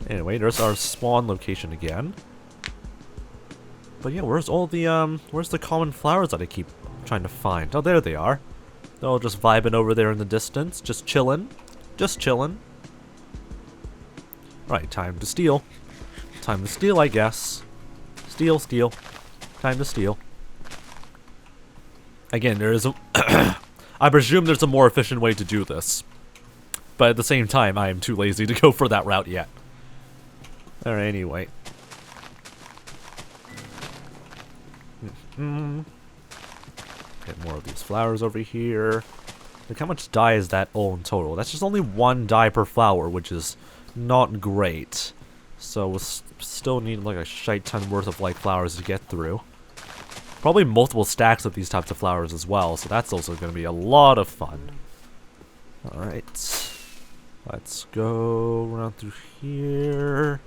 Anyway, there's our spawn location again. But yeah, where's all the where's the common flowers that I keep trying to find? Oh, there they are. They're all just vibing over there in the distance, just chilling. Just chilling. Right, time to steal. Time to steal, I guess. Steal, steal. Time to steal. Again, there is a... I presume there's a more efficient way to do this. But at the same time, I am too lazy to go for that route yet. Alright, anyway. Get more of these flowers over here. Look, how much dye is that all in total? That's just only 1 dye per flower, which is not great. So we'll still need like a shite ton worth of like flowers to get through. Probably multiple stacks of these types of flowers as well, so that's also going to be a lot of fun. Alright. Let's go around through here.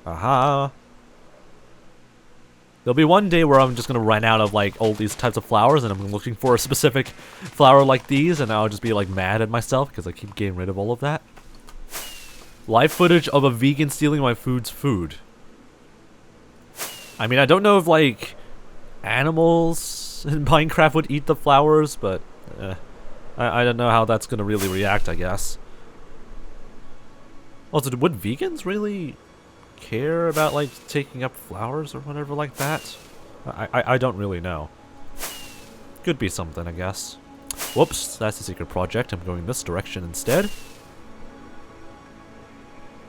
Aha. There'll be one day where I'm just going to run out of like all these types of flowers, and I'm looking for a specific flower like these, and I'll just be like mad at myself because I keep getting rid of all of that. Live footage of a vegan stealing my food's food. I mean, I don't know if like animals in Minecraft would eat the flowers, but I don't know how that's going to really react, I guess. Also, would vegans really care about like taking up flowers or whatever like that? I don't really know. Could be something, I guess. Whoops, that's a secret project. I'm going this direction instead.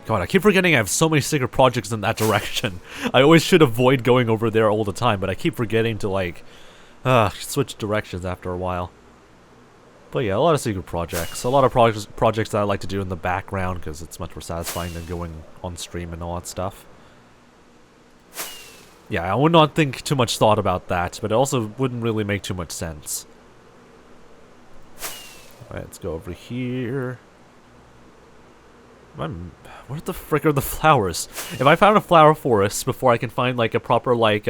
God, I keep forgetting I have so many secret projects in that direction. I always should avoid going over there all the time, but I keep forgetting to like switch directions after a while. But yeah, a lot of secret projects. A lot of projects that I like to do in the background because it's much more satisfying than going on stream and all that stuff. Yeah, I would not think too much thought about that, but it also wouldn't really make too much sense. Alright, let's go over here. Where the frick are the flowers? If I found a flower forest before I can find like a proper like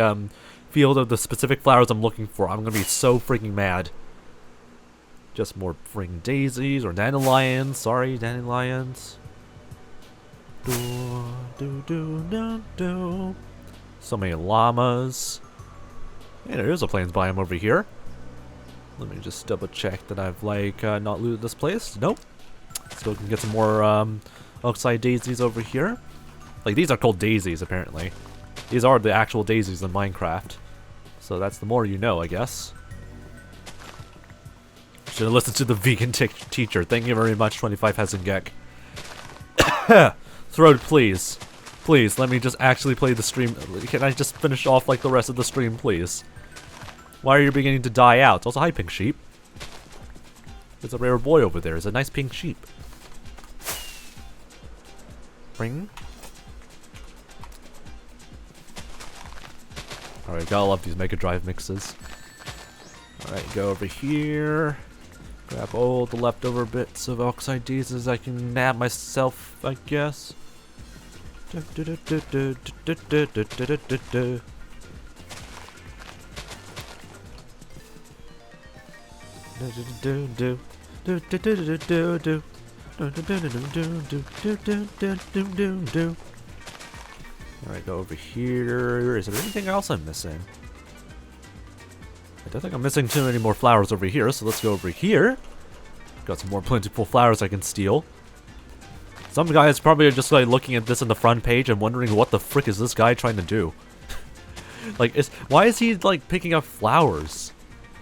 field of the specific flowers I'm looking for, I'm gonna be so freaking mad. Just more freaking daisies or dandelions. Sorry, dandelions. So many llamas. Hey, there is a plains biome over here. Let me just double check that I've like not looted this place. Nope. Still can get some more oxeye daisies over here. Like these are called daisies apparently. These are the actual daisies in Minecraft. So that's the more you know, I guess. Should have listened to the vegan teacher. Thank you very much, 25 havoc. Throat, please. Please, let me just actually play the stream. Can I just finish off like the rest of the stream, please? Why are you beginning to die out? Also, hi, pink sheep. There's a rare boy over there. It's a nice pink sheep. Ring. Alright, gotta love these Mega Drive mixes. Alright, go over here. Grab all the leftover bits of oxide daisies I can nab myself, I guess. Alright, go over here. Is there anything else I'm missing? I don't think I'm missing too many more flowers over here, so let's go over here. Got some more plentiful flowers I can steal. Some guys probably are just like looking at this on the front page and wondering what the frick is this guy trying to do? Like, why is he like picking up flowers?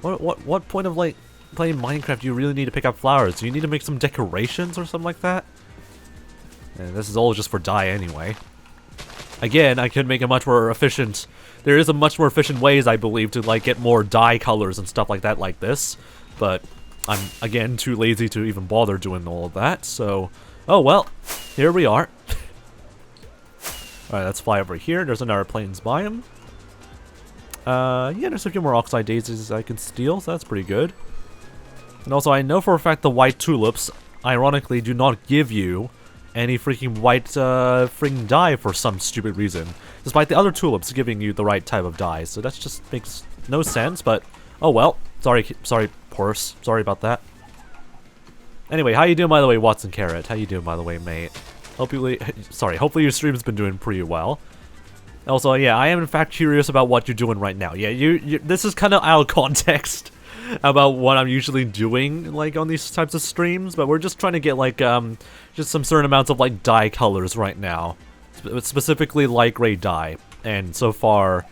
What point of like playing Minecraft do you really need to pick up flowers? Do you need to make some decorations or something like that? And this is all just for dye anyway. Again, I could make a much more efficient... There is a much more efficient ways, I believe, to like get more dye colors and stuff like that like this. But I'm, again, too lazy to even bother doing all of that, so... Oh well, here we are. Alright, let's fly over here. There's another plains biome. Yeah, there's a few more oxide daisies I can steal, so that's pretty good. And also, I know for a fact the white tulips, ironically, do not give you any freaking white freaking dye for some stupid reason. Despite the other tulips giving you the right type of dye, so that just makes no sense, but oh well. Sorry, horse. Sorry about that. Anyway, how you doing by the way, Watson Carrot? How you doing by the way, mate? Hopefully your stream's been doing pretty well. Also, yeah, I am in fact curious about what you're doing right now. Yeah, this is kind of out of context about what I'm usually doing, like, on these types of streams, but we're just trying to get, like, just some certain amounts of, like, dye colors right now. Specifically light gray dye. And so far,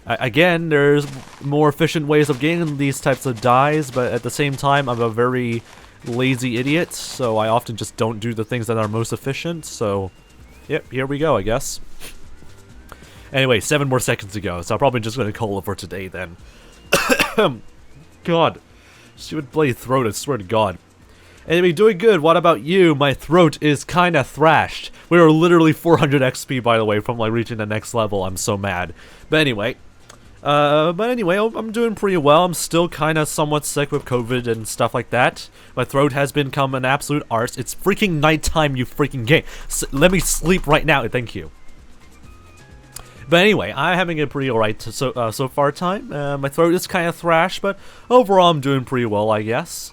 again, there's more efficient ways of getting these types of dyes, but at the same time, I'm a very lazy idiot, so I often just don't do the things that are most efficient, so, yep, here we go, I guess. Anyway, 7 more seconds to go, so I'm probably just gonna call it for today then. God. Stupid bloody throat, I swear to God. Anyway, doing good. What about you? My throat is kinda thrashed. We were literally 400 XP, by the way, from like reaching the next level. I'm so mad. But anyway. I'm doing pretty well. I'm still kinda somewhat sick with COVID and stuff like that. My throat has become an absolute arse. It's freaking nighttime, you freaking game. Let me sleep right now. Thank you. But anyway, I'm having a pretty alright so far time. My throat is kind of thrashed, but overall I'm doing pretty well, I guess.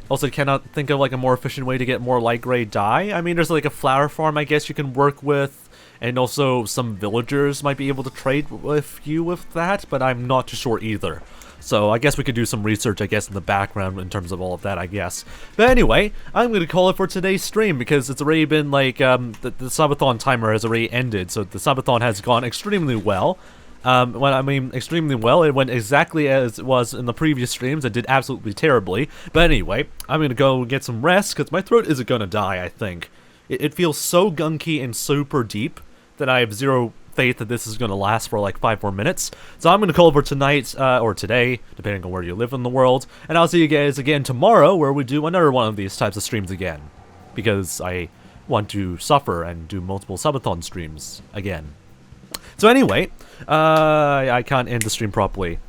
Also, cannot think of like a more efficient way to get more light gray dye. I mean, there's like a flower farm I guess you can work with, and also some villagers might be able to trade with you with that, but I'm not too sure either. So I guess we could do some research, I guess, in the background in terms of all of that, I guess. But anyway, I'm going to call it for today's stream because it's already been like, the Subathon timer has already ended, so the Subathon has gone extremely well. When I mean extremely well, it went exactly as it was in the previous streams. It did absolutely terribly. But anyway, I'm going to go get some rest because my throat isn't going to die, I think. It feels so gunky and super deep that I have zero faith that this is going to last for like 5 more minutes. So I'm going to call over tonight, or today, depending on where you live in the world. And I'll see you guys again tomorrow where we do another one of these types of streams again. Because I want to suffer and do multiple Subathon streams again. So anyway, I can't end the stream properly.